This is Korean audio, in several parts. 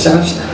시작합시다.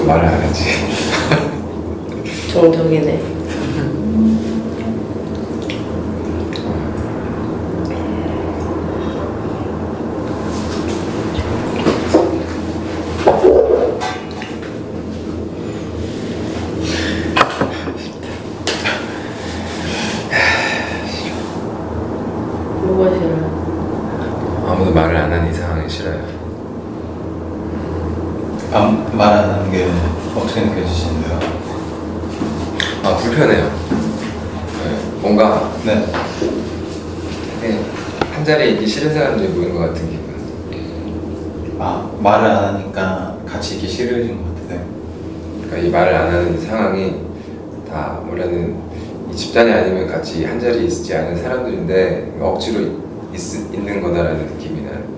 말을 안 했지. 정적이네. 뭐가 싫어요? 아무도 말을 안 하는 이 상황이 싫어요. 말 안 하는 게 어떻게 느껴지시는데요? 아, 불편해요. 네, 뭔가 네. 되게 한 자리에 있기 싫은 사람들이 모인 것 같은 기분. 말을 안 하니까 같이 있기 싫으신 것 같으세요? 그러니까 이 말을 안 하는 이 상황이 다 원래는 이 집단이 아니면 같이 한 자리에 있지 않은 사람들인데 억지로 있는 거다라는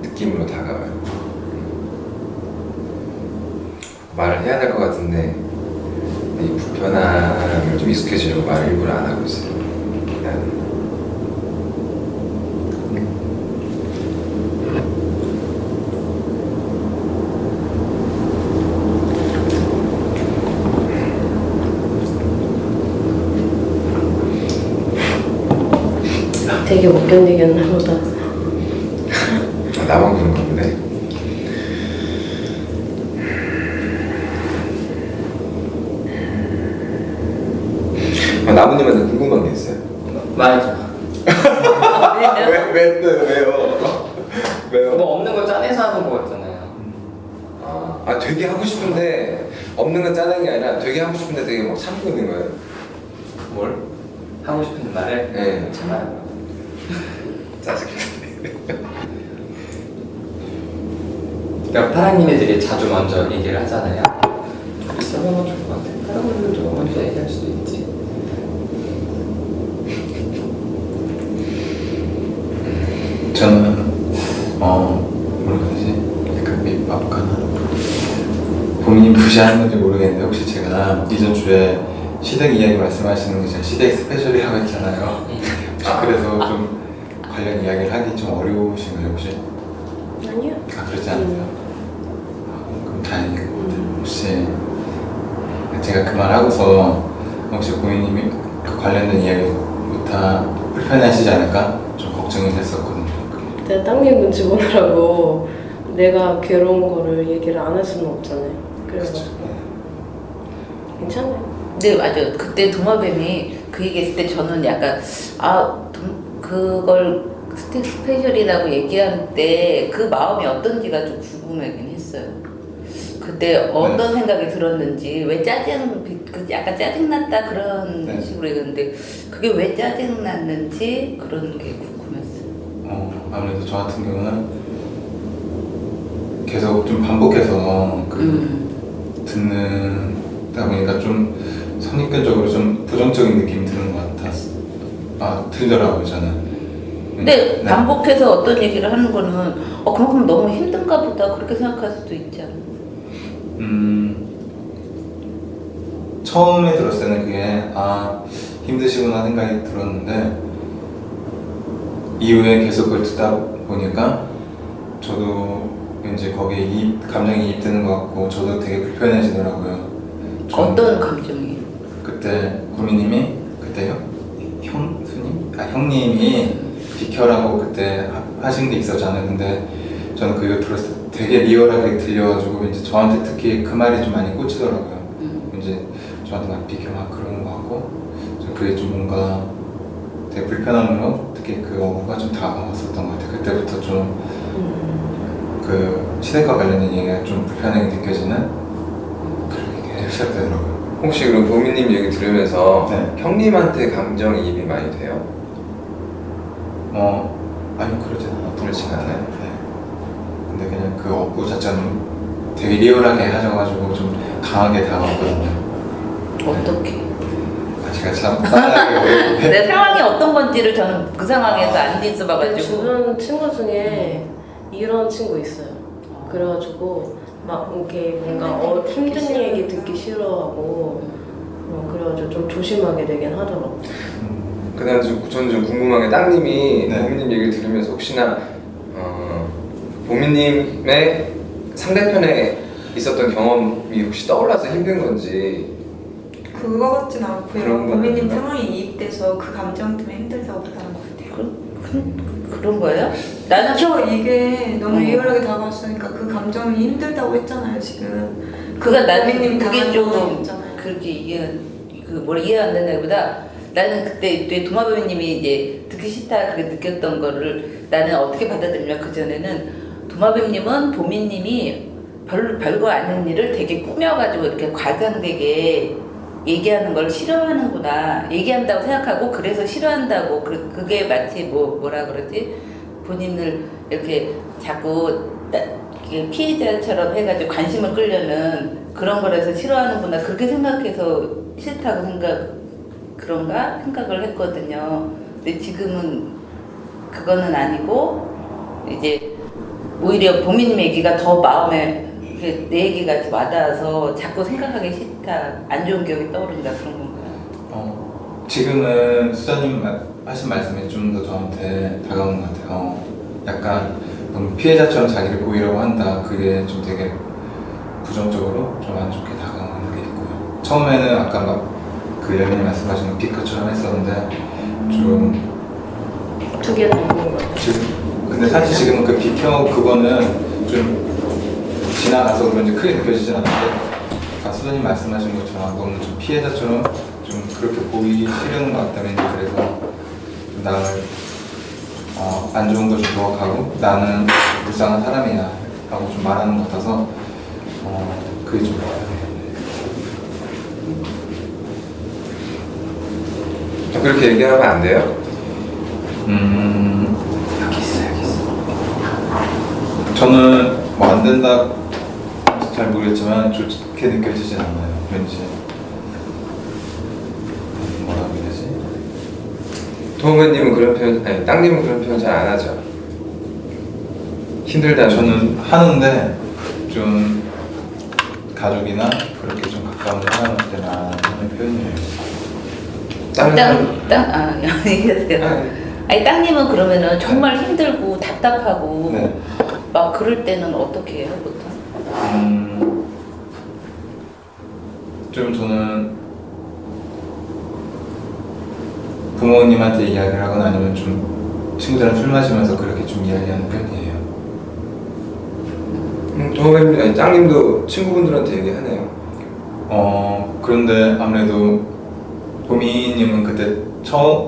느낌으로 다가와요. 말을 해야 될 것 같은데 이 불편함을 좀 익숙해지려고 말을 일부러 안 하고 있어요. 그냥 되게 못 견디겠나 보다. 나만 그런 건데. 나무님한테 궁금한 게 있어요. 말하죠. 왜요? 뭐 없는 걸 짜내서 하는 거 같잖아요. 되게 하고 싶은데 없는 건 짜는 게 아니라 되게 하고 싶은데 되게 막 참고 있는 거예요. 뭘? 하고 싶은 말을 네. 참아요. 짜증나. 그러니까 파랑님이 되게 자주 먼저 얘기를 하잖아요. 있어보면 좋을 것 같아. 파랑님은 좀 먼저 얘기할 수도 있지. 저는 모르겠지. 약간 밑밥가나 본인이 무시하는 건지 모르겠는데 혹시 제가 이전 주에 시댁 이야기 말씀하시는 게 제가 시댁 스페셜이라고 했잖아요. 그래서 좀 관련 이야기를 하기 좀 어려우신가요 혹시? 아니요. 그렇지 않으세요? 그럼 다행인 것 같아요. 혹시 제가 그 말 하고서 혹시 고객님이 그 관련된 이야기부터 불편해하시지 않을까 좀 걱정이 됐었거든요. 내가 당긴 눈치 보느라고 내가 괴로운 거를 얘기를 안 할 수는 없잖아요. 그래서 괜찮아요. 네, 맞아요. 그때 도마뱀이 그 얘기했을 때 저는 약간 그걸 스페셜이라고 얘기할 때 그 마음이 어떤지가 좀 궁금하긴 했어요. 그때 어떤 생각이 들었는지, 왜 약간 짜증났다 그런 네. 식으로 얘기했는데 그게 왜 짜증났는지 그런 게 궁금했어요. 아무래도 저 같은 경우는 계속 좀 반복해서 듣는다 보니까 좀 선입견적으로 좀 부정적인 느낌이 드는 것 들더라고요 저는. 근데 네. 반복해서 어떤 얘기를 하는 거는 그만큼 너무 힘든가 보다 그렇게 생각할 수도 있지 않아요? 처음에 들었을 때는 그게 힘드시구나 생각이 들었는데 이후에 계속 그걸 듣다 보니까 저도 왠지 거기에 감정이 이입되는 것 같고 저도 되게 불편해지더라고요. 어떤 감정이? 그때 구미님이 그때 형님이 비켜라고 그때 하신 게 있었잖아요. 근데 저는 그거 들었을 때 되게 리얼하게 들려가지고 왠지 저한테 특히 그 말이 좀 많이 꽂히더라고요. 왠지 저한테 막 비켜 막 그러는 것 같고 그게 좀 뭔가 되게 불편함으로 특히 그 어부가 좀 다가왔었던 것 같아요. 그때부터 좀 그 시댁과 관련된 얘기가 좀 불편하게 느껴지는 그런 게 시작되더라고요. 혹시 그럼 보미님 얘기 들으면서 네. 형님한테 감정이입이 많이 돼요? 아니요, 그러진 않았던 그렇진 것 같아요. 않아요? 네. 근데 그냥 그 업고 자체는 되게 리얼하게 하셔가지고 좀 강하게 다가오거든요. 어떻게? 제가 참 따라하기 어려운데. 내 상황이 어떤 건지를 저는 그 상황에서 안 내 있어봐가지고. 주변 친구 중에 이런 친구 있어요. 그래가지고 막 이렇게 뭔가 힘든 얘기 듣기 싫어하고 그래가지고 좀 조심하게 되긴 하더라고. 그다음 저는 좀 궁금한 게 땅님이 네. 보미님 얘기를 들으면서 혹시나 보미님의 상대편에 있었던 경험이 혹시 떠올라서 힘든 건지. 그거 같진 그런 않고요. 건 고민님 아닌가? 상황에 이입돼서 그 감정 때문에 힘들다고 말하는 것 같아요. 그런 거예요? 나는 저 이게 너무 어. 리얼하게 다가왔으니까 그 감정이 힘들다고 했잖아요 지금. 그가 나는 고민님 그게 당한 조금 경험이 있잖아요. 그렇게 이해 안 된다기보다 나는 그때 도마뱀님이 이제 듣기 싫다 그렇게 느꼈던 거를 나는 어떻게 받아들이냐 그 전에는 도마뱀님은 보미님이 별거 아닌 일을 되게 꾸며가지고 이렇게 과장되게 얘기하는 걸 싫어하는구나 얘기한다고 생각하고 그래서 싫어한다고 그게 마치 뭐라 그러지 본인을 이렇게 자꾸 이게 피해자처럼 해가지고 관심을 끌려는 그런 거라서 싫어하는구나 그렇게 생각해서 싫다고 그런가 생각을 했거든요. 근데 지금은 그거는 아니고 이제 오히려 보미님 얘기가 더 마음에 내 얘기가 와닿아서 자꾸 생각하기 싫다 안 좋은 기억이 떠오른다 그런 건가요? 지금은 수자님 하신 말씀이 좀 더 저한테 다가오는 것 같아요. 약간 너무 피해자처럼 자기를 보이려고 한다. 그게 좀 되게 부정적으로 좀 안 좋게 다가오는 게 있고요. 처음에는 아까 막 그 여민이 말씀하신 거 피크처럼 했었는데 좀 두 개 다 있는 거 같아요. 근데 사실 지금은 그 비켜 그거는 좀 지나가서 그런지 크게 느껴지진 않는데 아까 수자님 말씀하신 것처럼 너무 좀 피해자처럼 좀 그렇게 보이기 싫은 것 같다면 이제 그래서 좀 나를 안 좋은 걸 좀 부각하고 나는 불쌍한 사람이야 라고 좀 말하는 것 같아서 그게 좀 그렇게 얘기하면 안 돼요? 여기 있어. 저는 뭐 안 된다 잘 모르겠지만 좋게 느껴지진 않아요. 왠지 뭐라고 해야 되지? 도우맨님은 그런 표현, 아니 땅님은 그런 표현 잘 안 하죠? 힘들다는. 저는 하는데 좀 가족이나 그렇게 좀 가까운 사람한테만 하는 표현이에요. 얘기하세요. 아니 땅님은 그러면은 정말 힘들고 답답하고 네. 막 그럴 때는 어떻게 해요 보통? 좀 저는 부모님한테 이야기를 하거나 아니면 좀 친구들이랑 술 마시면서 그렇게 좀 이야기하는 편이에요. 도우맨님, 아니 땅님도 친구분들한테 얘기하네요. 그런데 아무래도 보미님은 그때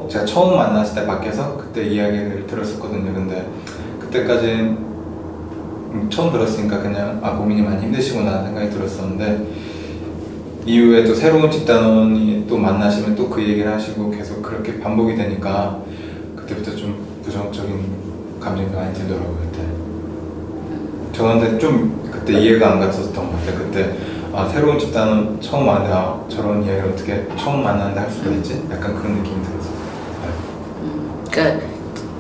제가 처음 만났을 때 밖에서 그때 이야기를 들었었거든요. 근데 그때까지 처음 들었으니까 그냥 보미님 많이 힘드시구나 생각이 들었었는데 이후에 또 새로운 집단원이 또 만나시면 또 그 얘기를 하시고 계속 그렇게 반복이 되니까 그때부터 좀 부정적인 감정이 많이 들더라고요. 그때 저한테 좀 그때 이해가 안 갔었던 것 같아요. 그때 새로운 집단은 처음 왔는데 저런 이야기를 어떻게 처음 만났는데 할 수가 있지? 약간 그런 느낌이 들었어요. 그러니까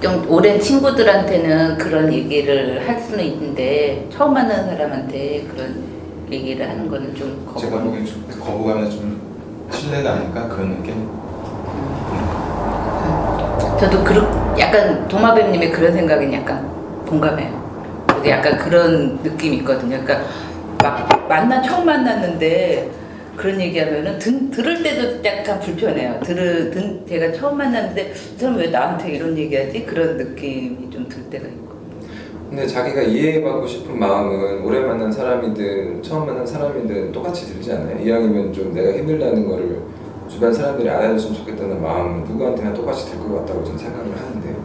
좀 오랜 친구들한테는 그런 얘기를 할 수는 있는데 처음 만나는 사람한테 그런 얘기를 하는 거는 좀 제가 보기엔 좀 거부감이 좀 신뢰가 아닐까 그런 느낌? 저도 약간 도마뱀님의 그런 생각은 약간 공감해요. 저도 약간 그런 느낌이 있거든요. 그러니까 막 처음 만났는데 그런 얘기하면은 들을 때도 약간 불편해요. 제가 처음 만났는데 이 사람 왜 나한테 이런 얘기하지? 그런 느낌이 좀 들 때가 있고. 근데 자기가 이해받고 싶은 마음은 오래 만난 사람이든 처음 만난 사람이든 똑같이 들지 않아요? 이왕이면 좀 내가 힘들다는 거를 주변 사람들이 알아줬으면 좋겠다는 마음은 누구한테나 똑같이 들 것 같다고 저는 생각을 하는데요.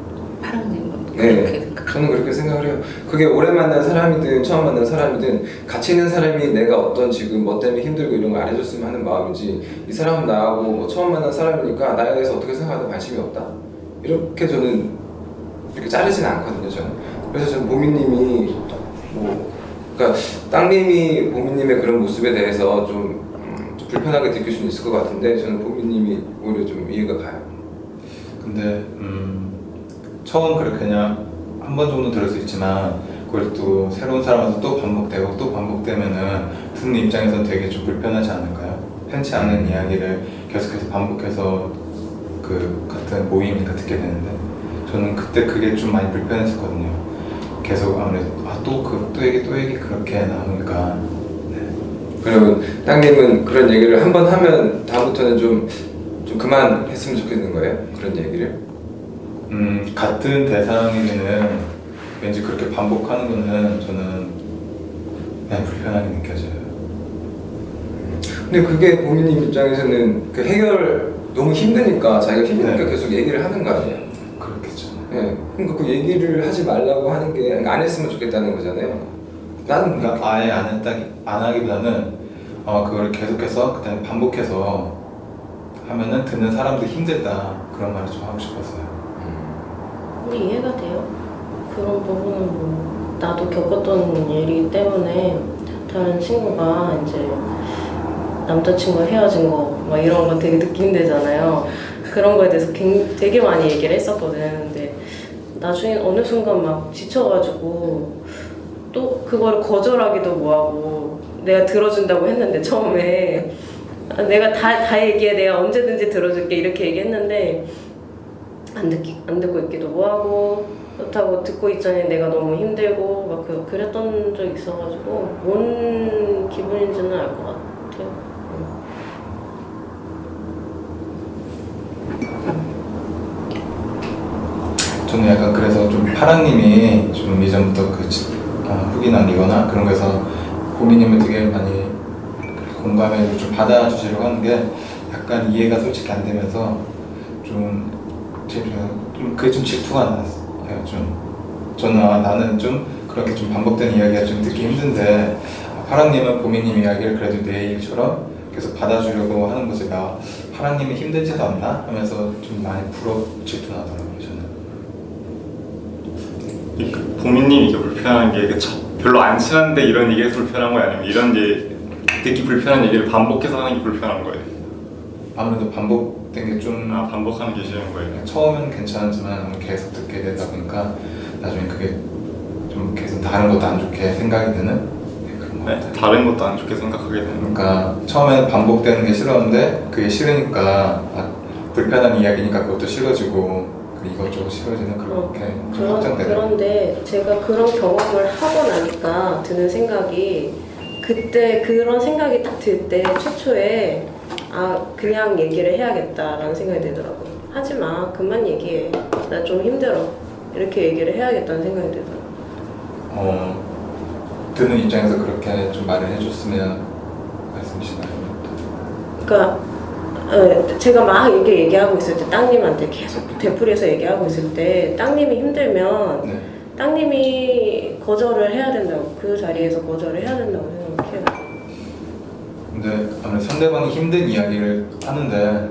파랑님은 그렇게 네, 생각. 저는 그렇게 생각을 해요. 그게 오래 만난 사람이든 처음 만난 사람이든 같이 있는 사람이 내가 어떤 지금 뭐 때문에 힘들고 이런 거 안 해줬으면 하는 마음이지, 이 사람은 나하고 뭐 처음 만난 사람이니까 나에 대해서 어떻게 생각하든 관심이 없다, 이렇게 저는 이렇게 자르진 않거든요. 저는 그래서 저는 보미님이 뭐 그러니까 땅님이 보미님의 그런 모습에 대해서 좀 불편하게 느낄 수는 있을 것 같은데, 저는 보미님이 오히려 좀 이해가 가요. 근데 처음 그렇게 그냥 한 번 정도 들을 수 있지만 그걸 또 새로운 사람한테 또 반복되고 또 반복되면은 듣는 입장에서는 되게 좀 불편하지 않을까요? 편치 않은 이야기를 계속해서 반복해서 그 같은 모임이니까 듣게 되는데, 저는 그때 그게 좀 많이 불편했었거든요. 계속 아무래도 또 얘기 그렇게 나오니까. 그러면 땅님은 그런 얘기를 한 번 하면 다음부터는 좀 그만 했으면 좋겠는 거예요? 그런 얘기를? 같은 대상에게는 왠지 그렇게 반복하는 거는 저는 그냥 불편하게 느껴져요. 근데 그게 보미님 입장에서는 그 해결 너무 힘드니까, 자기가 힘드니까 네. 계속 얘기를 하는 거 아니에요? 그렇겠죠. 네. 그러니까 그 얘기를 하지 말라고 하는 게, 그러니까 안 했으면 좋겠다는 거잖아요. 나는 그러니까 아예 안 하기보다는 그걸 계속해서 그다음에 반복해서 하면은 듣는 사람도 힘들다, 그런 말을 좀 하고 싶었어요. 근데 이해가 돼요. 그런 부분은 뭐 나도 겪었던 일이기 때문에, 다른 친구가 이제 남자친구와 헤어진 거 막 이런 거 되게 듣기 힘들잖아요. 그런 거에 대해서 되게 많이 얘기를 했었거든. 근데 나중에 어느 순간 막 지쳐가지고 또 그거를 거절하기도 뭐하고, 내가 들어준다고 했는데 처음에 내가 다 얘기해, 내가 언제든지 들어줄게 이렇게 얘기했는데 안 듣고 있기도 뭐하고, 그렇다고 듣고 있자니 내가 너무 힘들고 막 그랬던 적이 있어가지고 뭔 기분인지는 알 것 같아요. 저는 약간 그래서 좀 파랑님이 좀 이전부터 후기 남기거나 그런 거에서 보미님을 되게 많이 공감해 좀 받아주시려고 하는 게 약간 이해가 솔직히 안 되면서 좀 그게 좀 질투가 났어요. 저는 나는 좀 그렇게 좀 반복되는 이야기가 좀 듣기 힘든데, 파랑님은 보미님 이야기를 그래도 내 일처럼 계속 받아주려고 하는 모습이 파랑님이 힘들지도 않나 하면서 좀 많이 질투 나더라고요. 저는. 보미님 이게 불편한 게 별로 안 친한데 이런 얘기해서 불편한 거예요? 아니면 이런 듣기 불편한 얘기를 반복해서 하는 게 불편한 거예요? 아무래도 반복된 게 좀 반복하는 게 싫은 거예요? 처음엔 괜찮았지만 계속 듣게 되다 보니까 나중에 그게 좀 계속 다른 것도 안 좋게 생각이 드는 그런 것 같아요. 다른 것도 안 좋게 생각하게 되는 거. 그러니까 처음에는 반복되는 게 싫었는데 그게 싫으니까 불편한 이야기니까 그것도 싫어지고 이것저것 싫어지는 그렇게 좀 확장되는. 그런데 제가 그런 경험을 하고 나니까 드는 생각이, 그때 그런 생각이 딱 들 때 최초에 그냥 얘기를 해야겠다라는 생각이 들더라고요. 하지마, 그만 얘기해, 나 좀 힘들어, 이렇게 얘기를 해야겠다는 생각이 들더라고요. 듣는 입장에서 그렇게 좀 말을 해줬으면 말씀이신가요? 그러니까 제가 막 이렇게 얘기하고 있을 때, 땅님한테 계속 되풀이해서 얘기하고 있을 때 땅님이 힘들면 네. 땅님이 거절을 해야 된다고, 그 자리에서 거절을 해야 된다고 생각해요. 근데 아무래도 상대방이 힘든 이야기를 하는데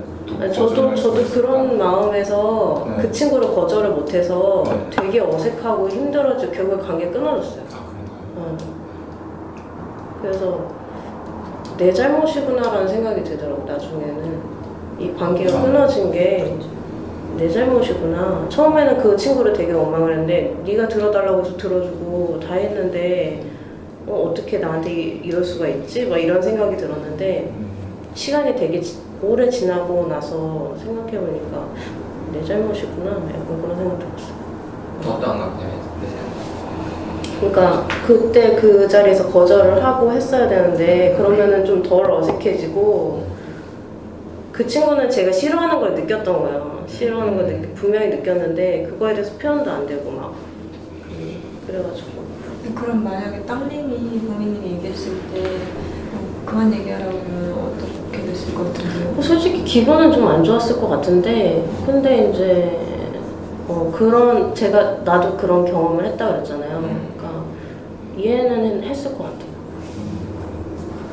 또 저도 그런 마음에서 네. 그 친구를 거절을 못해서 네. 되게 어색하고 힘들어지고 결국 관계 끊어졌어요. 그런가요? 그래서 내 잘못이구나라는 생각이 들더라고. 나중에는 이 관계가 끊어진 게 내 잘못이구나. 처음에는 그 친구를 되게 원망을 했는데, 네가 들어달라고 해서 들어주고 다 했는데 어떻게 나한테 이럴 수가 있지? 막 이런 생각이 들었는데, 시간이 되게 오래 지나고 나서 생각해보니까 내 잘못이구나, 약간 그런 생각 들었어요. 어떠한 감정이 드세요? 그러니까 그때 그 자리에서 거절을 하고 했어야 되는데, 그러면은 좀 덜 어색해지고, 그 친구는 제가 싫어하는 걸 느꼈던 거예요. 싫어하는 걸 분명히 느꼈는데 그거에 대해서 표현도 안 되고 막 그래가지고. 그럼 만약에 땅님이 보미님이 얘기했을 때 그만 얘기하라고 하면 어떻게 됐을 것 같은데요? 솔직히 기분은 좀 안 좋았을 것 같은데, 근데 이제 그런 제가 나도 그런 경험을 했다 그랬잖아요. 그러니까 이해는 했을 것 같아요.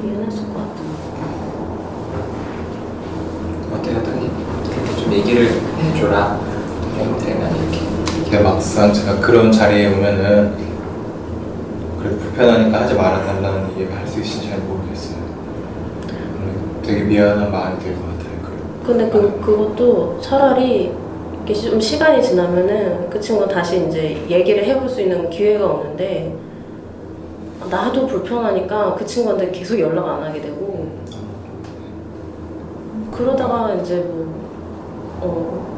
이해는 했을 것 같아요. 어때요, 땅님? 이렇게 좀 얘기를 해줘라. 되면 이렇게. 근데 막상 제가 그런 자리에 오면은 그래도 불편하니까 하지 말아달라는 얘기를 할 수 있을지 잘 모르겠어요. 되게 미안한 마음이 들 것 같아요. 근데 그것도 차라리 이렇게 좀 시간이 지나면은 그 친구가 다시 이제 얘기를 해볼 수 있는 기회가 오는데 나도 불편하니까 그 친구한테 계속 연락 안 하게 되고 그러다가 이제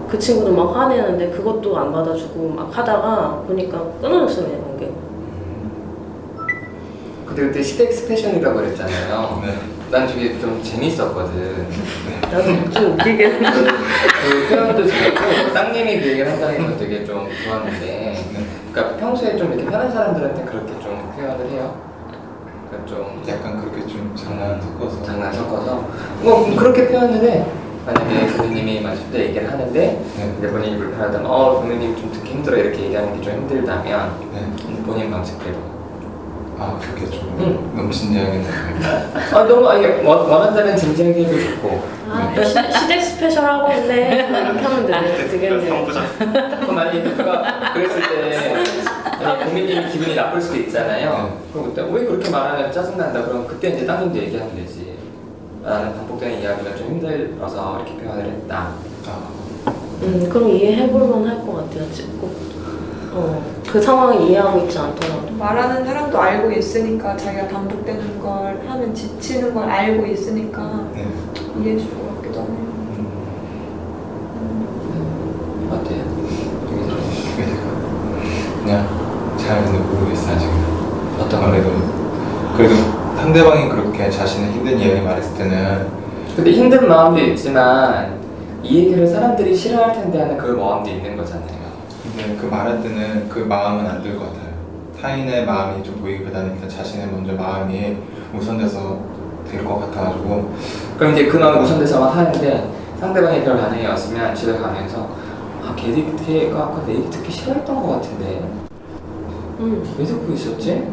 그 친구도 막 화내는데 그것도 안 받아주고 막 하다가 보니까 끊어졌어요, 그냥 관계가. 근데 그때 시댁 스페셜이라고 그랬잖아요. 네. 난 되게 좀 재밌었거든. 나도 좀 웃기게 그 표현도 재밌고 땅님이 그 얘기를 한다는 건 되게 좀 좋았는데 그러니까 평소에 좀 이렇게 편한 사람들한테 그렇게 좀 표현을 해요. 그러니까 좀 약간 그렇게 좀 장난 섞어서. 장난 섞어서 뭐 그렇게 표현을 해. 만약에 부모님이 막 10대 얘기를 하는데 네. 근데 본인이 불편하다면 부모님 좀 듣기 힘들어 이렇게 얘기하는 게 좀 힘들다면 네. 본인 방식대로 아 그렇게 좀 너무 진지하게 너무 원한다면 진지하게 해도 좋고 또 시댁 스페셜 하고 있네 이렇게 하면 되네. 되겠네. 그럼 만약에 누가 그랬을 때 만약에 고민님이 기분이 나쁠 수도 있잖아요. 그럼 그때 왜 그렇게 말하면 짜증난다 그럼 그때 이제 땅님도 얘기하면 되지. 나는 반복되는 이야기가 좀 힘들어서 이렇게 표현을 했다. 그럼 이해해볼만 할 것 같아요. 꼭 그 상황을 이해하고 있지 않더라도. 말하는 사람도 알고 있으니까 자기가 반복되는 걸 하면 지치는 걸 알고 있으니까 네. 이해해 줄 것 같기도 하네요. 어때요? 그냥 잘은 모르겠어요 지금. 어떤 그래도 상대방이 그렇게 자신의 힘든 이야기 말했을 때는 근데 힘든 마음도 있지만 이 얘기를 사람들이 싫어할 텐데 하는 그 마음도 있는 거잖아요. 근데 그 말할 때는 그 마음은 안 들 것 같아요. 타인의 마음이 좀 보이기보다는 일단 자신의 먼저 마음이 우선돼서 될 것 같아가지고. 그럼 이제 그 마음이 우선돼서 막 하는데 상대방이 별 반응이 없으면 집에 가면서 걔가 아까 내 얘기 듣기 싫어했던 것 같은데 왜 듣고 있었지?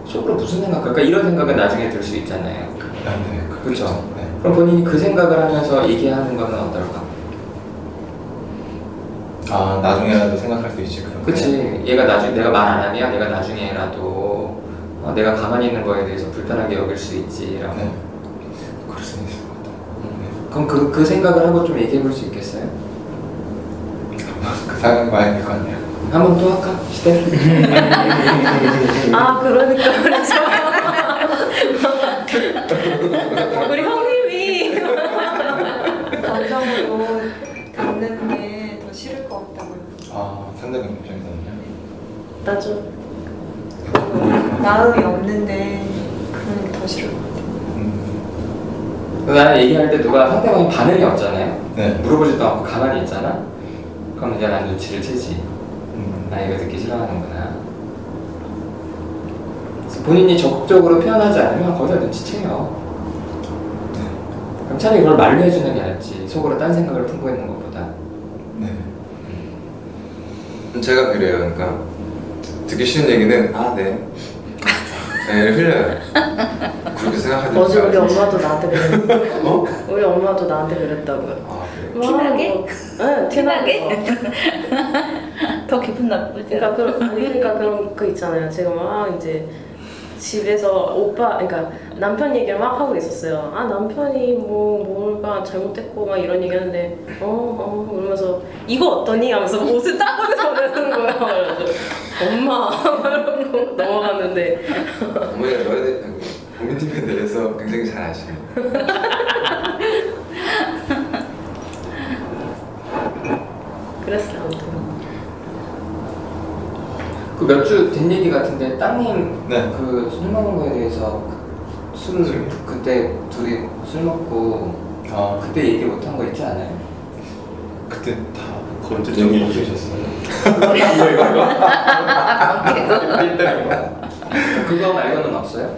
속으로 무슨 생각? 그러니까 이런 생각은 나중에 들 수 있잖아요. 네, 그렇죠. 네. 그럼 본인이 그 생각을 하면서 얘기하는 거는 어떨까? 아 나중에라도 생각할 수 있지 그런. 그치. 얘가 나중에 내가 말 안 하면 얘가 나중에라도 내가 가만히 있는 거에 대해서 불편하게 여길 수 있지라고. 네. 그럴 수 있을 것 같아요. 그럼 그 생각을 한번 좀 얘기해 볼 수 있겠어요? 그 생각 많이 될 것 같네요. 한 번 또 할까? 시대? 그러니까 그래서 우리 형님이 감정으로 갖는 게 더 싫을 것 같다고요. 상대방 입장에서는요? 나죠. 마음이 없는데 그런 게 더 싫을 것 같아요. 나는 얘기할 때 누가 상대방이 반응이 없잖아요. 네. 물어보지도 않고 가만히 있잖아. 그럼 이제 난 눈치를 채지. 나 이거 듣기 싫어하는구나. 그래서 본인이 적극적으로 표현하지 않으면 거기다 눈치채요. 그럼 차라리 그걸 말로 해주는 게 낫지. 속으로 딴 생각을 품고 있는 것보다. 네. 제가 그래요. 그러니까 듣기 싫은 얘기는 네 흘려요. 그렇게 생각하는 어제 우리 엄마도 나한테 그랬어. 우리 엄마도 나한테 그랬다고요. 그래요? 티나게? 네, 티나게. 더 기분 나쁘지. 그러니까 그런 거 있잖아요. 제가 막 이제 집에서 그러니까 남편 얘기를 막 하고 있었어요. 남편이 뭔가 잘못됐고 막 이런 얘기 하는데 그러면서 이거 어떠니? 하면서 옷을 딱 꺼내서 그러는 거예요. 그래서 엄마 이러고 넘어갔는데 어머니가 너희들 고민님에 대해서 굉장히 잘 아시네요. 그랬어요. 아무튼. 그 몇 주 된 얘기 같은데 땅님 네. 그 술 먹은 거에 대해서 술을 그때 둘이 술 먹고 그때 얘기 못 한 거 있지 않아요? 그때 다 언제 정리 해주셨어요? 그거 말고는 없어요?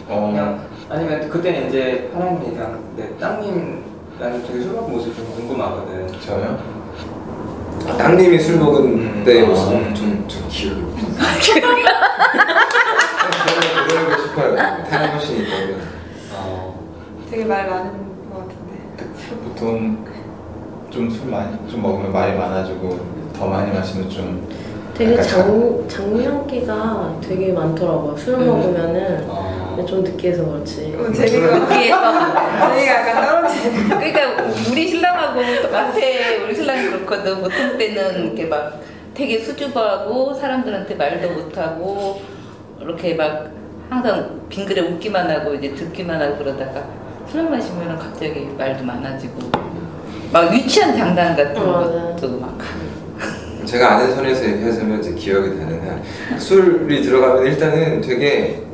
어. 그냥 아니면 그때는 이제 파랑님이랑 근데 땅님 나는 되게 술 먹은 모습이 좀 궁금하거든. 저요? 땅님이 술 먹은 때의 모습은 좀 기억이 없어요. 그대로 싶어요. 타임머신이 있다면. 되게 말 많은 것 같은데. 보통 좀 좀 먹으면 말이 많아지고 더 많이 마시면 좀 되게 약간 장량기가 되게 많더라고요. 술 먹으면은 근데 좀 느끼해서 그렇지. 재미가 느끼해서. 약간 떨어지는. 그러니까 우리 신랑하고 똑같아. 우리 신랑이 그렇거든. 보통 때는 이렇게 막 되게 수줍어하고 사람들한테 말도 못하고 이렇게 막 항상 빙그레 웃기만 하고 이제 듣기만 하고 그러다가 술 마시면 갑자기 말도 많아지고 막 유치한 장난 같은 것도 막 하고. 제가 아는 선에서 얘기하자면 이제 기억이 나는 한 술이 들어가면 일단은 되게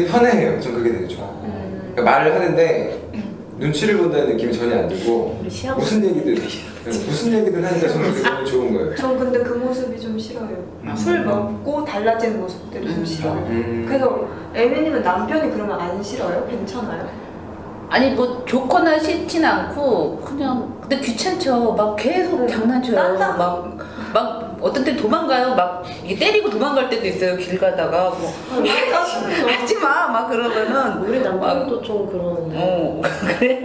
편해해요. 전 그게 되게 좋아. 그러니까 말을 하는데 눈치를 본다는 느낌이 전혀 안 들고 우리 시험 무슨 얘기든 하니까 저는 그게 너무 좋은 거예요. 전 근데 그 모습이 좀 싫어요. 술 먹고 달라지는 모습들이 좀 싫어요. 그래서 에미님은 남편이 그러면 안 싫어요? 괜찮아요? 아니 뭐 좋거나 싫진 않고 그냥 근데 귀찮죠. 막 계속 장난쳐요. 막 어떤 때 도망가요. 막 이게 때리고 도망갈 때도 있어요. 길 가다가 뭐 하지 마 막 그러면은 우리 남편도 좀 그러는데. 그래?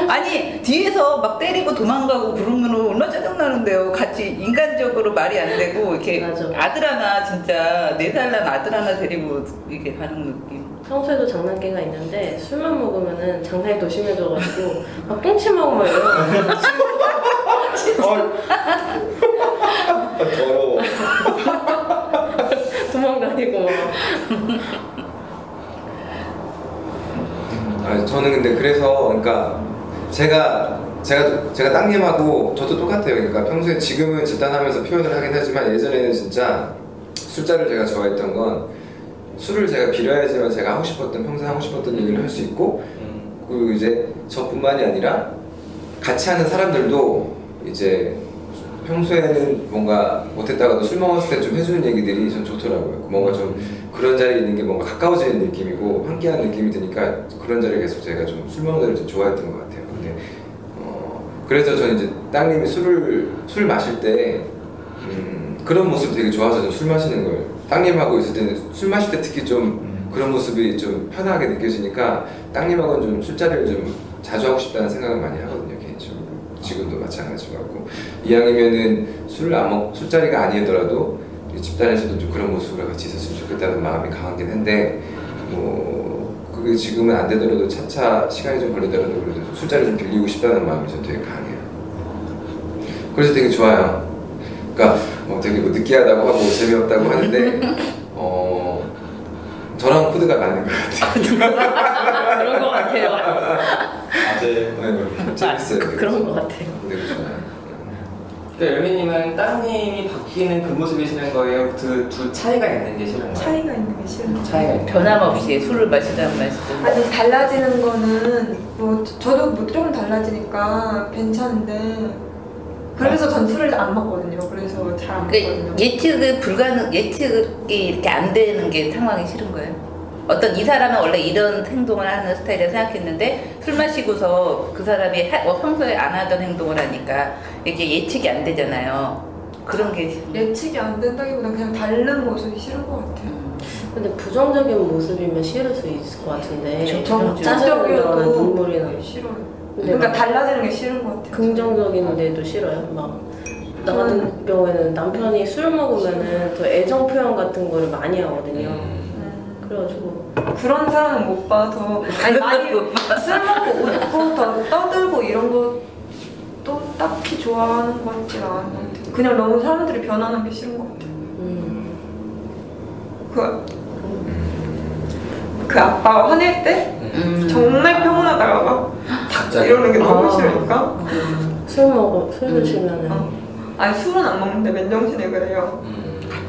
아니 뒤에서 막 때리고 도망가고 그러면 얼마나 짜증나는데요. 같이 인간적으로 말이 안 되고 이렇게 맞아. 아들 하나 진짜 4살 난 아들 하나 데리고 이렇게 가는 느낌. 평소에도 장난기가 있는데 술만 먹으면은 장난이 더 심해져가지고 막 똥침하고 막 이러고 더러워. 도망다니고 막. 저는 근데 그래서 그러니까 제가 땅님하고 저도 똑같아요. 그러니까 평소에 지금은 집단하면서 표현을 하긴 하지만 예전에는 진짜 술자를 제가 좋아했던 건 술을 제가 빌어야지만 제가 하고 싶었던 평소에 하고 싶었던 얘기를 할 수 있고 그리고 이제 저뿐만이 아니라 같이 하는 사람들도 이제 평소에는 뭔가 못했다가도 술 먹었을 때 좀 해주는 얘기들이 전 좋더라고요. 뭔가 좀 그런 자리에 있는 게 뭔가 가까워지는 느낌이고 함께하는 느낌이 드니까 그런 자리에 계속 제가 좀 술 먹는 데를 좀 좋아했던 것 같아요. 근데 그래서 저는 이제 땅님이 술 마실 때 그런 모습 되게 좋아서 저는 술 마시는 걸 땅님하고 있을 때는 술 마실 때 특히 좀 그런 모습이 좀 편하게 느껴지니까 땅님하고는 좀 술자리를 좀 자주 하고 싶다는 생각을 많이 하거든요. 개인적으로 지금도 마찬가지로 하고 이왕이면은 술자리가 아니더라도 집단에서도 좀 그런 모습으로 같이 있었으면 좋겠다는 마음이 강하긴 한데 뭐 그게 지금은 안 되더라도 차차 시간이 좀 걸리더라도 그래도 술자리 좀 빌리고 싶다는 마음이 좀 되게 강해요. 그래서 되게 좋아요. 그러니까 되게 뭐 느끼하다고 하고 재미없다고 하는데 저랑 코드가 맞는 것 같아요. 그런 것 같아요. 네, 재밌어요. 그런 것 같아요. 되게 좋아요. 그러니까 열미님은 따님이 바뀌는 그 모습이 싫은 거예요? 그 둘 차이가 있는 게 싫은 거예요? 차이가 있는 게 싫은 차이가 있는 변함없이 술을 마시든 안 마시든. 아니 달라지는 거는 뭐 저도 뭐 조금 달라지니까 괜찮은데 그래서 전 술을 안 먹거든요. 그래서 잘 안 먹거든요. 예측이 이렇게 안 되는 게 상황이 싫은 거예요. 어떤 이 사람은 원래 이런 행동을 하는 스타일이라 생각했는데 술 마시고서 그 사람이 평소에 안 하던 행동을 하니까 이게 예측이 안 되잖아요. 그런 게 예측이 안 된다기보다 그냥 다른 모습이 싫은 것 같아요. 근데 부정적인 모습이면 싫을 수 있을 것 같은데 부정적이어도 짜증나거나 눈물이 나. 싫어요. 근데 그러니까 막 달라지는 게 싫은 것 같아요. 긍정적인데도 싫어요. 막 나 같은 경우에는 남편이 술 먹으면은 더 애정 표현 같은 거를 많이 하거든요. 그래가지고 그런 사람은 못 봐서 아니 많이 술 먹고 웃고 더 떠들고 이런 것도 딱히 좋아하는 것 같지는 않은 것 같아요. 그냥 너무 사람들이 변하는 게 싫은 것 같아요. 그 아빠가 화낼 때 정말 평온하다가 막 갑자기 이러는 게 너무 싫으니까. 술 드시면은 아니 술은 안 먹는데 맨정신에 그래요.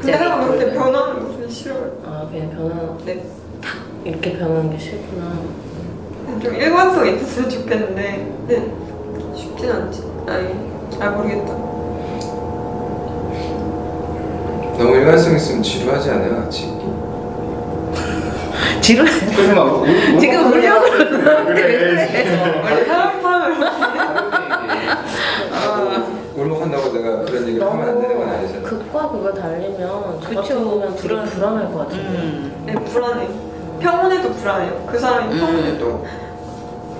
근데 사람 그렇게 변하는 모습이 싫어요. 그냥 변하는 네. 이렇게 변하는 게 싫구나. 좀 일관성 있었으면 좋겠는데 근데 쉽진 않지. 아니 잘 모르겠다. 너무 일관성 있으면 지루하지 않아요? 같이 지루. 그래서 막 지금 울려고 그러는데 왜 그래. 그래? 원래 사람 사람을 울먹 한다고 내가 그런 얘기를 하면 안 되는 건 아니잖아. 극과 극을 달리면 저 그쵸. 같은 보면 되게 불안할 것 같은데. 네, 불안해. 평온해도 불안해요. 그 사람이 평온해도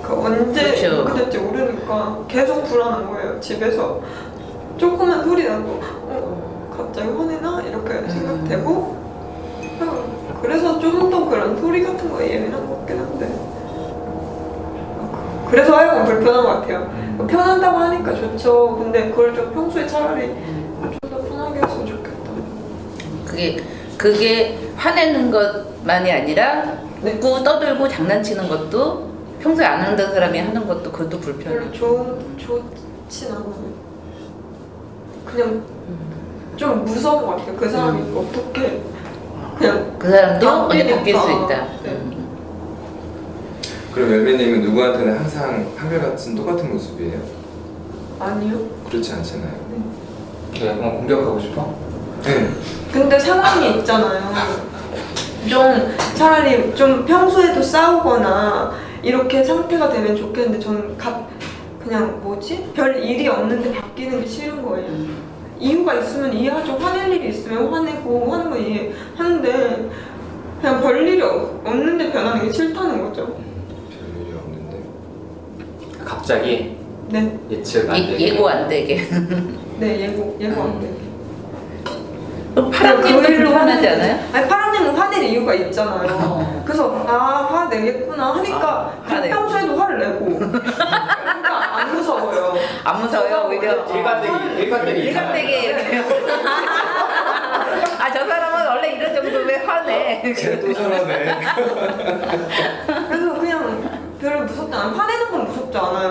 그 언제 그쵸. 그렇게 될지 모르니까 계속 불안한 거예요. 집에서 조그만 소리 나도 갑자기 화내나 이렇게 생각되고 그래서 좀 더 그런 소리 같은 거에 예민한 것 같긴 한데 그래서 하여간 불편한 것 같아요. 편한다고 하니까 좋죠. 근데 그걸 좀 평소에 차라리 좀 더 편하게 했으면 좋겠다. 그게 화내는 것만이 아니라 웃고 떠들고 장난치는 것도 평소에 안 한다는 사람이 하는 것도 그것도 불편해. 별로 좋진 않아요. 그냥 좀 무서운 것 같아요. 그 사람이 어떻게 그냥 그 사람도 언제 바뀌니까. 바뀔 수 있다. 네. 그럼 열매님은 누구한테는 항상 한결같은 똑같은 모습이에요? 아니요. 그렇지 않잖아요. 내가 뭔가 공격하고 싶어? 네. 근데 상황이 있잖아요. 좀 차라리 좀 평소에도 싸우거나 이렇게 상태가 되면 좋겠는데 저는 그냥 뭐지? 별 일이 없는데 바뀌는 게 싫은 거예요. 이유가 있으면 이해하죠. 화낼 일이 있으면 화내고 하는 거 이해하는데 그냥 별 일이 없는데 변하는 게 싫다는 거죠. 별일이 없는데. 갑자기 네, 예측 안 되게. 예고 안 되게. 네 예고 안 돼. 파랑님도 불편하지 않아요? 아니 파랑님은 화낼 이유가 있잖아요. 그래서 화내겠구나 하니까 화내. 평소에도 화를 내고 그러니까 안 무서워요. 안 무서워요 오히려. 일관되게 일관되게 이렇게. 아 저 사람은 원래 이런 정도면 화내. 쟤또 저러네. 그래서 그냥 별로 무섭지 않아요. 화내는 건 무섭지 않아요.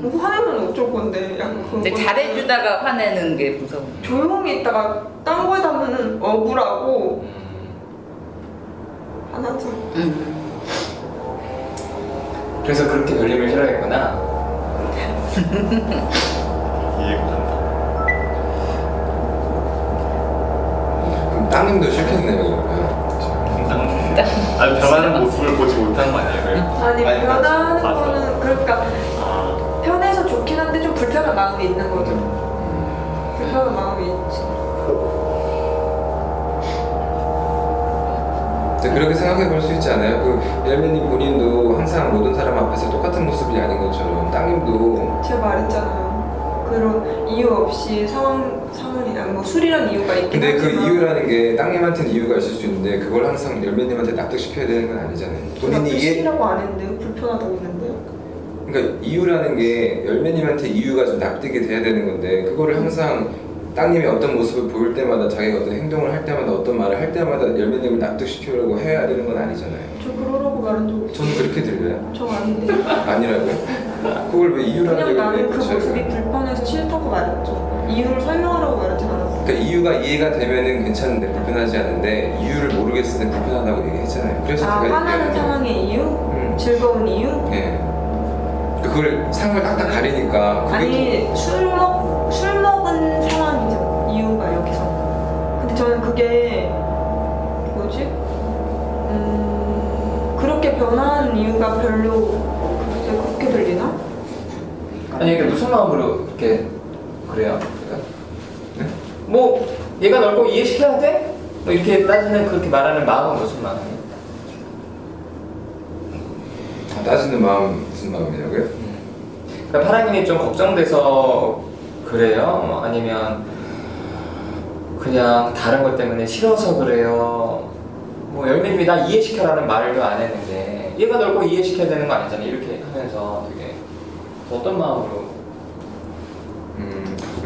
뭐 화내면 어쩔 건데 약간 그런 근데 거. 잘해주다가 화내는 게 무서워. 조용히 있다가 딴 거에 담으면 억울하고 화나죠. 그래서 그렇게 별님을 싫어했구나. 이해가 간다. 그럼 따님도 싫겠네요, 그러면. 아니 변하는 모습을 보지 못하는 거 아니에요? 아니 아니, 변하는 맞아. 거는 그러니까 아, 편해서 좋긴 한데 좀 불편한 마음이 있는 거죠. 불편한 마음이 있지. 근데 그렇게 생각해 볼 수 있지 않아요? 그 열매님 본인도 항상 모든 사람 앞에서 똑같은 모습이 아닌 것처럼 따님도 제가 말했잖아요. 그런 이유 없이 상황이랑 뭐 술이란 이유가 있긴 근데 그 하지만 이유라는 게 따님한테는 이유가 있을 수 있는데 그걸 항상 열매님한테 납득시켜야 되는 건 아니잖아요. 본인이 이해 뜻이라고 안 했는데요. 불편하다고 했는데요. 그러니까 이유라는 게 열매님한테 이유가 좀 납득이 돼야 되는 건데 그거를 항상 따님이 어떤 모습을 보일 때마다 자기가 어떤 행동을 할 때마다 어떤 말을 할 때마다 열매님을 납득시키려고 해야 되는 건 아니잖아요. 저 그러라고 말한 적 없죠. 저는 그렇게 들려요. 저 아닌데. 아니라고요? 그걸 왜 이유라는 그냥 얘기를 나는 그 붙여요? 모습이 불편해서 싫다고 말했죠. 이유를 설명하라고 말하진 않았어요. 그러니까 이유가 이해가 되면은 괜찮은데 불편하지 않은데 이유를 모르겠을 때 불편하다고 얘기했잖아요. 그래서 제가 화나는 얘기하는 거예요. 상황의 이유? 즐거운 이유? 예. 그걸 상을 딱딱 가리니까 그게 아니 술 먹은 상황이죠. 이유가 여기서. 근데 저는 그게 뭐지? 그렇게 변한 이유가 별로 글쎄 그렇게 들리나? 아니 이게 무슨 마음으로 그렇게 그래요? 네? 뭐 얘가 널 꼭 이해시켜야 돼? 뭐 이렇게 따지는 그렇게 말하는 마음은 무슨 마음이에요? 따지는 마음 무슨 마음이냐고요? 그러니까 파랑님이 좀 걱정돼서 그래요? 뭐 아니면 그냥 다른 것 때문에 싫어서 그래요? 뭐 열매님이 나 이해시켜라는 말도 안 했는데 얘가 널 꼭 이해시켜야 되는 거 아니잖아 이렇게 하면서 되게 어떤 마음으로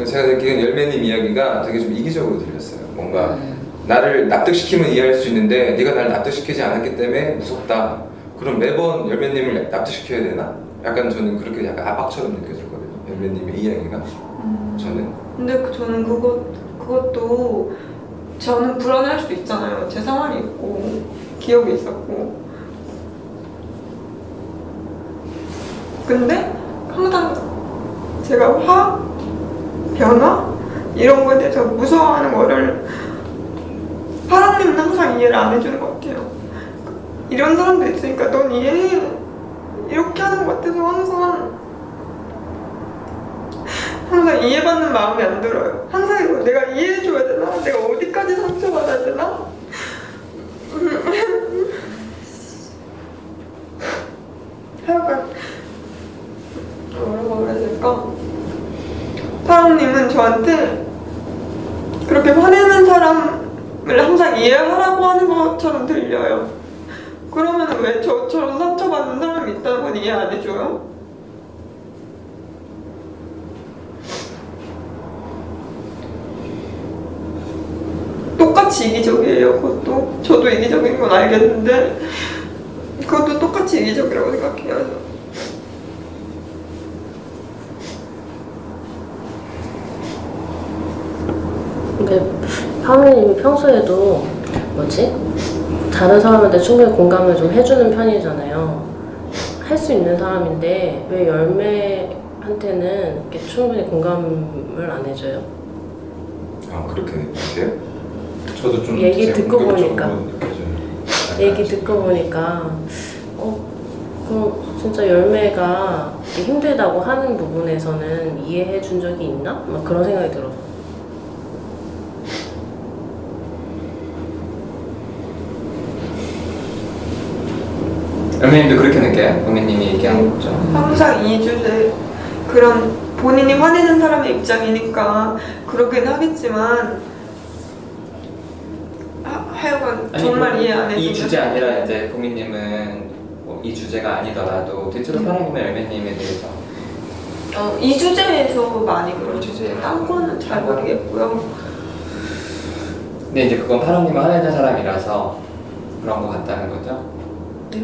제가 느끼는 열매님 이야기가 되게 좀 이기적으로 들렸어요. 뭔가 나를 납득시키면 이해할 수 있는데 네가 날 납득시키지 않았기 때문에 무섭다. 그럼 매번 열매님을 납득시켜야 되나? 약간 저는 그렇게 약간 압박처럼 느껴졌거든요. 열매님의 이야기가 저는. 근데 저는 그것도 저는 불안할 수도 있잖아요. 제 상황이 있고 기억이 있었고. 근데 항상 제가 변화 이런 거에 대해서 무서워하는 거를 파랑님은 항상 이해를 안 해주는 것 같아요. 이런 사람도 있으니까 넌 이해해 이렇게 하는 것 같아서 항상 항상 이해받는 마음이 안 들어요. 항상 이거 내가 이해해줘야 되나? 내가 어디까지 상처받아야 되나? 하여간 뭐라고 그래야 될까? 파랑님은 저한테 그렇게 화내는 사람을 항상 이해하라고 하는 것처럼 들려요. 그러면 왜 저처럼 상처받는 사람이 있다는 건 이해 안 해줘요? 똑같이 이기적이에요. 그것도 저도 이기적인 건 알겠는데 그것도 똑같이 이기적이라고 생각해요. 근데 하느님이 평소에도 다른 사람한테 충분히 공감을 좀 해주는 편이잖아요. 할 수 있는 사람인데 왜 열매한테는 이렇게 충분히 공감을 안 해줘요? 아 그렇게 느끼세요? 저도 좀 얘기 제 듣고 공격적으로 보니까. 느껴져요. 얘기 듣고 보니까 그럼 진짜 열매가 힘들다고 하는 부분에서는 이해해 준 적이 있나? 막 그런 생각이 들어서. 연매님도 그렇게 느껴요? 연매님이 얘기한 거죠. 항상 이 주제 그런 본인이 화내는 사람의 입장이니까 그러긴 하겠지만 하여간 정말 이해 안 해주면 이 주제 아니라 이제 보미님은 뭐이 주제가 아니더라도 대체로 파랑님과 열매님에 대해서 이 주제에서 많이 그런 이 주제에 딴 거는 잘 모르겠고요. 근데 이제 그건 파랑님은 화내는 사람이라서 그런 거 같다는 거죠. 네.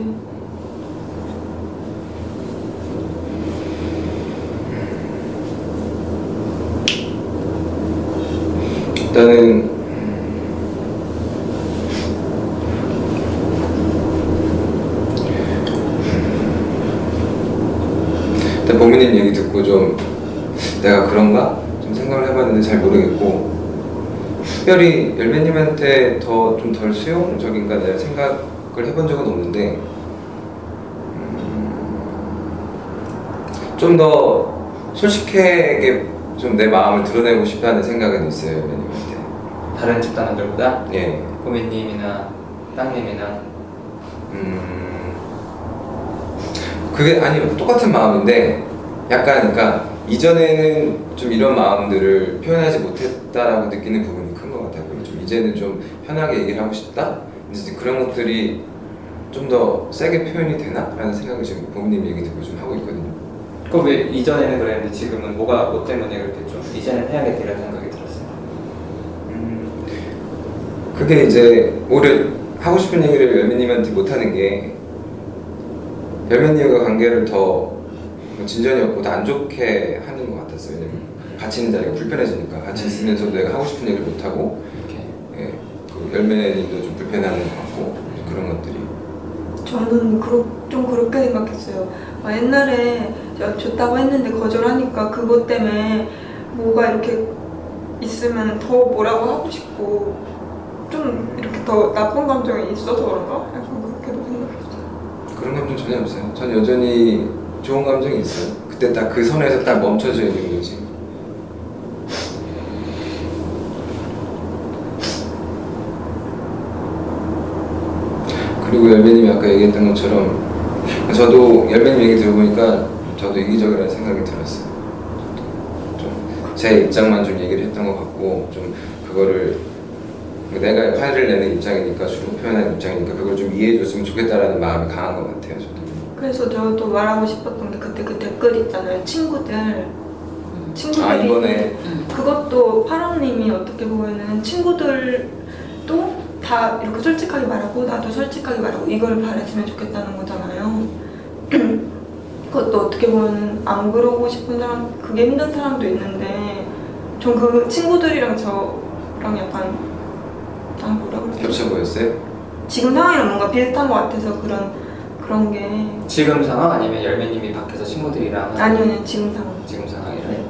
일단은 일단 보미님 얘기 듣고 좀 내가 그런가? 좀 생각을 해봤는데 잘 모르겠고 특별히 열매님한테 더 좀 덜 수용적인가 내가 생각을 해본 적은 없는데 좀 더 솔직하게 좀 내 마음을 드러내고 싶다는 생각은 있어요 열매님한테. 다른 집단원들보다 예. 보미님이나 땅님이나 그게 아니요 똑같은 마음인데 약간 그러니까 이전에는 좀 이런 마음들을 표현하지 못했다라고 느끼는 부분이 큰 것 같아요. 좀 이제는 좀 편하게 얘기를 하고 싶다. 이제 그런 것들이 좀 더 세게 표현이 되나? 라는 생각을 지금 부모님 얘기 듣고 좀 하고 있거든요. 그럼 왜 이전에는 그랬는데 지금은 뭐 때문에 그렇게 좀 이제는 해야겠다 이런 생각이 들었어요? 그게 이제 오히려 하고 싶은 얘기를 열매님한테 못하는 게 열매님과 관계를 더 진전이 없고 더 안 좋게 하는 것 같았어요. 왜냐면 같이 있는 자리가 불편해지니까 같이 있으면서도 내가 하고 싶은 얘기를 못하고 이렇게 예, 그 열매님도 좀 불편해하는 것 같고 그런 것들이 저는 좀 그렇게 생각했어요. 옛날에 제가 좋다고 했는데 거절하니까 그것 때문에 뭐가 이렇게 있으면 더 뭐라고 하고 싶고 좀 이렇게 더 나쁜 감정이 있어서 그런가? 약간 그렇게도 생각했어요. 그런 감정 전혀 없어요. 전 여전히 좋은 감정이 있어요. 그때 딱 그 선에서 딱 멈춰져 있는 거지. 그리고 열매님이 아까 얘기했던 것처럼 저도 열매님 얘기 들어보니까 저도 이기적이라는 생각이 들었어요. 좀 제 입장만 좀 얘기를 했던 것 같고 좀 그거를 내가 화를 내는 입장이니까 주로 표현하는 입장이니까 그걸 좀 이해해줬으면 좋겠다라는 마음이 강한 것 같아요. 저도. 그래서 저도 말하고 싶었던 게 그때 그 댓글 있잖아요. 친구들이 이번에 그것도 파랑님이 어떻게 보면은 친구들도 다 이렇게 솔직하게 말하고 나도 솔직하게 말하고 이걸 바랬으면 좋겠다는 거잖아요. 그것도 어떻게 보면 안 그러고 싶은 사람, 그게 힘든 사람도 있는데 전 그 친구들이랑 저랑 약간 뭐라 그러지? 겹쳐 보였어요? 지금 상황이랑 뭔가 비슷한 것 같아서 그런 게 지금 상황 아니면 열매님이 밖에서 친구들이랑 아니요 지금 상황. 지금 상황이라 네.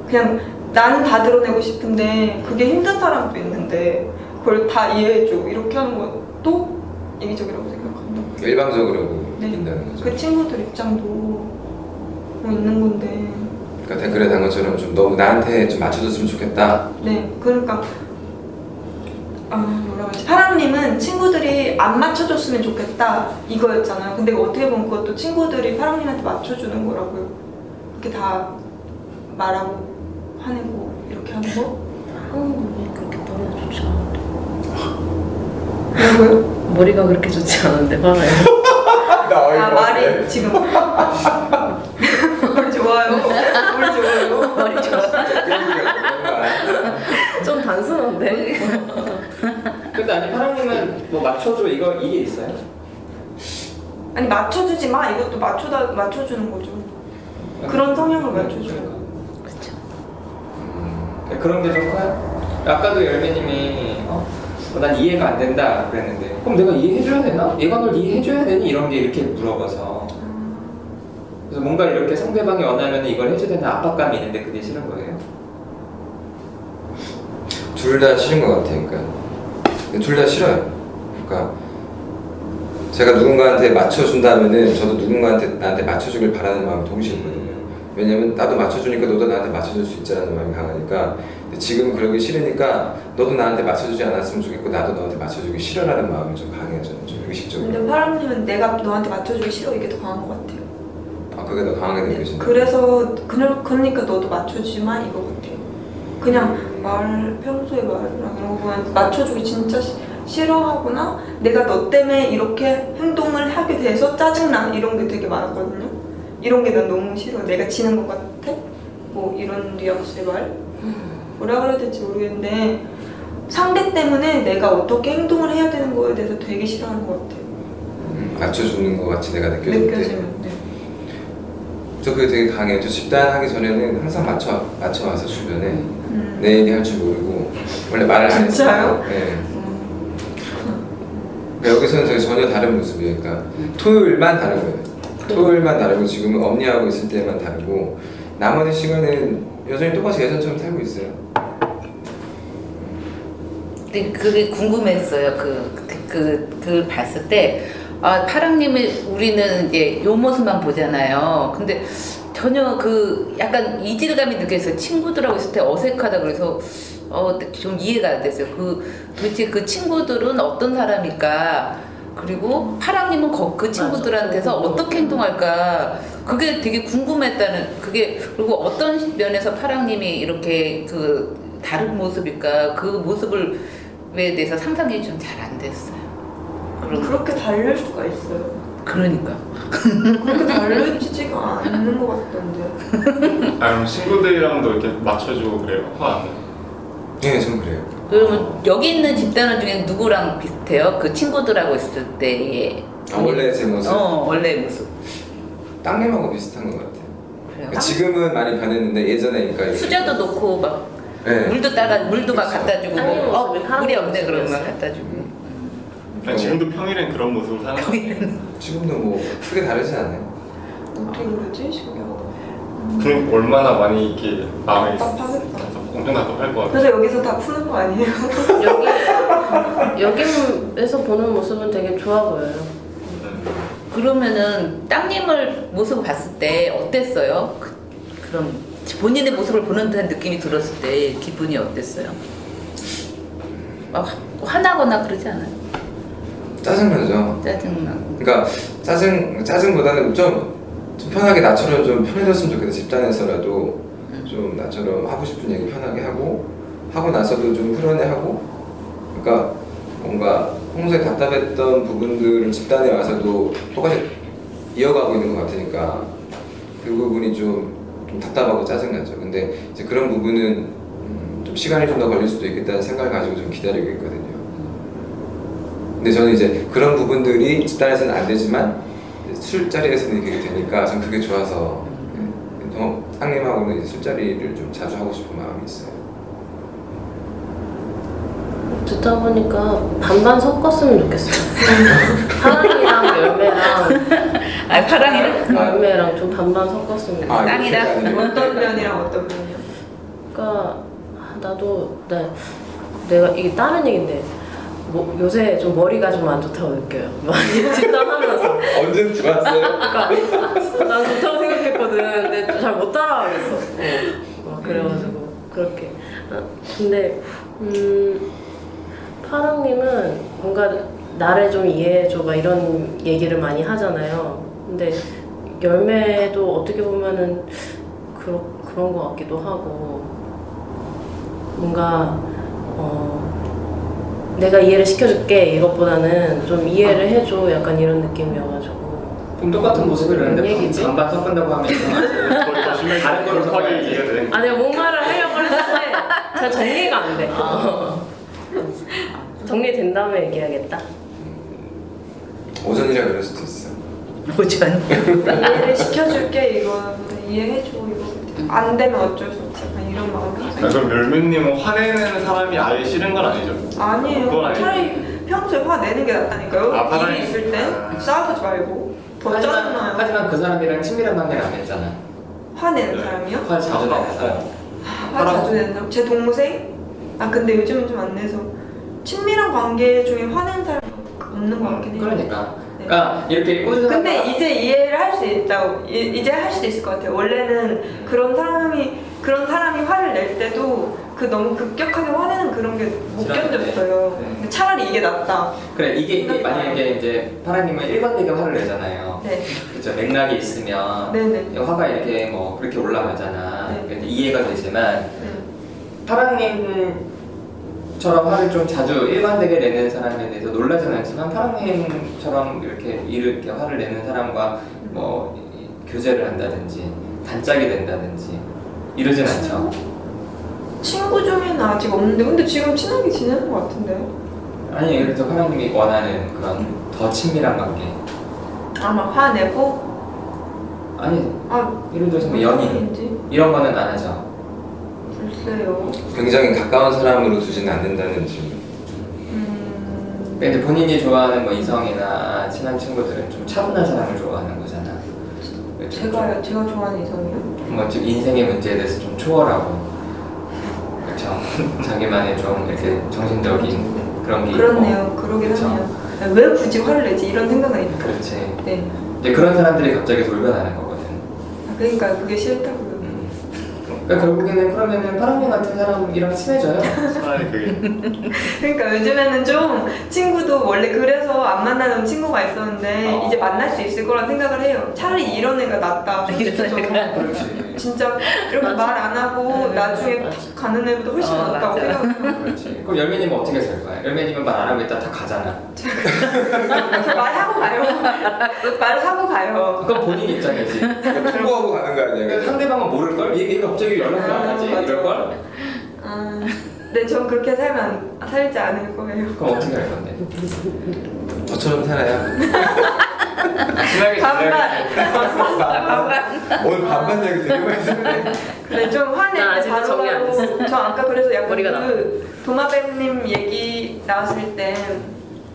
그냥 나는 다 드러내고 싶은데 그게 힘든 사람도 있는데 그걸 다 이해해줘 이렇게 하는 것도 이기적이라고 생각한다. 일방적으로 네. 느낀다는 거죠. 그 친구들 입장도 뭐 있는 건데 그러니까 댓글에 단 것처럼 좀 너무 나한테 좀 맞춰줬으면 좋겠다. 네, 그러니까 뭐라고 하지? 파랑님은 친구들이 안 맞춰줬으면 좋겠다 이거였잖아요. 근데 어떻게 보면 그것도 친구들이 파랑님한테 맞춰주는 거라고요. 이렇게 다 말하고 화내고 이렇게 하는 거? 한국이 그렇게 머리가 좋지 않은데. 뭐라고요? 머리가 그렇게 좋지 않은데 화나요. 아 말이 지금 머리 좋아요. 머리 좋아요. 머리 좋아. 좀 단순한데. 근데 아니 파랑님은 뭐 맞춰줘 이게 있어요? 아니 맞춰주지 마 이것도 맞춰주는 거죠. 그런 성향을 맞춰줘요. 그렇죠. 그런 게 좀 커요? 아까도 열매님이 난 이해가 안 된다 그랬는데 그럼 내가 이해해줘야 되나? 얘가 널 이해해줘야 되니? 이런 게 이렇게 물어봐서 그래서 뭔가 이렇게 상대방이 원하면 이걸 해줘야 되는 압박감이 있는데 그게 싫은 거예요? 둘 다 싫은 것 같아요. 그러니까 둘 다 싫어요. 그러니까 제가 누군가한테 맞춰준다면은 저도 누군가한테 나한테 맞춰주길 바라는 마음이 동시에 있거든요. 왜냐면 나도 맞춰주니까 너도 나한테 맞춰줄 수 있자는 마음이 강하니까. 근데 지금 그러기 싫으니까 너도 나한테 맞춰주지 않았으면 좋겠고 나도 너한테 맞춰주기 싫어라는 마음이 좀 강해요. 저는 좀 의식적으로. 근데 파랑님은 내가 너한테 맞춰주기 싫어 이게 더 강한 것 같아요. 아 그게 더 강하게 느껴진다. 그래서 그러니까 너도 맞춰주지 마 이거 같아요. 그냥 평소에 말이랑 이런 거 보면 맞춰주기 진짜 싫어하거나 내가 너 때문에 이렇게 행동을 하게 돼서 짜증나 이런 게 되게 많았거든요. 이런 게 난 너무 싫어. 내가 지는 것 같아? 뭐 이런 뉘앙스의 말? 뭐라 그래야 될지 모르겠는데 상대 때문에 내가 어떻게 행동을 해야 되는 거에 대해서 되게 싫어하는 것 같아요. 맞춰주는 것 같이 내가 느껴질 때. 느껴지면 네. 저 그게 되게 강해요. 저 집단하기 전에는 항상 맞춰와서 주변에 내 얘기 할 줄 모르고 원래 말을 안 했어요. 진짜요? 네. 그러니까 여기서는 제가 전혀 다른 모습이에요. 그러니까 토요일만 다른 거예요. 토요일만 다르고 지금은 업리하고 있을 때만 다르고 나머지 시간은 여전히 똑같이 예전처럼 살고 있어요. 근데 그게 궁금했어요. 그걸 봤을 때 파랑님이 우리는 이제 요 모습만 보잖아요. 근데 전혀 약간 이질감이 느껴졌어요. 친구들하고 있을 때 어색하다 그래서 좀 이해가 안 됐어요. 도대체 그 친구들은 어떤 사람일까? 그리고 파랑님은 그 친구들한테서 맞아. 어떻게 행동할까? 그게 되게 궁금했다는 그리고 어떤 면에서 파랑님이 이렇게 다른 모습일까? 그 모습을 에 대해서 상상이 좀 잘 안 됐어요. 그렇게 다를 수가 있어요. 그러니까. 그렇게 다르지가 않는 것 같던데. 아 그럼 친구들이랑도 이렇게 맞춰주고 그래요? 화 안 나요? 네, 저는 그래요. 그러면 여기 있는 집단원 중에 누구랑 비슷해요? 그 친구들하고 있을 때의 원래 제 모습. 원래의 모습. 땅님하고 비슷한 것 같아요. 그래요? 지금은 많이 변했는데 예전에 그러니까 수저도 놓고 막 네. 물도 막 갖다 주고 아니, 모습이 물이 없네 그러면 모습이었어요. 갖다 주고. 그냥 지금도 평일엔 그런 모습을 사는 거예요? 지금도 뭐 크게 다르지 않아요. 어떻게 그러지? 신기하다. 그럼 얼마나 많이 이렇게 마음이 답답하겠다. 엄청 답답할 것 같아요. 그래서 여기서 다 푸는 거 아니에요? 여기에서 보는 모습은 되게 좋아 보여요. 그러면은 땅님을 모습을 봤을 때 어땠어요? 그럼 본인의 모습을 보는 듯한 느낌이 들었을 때 기분이 어땠어요? 막 화나거나 그러지 않아요? 짜증나죠. 짜증나고. 그러니까 짜증보다는 좀 편하게 나처럼 좀 편해졌으면 좋겠다. 집단에서라도 좀 나처럼 하고 싶은 얘기 편하게 하고 나서도 좀 후련해하고. 그러니까 뭔가 평소에 답답했던 부분들을 집단에 와서도 똑같이 이어가고 있는 것 같으니까 그 부분이 좀 답답하고 짜증나죠. 근데 이제 그런 부분은 좀 시간이 좀 더 걸릴 수도 있겠다는 생각을 가지고 좀 기다리고 있거든요. 근데 저는 이제 그런 부분들이 집단에서는 안 되지만 술자리에서는 이렇게 되니까 전 그게 좋아서 땅님하고는 이제 술자리를 좀 자주 하고 싶은 마음이 있어요. 듣다 보니까 반반 섞었으면 좋겠어요. 파랑이랑 열매랑 좀 반반 섞었으면 좋겠어요. 땅이랑? 이렇게 어떤 면이랑 어떤 면이요? 그러니까 나도 내가 이게 다른 얘기인데 요새 좀 머리가 좀 안 좋다고 느껴요. 많이 진단하면서. 언제 좋았어요? 그러니까 난 좋다고 생각했거든. 있거든. 근데 잘 못 따라가겠어. 그래가지고 그렇게. 근데 파랑님은 뭔가 나를 좀 이해해줘 막 이런 얘기를 많이 하잖아요. 근데 열매도 어떻게 보면은 그런 것 같기도 하고 뭔가 내가 이해를 시켜줄게 이것보다는 좀 이해를 해줘 약간 이런 느낌이어가지고 좀 똑같은 모습을 뭔 했는데 얘기지? 반반 섞은다고 하면서 거의 더 심하게 다른 걸로 급하게 섞어야지. 이해돼. 아니 뭔 말을 하려고 했는데 잘 정리가 안 돼. 정리된 다음에 얘기하겠다. 오전이라 그럴 수도 있어. 오전. 이해를 시켜줄게 이거 이해해줘 이거 안 되면 어쩔 수 없지 약간 이런 마음이 항상 그럼 멸면님은 화내는 사람이 아예 싫은 건 아니죠? 그건 아니에요. 아니죠. 차라리 평소에 화 내는 게 낫다니까요. 아, 화나는- 일이 있을 땐 싸우지 말고 더 짜증나요. 하지만 그 사람이랑 친밀한 관계를 안 했잖아. 화내는 네. 사람이요? 화 자주 내는 사람. 화 자주 내는 사람? 제 동생? 아 근데 요즘은 좀 안 내서 친밀한 관계 중에 화내는 사람이 없는 것 같긴 해요. 그러니까. 네. 그러니까 이렇게 꾸준하게. 근데 이제 이해를 할 수 있다고 이제 할 수도 있을 것 같아요. 원래는 그런 사람이 화를 낼 때도 그 너무 급격하게 화내는 그런 게 못 싫었는데. 견뎠어요. 네. 근데 차라리 이게 낫다. 그래 이게 만약에 이제 파라님은 일관되게 화를 내잖아요. 네. 그렇죠. 맥락이 있으면 네네. 화가 이렇게 뭐 그렇게 올라가잖아. 네. 근데 이해가 되지만 네. 파랑님처럼 화를 좀 자주 일관되게 내는 사람에 대해서 놀라진 않지만 파랑님처럼 이렇게 화를 내는 사람과 뭐 교제를 한다든지 단짝이 된다든지 이러진 않죠. 친구 중에는 아직 없는데 근데 지금 친하게 지내는 것 같은데. 아니 예를 들어 파랑님이 원하는 그런 더 친밀한 관계. 아마 화내고 아니 아 예를 들어서 뭐 연인 연인인지 이런 거는 안 하죠. 글쎄요. 굉장히 가까운 사람으로 두지는 않는다는 질문. 근데 본인이 좋아하는 뭐 이성이나 친한 친구들은 좀 차분한 사람을 좋아하는 거잖아. 제가 좋아하는 이성이요? 뭐좀 인생의 문제에 대해서 좀 초월하고, 그렇죠. 자기만의 좀 이렇게 정신적인 그런 게 그렇네요. 있고. 그러긴 그쵸. 하네요. 왜 굳이 화를 내지 이런 생각은 있고. 그렇지. 네. 이제 그런 사람들이 갑자기 돌변하는 거거든. 그러니까 그게 싫다고요. 그러니까 결국에는 그러면은 파랑님 같은 사람이랑 친해져요. 차라리 그게 그러니까 요즘에는 좀 친구도 원래 그래서 안 만나는 친구가 있었는데 이제 만날 수 있을 거란 생각을 해요. 차라리 이런 애가 낫다. 솔직히 저는. 그렇지. 진짜 이렇게 말 안 하고 나중에 탁 가는 애보다 훨씬 낫다고 맞아. 생각해요. 그렇지. 그럼 열매님은 어떻게 살 거야? 열매님은 말 안 하고 있다 다 가잖아. 말하고 가요. 말하고 가요. 그건 본인 입장이지. 통보하고 가는 거 아니야? 그러니까 상대방은 모를걸? 얘가 갑자기 연락을 안 하지? 이럴걸? 아, 네, 전 그렇게 살지 않을 거예요. 그럼 어떻게 할 건데? 저처럼 살아야. 친하게 반반. 오늘 반반 얘기 되게 많이 했는데. 그래 좀 나 화내면 아직도 정리 안 바로바로 저 아까 그래서 약간 머리가 나와. 그 도마뱀님 얘기 나왔을 때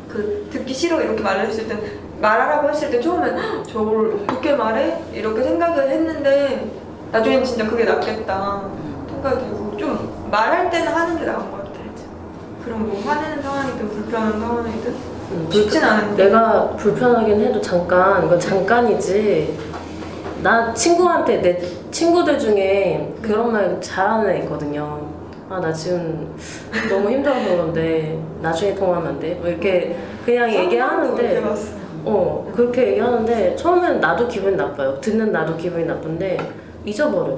그 듣기 싫어 이렇게 말을 했을 때 말하라고 했을 때 처음엔 "헉, 저걸 어떻게 말해? 이렇게 생각을 했는데 나중엔 진짜 그게 낫겠다 생각이 들고 좀 말할 때는 하는 게 나은 것 같아요. 그럼 뭐 화내는 상황이든 불편한 상황이든 쉽진 않은데 내가 불편하긴 해도 잠깐 이건 잠깐이지. 나 친구한테 내 친구들 중에 그런 말 잘하는 애 있거든요. 아 나 지금 너무 힘들어서 그런데 나중에 통화하면 안 돼? 뭐 이렇게 그냥 그렇게 얘기하는데 봤어요. 그렇게 얘기하는데 처음엔 나도 기분이 나빠요. 듣는 나도 기분이 나쁜데 잊어버려.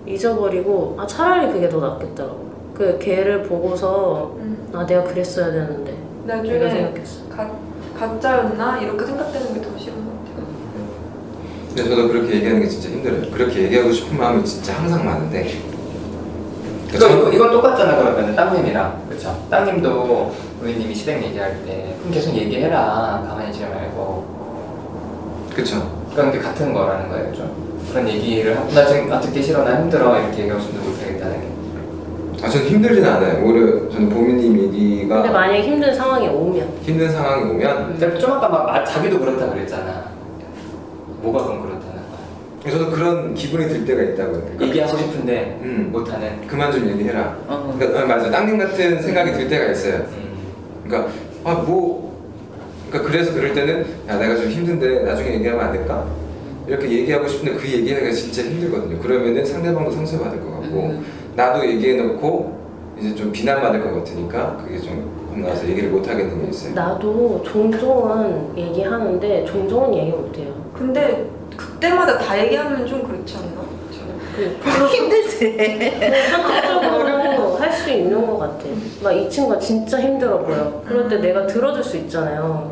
잊어버리고 아 차라리 그게 더 낫겠더라고. 그 걔를 보고서 아 내가 그랬어야 되는데 내가 나중에 생각했어. 가짜였나 이렇게 생각되는 게 더 싫은 것 같아요. 근데 저도 그렇게 얘기하는 게 진짜 힘들어요. 그렇게 얘기하고 싶은 마음이 진짜 항상 많은데. 이건 똑같잖아 그러면 땅님이랑 그렇죠. 땅님도 우리님이 시댁 얘기할 때 그럼 계속 얘기해라 가만히 있지 말고. 그쵸. 그런 게 같은 거라는 거예요 좀. 그런 얘기를 하고 나 지금 듣기 싫어 나 힘들어 이렇게 얘기하고 싶은데 못하겠다는 게. 저는 힘들진 않아요. 오히려 저는 보미님 얘기가 근데 만약에 힘든 상황이 오면 힘든 상황이 오면 근데 좀 아까 막 자기도 그렇다 그랬잖아. 뭐가 그럼 그렇다는 거야? 저도 그런 기분이 들 때가 있다고요. 그러니까 얘기하고 싶은데 못하는. 그만 좀 얘기해라. 그러니까 맞아. 땅님 같은 생각이 들 때가 있어요. 그러니까 그러니까 그래서 그럴 때는 야 내가 좀 힘든데 나중에 얘기하면 안 될까? 이렇게 얘기하고 싶은데 그 얘기하기가 진짜 힘들거든요. 그러면은 상대방도 상처받을 것 같고 나도 얘기해놓고 이제 좀 비난받을 것 같으니까 그게 좀 겁나서 얘기를 못 하겠는 게 있어요. 나도 종종은 얘기하는데 종종은 얘기 못해요. 근데 그때마다 다 얘기하면 좀 그렇지 않나? 힘들지. 선택적으로 할 수 있는 것 같아. 막 이 친구가 진짜 힘들어 보여. 그럴 때 내가 들어줄 수 있잖아요.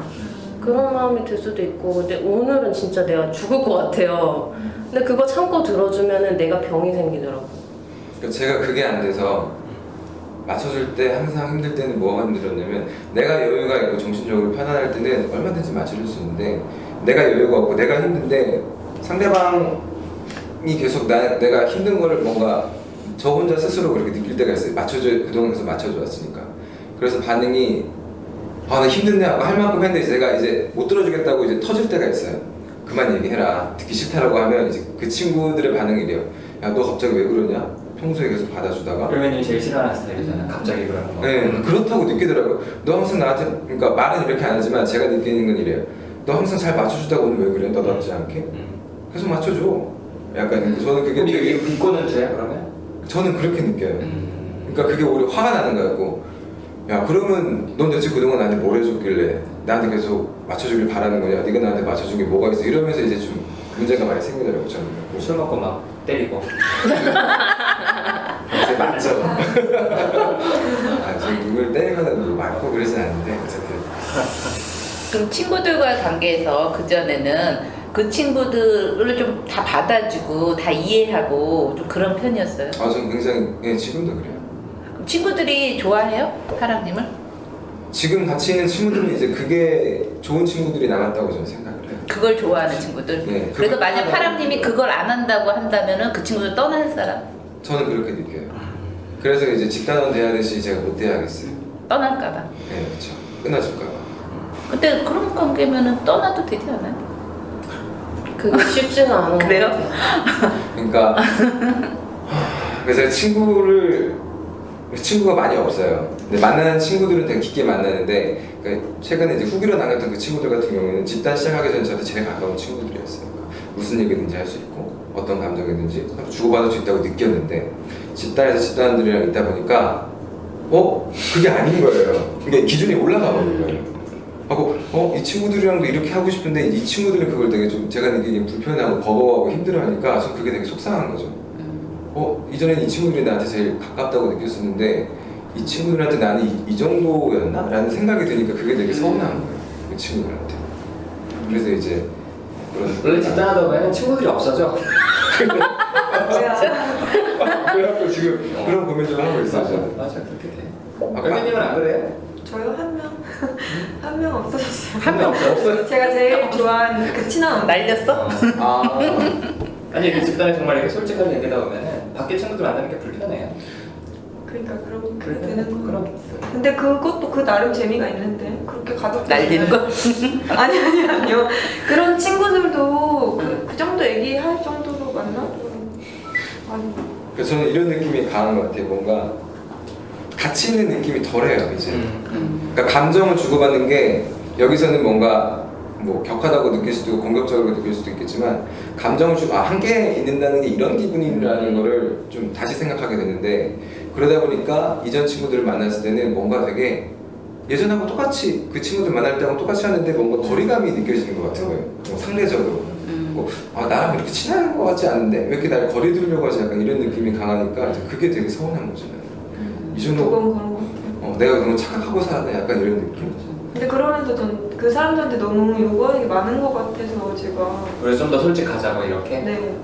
그런 마음이 들 수도 있고, 근데 오늘은 진짜 내가 죽을 것 같아요. 근데 그거 참고 들어주면은 내가 병이 생기더라고. 그러니까 제가 그게 안 돼서 맞춰줄 때 항상 힘들 때는 뭐가 힘들었냐면 내가 여유가 있고 정신적으로 편안할 때는 얼마든지 맞춰줄 수 있는데 내가 여유가 없고 내가 힘든데 상대방이 계속 내가 힘든 거를 뭔가 저 혼자 스스로 그렇게 느낄 때가 있어요. 그동안 계속 맞춰줘왔으니까. 그래서 반응이 나 힘든데 하고 할 만큼 했는데 제가 이제 못 들어주겠다고 이제 터질 때가 있어요. 그만 얘기해라. 듣기 싫다라고 하면 이제 그 친구들의 반응이 이래요. 야, 너 갑자기 왜 그러냐? 평소에 계속 받아주다가. 그러면 제일 싫어하는 스타일이잖아. 갑자기 그러는 거. 네, 그렇다고 느끼더라고요. 너 항상 나한테, 그러니까 말은 이렇게 안 하지만 제가 느끼는 건 이래요. 너 항상 잘 맞춰주다가 오늘 왜 그래? 너답지 않게? 계속 맞춰줘. 약간 저는 그게 되게 이거는 돼요 그러면? 저는 그렇게 느껴요. 그러니까 그게 오히려 화가 나는 거였고 야 그러면 넌 대체 그동안 나한테 뭘 해줬길래 나한테 계속 맞춰주길 바라는 거냐? 네가 나한테 맞춰준 게 뭐가 있어? 이러면서 이제 좀 문제가 많이 생기더라고요. 저는. 술 먹고 막 때리고. 이제 맞죠. 지금 누굴 때리거나 누굴 맞고 그러진 않는데 어쨌든. 그럼 친구들과의 관계에서 그전에는 그 친구들을 좀 다 받아주고 다 이해하고 좀 그런 편이었어요. 저는 굉장히 지금도 그래요. 친구들이 좋아해요? 파랑님을? 지금 같이 있는 친구들은 이제 그게 좋은 친구들이 남았다고 저는 생각을 해요. 그걸 좋아하는 친구들? 네, 그래서 그걸 만약 좋아하는 파랑님이 친구들. 그걸 안 한다고 한다면은 그 친구들 떠날 사람? 저는 그렇게 느껴요. 그래서 이제 집단원 대하듯이 제가 못 대하겠어요. 떠날까봐. 네, 그렇죠. 끊어질까봐. 근데 그런 관계면은 떠나도 되지 않아요? 그게 쉽지는 않은 것 그래요? 같아요. 그러니까 그래서 친구가 많이 없어요. 근데 만나는 친구들은 되게 깊게 만나는데 그러니까 최근에 이제 후기로 나눴던 그 친구들 같은 경우에는 집단 시작하기 전에 저한테 제일 가까운 친구들이었어요. 그러니까 무슨 얘기든지 할 수 있고 어떤 감정이든지 주고받을 수 있다고 느꼈는데 집단에서 집단들이랑 있다 보니까 그게 아닌 거예요. 그게 기준이 올라가 버린 거예요. 하고 이 친구들이랑도 이렇게 하고 싶은데 이 친구들은 그걸 되게 좀 제가 느끼기엔 불편하고 버거워하고 힘들어하니까 전 그게 되게 속상한 거죠. 이전엔 이 친구들이 나한테 제일 가깝다고 느꼈었는데 이 친구들한테 나는 이 정도였나? 라는 생각이 드니까 그게 되게 서운한 거예요. 그 친구들한테. 그래서 이제 원래 집단하다 보면 친구들이 없어져. 그래갖고 지금 그런 고민을 하고 있어요. 저는. 맞아 그렇게 돼. 별미님은 안 그래요? 저요 한 명 없어졌어요. 한 명 없어요. 제가 제일 좋아하는 그 친한 언니. 날렸어? 아니 그 집단에 정말 이렇게 솔직하게 얘기하다 보면은 밖에 친구들 만나는 게 불편해요. 그러니까 그렇게 되는 거. 그런 근데 그것도 그 나름 재미가 있는데 그렇게 가볍게 날리는 거? 아니요. 그런 친구들도 그 정도 얘기할 정도로 만나도 아니. 그래서 저는 이런 느낌이 강한 것 같아요. 뭔가 같이 있는 느낌이 덜해요 이제. 그러니까 감정을 주고받는 게 여기서는 뭔가 뭐 격하다고 느낄 수도 있고 공격적으로 느낄 수도 있겠지만 감정을 함께 있는다는 게 이런 기분이라는 거를 좀 다시 생각하게 되는데 그러다 보니까 이전 친구들을 만났을 때는 뭔가 되게 예전하고 똑같이 그 친구들 만날 때하고 똑같이 하는데 뭔가 거리감이 느껴지는 것 같은 거예요. 상대적으로. 나랑 이렇게 친한 것 같지 않은데 왜 이렇게 날 거리 두려고 하지 약간 이런 느낌이 강하니까 이제 그게 되게 서운한 거잖아요. 이 정도 그건 그런 것 같아요. 내가 너무 착각하고 살았네 약간 이런 느낌. 근데 그러면서 전 그 사람들한테 너무 요구하는 게 많은 것 같아서 제가 그래서 좀 더 솔직하자고 이렇게. 네.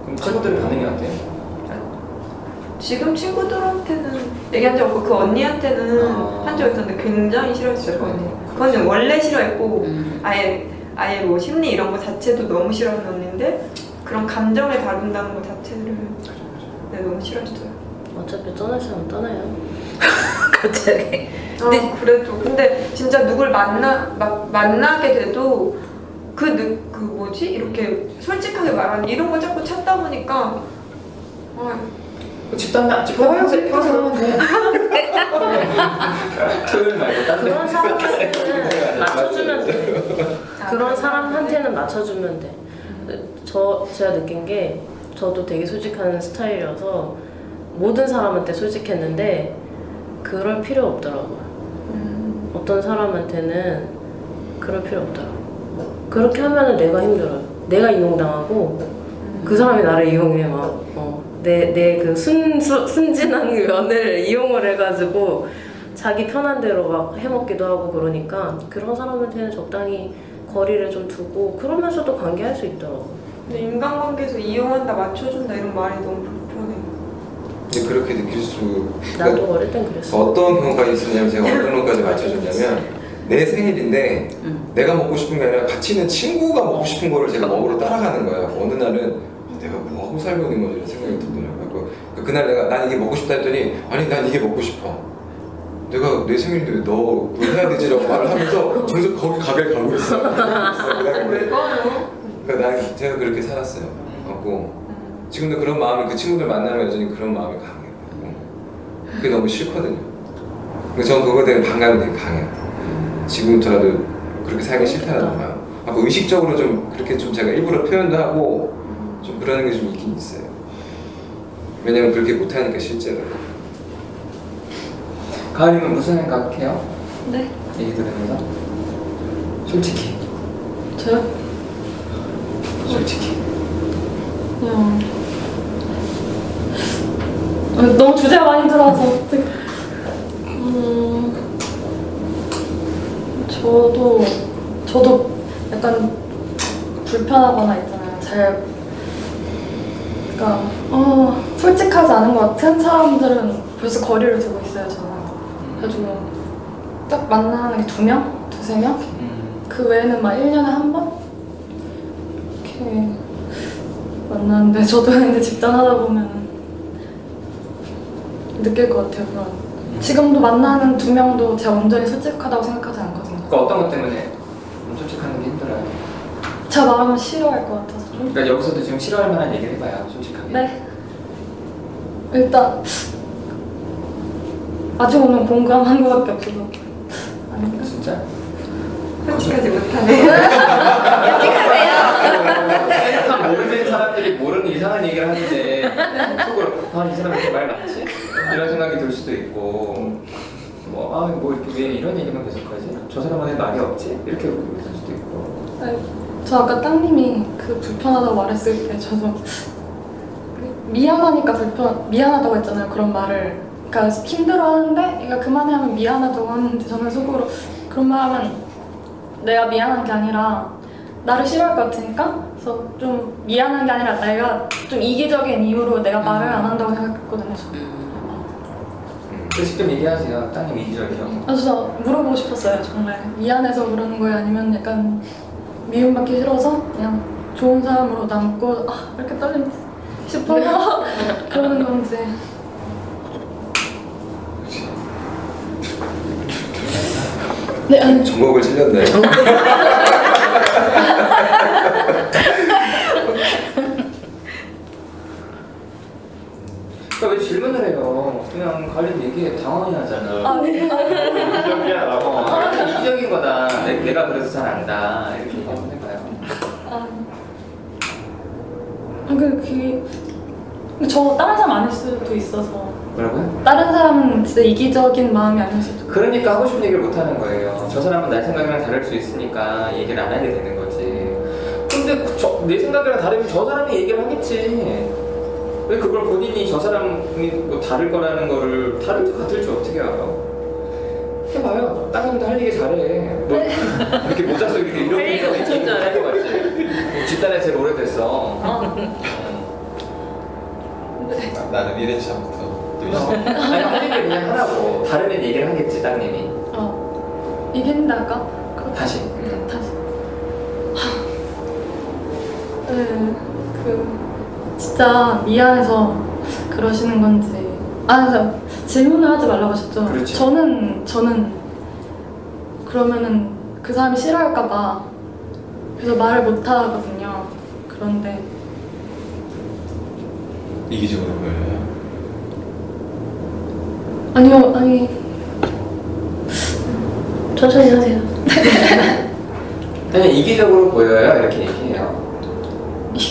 그럼 친구들 반응이 어때요? 지금 친구들한테는 얘기한 적 없고 그 언니한테는 한 적 있었는데 굉장히 싫어했어요. 그 언니. 그건 원래 싫어했고 아예 뭐 심리 이런 거 자체도 너무 싫어하는 언니인데 그런 감정을 다룬다는 거 자체를 너무 싫어했어요. 어차피 떠날 사람 떠나요. 갑자기. 그래도 근데 진짜 누굴 만나게 돼도 이렇게 솔직하게 말하는 이런 거 자꾸 찾다 보니까 집단 평생 하면 돼. 토요일 말고 딴 그런 사람한테는 맞춰주면 돼. 그런 사람한테는 맞춰주면 돼. 제가 느낀 게 저도 되게 솔직한 스타일이어서 모든 사람한테 솔직했는데 그럴 필요 없더라고요. 어떤 사람한테는 그럴 필요 없더라고요. 그렇게 하면은 내가 힘들어요. 내가 이용당하고 그 사람이 나를 이용해 막 내 그 순진한 면을 이용을 해가지고 자기 편한 대로 막 해먹기도 하고 그러니까 그런 사람한테는 적당히 거리를 좀 두고 그러면서도 관계할 수 있더라고요. 근데 인간관계에서 이용한다, 맞춰준다 이런 말이 너무 불편해요. 근데 그렇게 느낄 수 나도 어릴 땐 그랬어. 어떤 경우까지 있었냐면 제가 어떤 것까지 맞춰줬냐면 내 생일인데 내가 먹고 싶은 게 아니라 같이 있는 친구가 먹고 싶은 거를 제가 먹으러 따라가는 거야. 어느 날은 내가 뭐 하고 살고 있는 거지 이런 생각이 들더라고요. 그날 내가 난 이게 먹고 싶다 했더니 아니 난 이게 먹고 싶어. 내가 내 생일인데 왜 너 그걸 해야 되지라고 말을 하면서 계속 거기 가게 가고 있어. 왜 가요? 그러니까 제가 그렇게 살았어요. 갖고 지금도 그런 마음이 그 친구들 만나면 여전히 그런 마음이 강해요. 그게 너무 싫거든요. 근데 저는 그거에 대한 반감이 되게 강해요. 지금부터라도 그렇게 살기 싫다는 거야. 의식적으로 좀 그렇게 좀 제가 일부러 표현도 하고 좀 그러는 게 좀 있긴 있어요. 왜냐면 그렇게 못하니까 실제로. 가을이면 무슨 생각해요? 네? 얘기 들으면서? 솔직히 저요? 솔직히 그냥 너무 주제가 많이 들어와서 저도 약간 불편하거나 있잖아요. 그러니까 솔직하지 않은 것 같은 사람들은 벌써 거리를 두고 있어요. 저는 그래가지고 딱 만나는 게 2명? 2-3명? 그 외에는 막 1년에 한 번? 이렇게 만나는데 저도 근데 직장 하다 보면 느낄 것 같아요. 그런 지금도 만나는 2명도 제가 온전히 솔직하다고 생각하지 않거든요. 그러니까 어떤 것 때문에 솔직하는 게 힘들어요? 제가 말하면 싫어할 것 같아서 좀. 그러니까 여기서도 지금 싫어할 만한 얘기를 해봐요. 솔직하게. 네. 일단 아직 오늘 공감한 것밖에 없어서. 아닌가? 진짜? 솔직하지 못하네. 생각한 모르는 사람들이 모르는 이상한 얘기를 하는데 속으로 이 사람 이렇게 말 맞지? 이런 생각이 들 수도 있고 뭐 이렇게 왜 이런 얘기만 계속하지? 저 사람한테 말이 없지? 이렇게 될 수도 있고. 네. 저 아까 땅님이 그 불편하다고 말했을 때 저도 미안하니까 미안하다고 했잖아요. 그런 말을. 그러니까 힘들어하는데 얘가 그만해 하면 미안하다고 하는데 저는 속으로 그런 말 하면 내가 미안한 게 아니라 나를 싫어할 것 같으니까 그래서 좀 미안한 게 아니라 내가 좀 이기적인 이유로 내가 말을 안 한다고 생각했거든요. 직접 얘기하세요. 땅님 이기적이요. 진짜 물어보고 싶었어요. 정말 미안해서 그러는 거예요? 아니면 약간 미움받기 싫어서 그냥 좋은 사람으로 남고 이렇게 떨림 싶어서 그러는 건지. 네, 아니 전곡을 찔렸네. 그러니까 왜 질문을 해요? 그냥 관련 얘기에 당황해 하잖아. 네. 이기적이야 라고. 이기적인 거다. 내가 그래서 잘 안다. 이렇게 얘기 한번 해봐요. 저 다른 사람 아닐 수도 있어서. 뭐라고요? 다른 사람은 진짜 이기적인 마음이 아닐 수도. 그러니까 하고 싶은 얘기를 못 하는 거예요. 저 사람은 내 생각이랑 다를 수 있으니까 얘기를 안 하게 되는 거지. 근데 내 생각이랑 다르면 저 사람이 얘기를 하겠지. 왜 그걸 본인이 저 사람이 뭐 다를 거라는 거를 다를지 같을지 어떻게 알아요? 해봐요. 땅님도 할 얘기 잘해. 너 이렇게 모자 속 이렇게 할 얘기 엄청 잘해. 할거 같지? 집단에 제일 오래됐어. 나는 1회차부터 열심히. 아니 할 얘기 그냥 하라고. 다르면 얘기를 하겠지 땅님이. 얘기했는데 아까? 다시. 다시. 진짜 미안해서 그러시는 건지. 그래서 질문을 하지 말라고 하셨죠? 그렇지. 저는 그러면은 그 사람이 싫어할까봐 그래서 말을 못 하거든요. 그런데 이기적으로 보여요. 아니요, 천천히 하세요. 그냥 이기적으로 보여요 이렇게 얘기해요.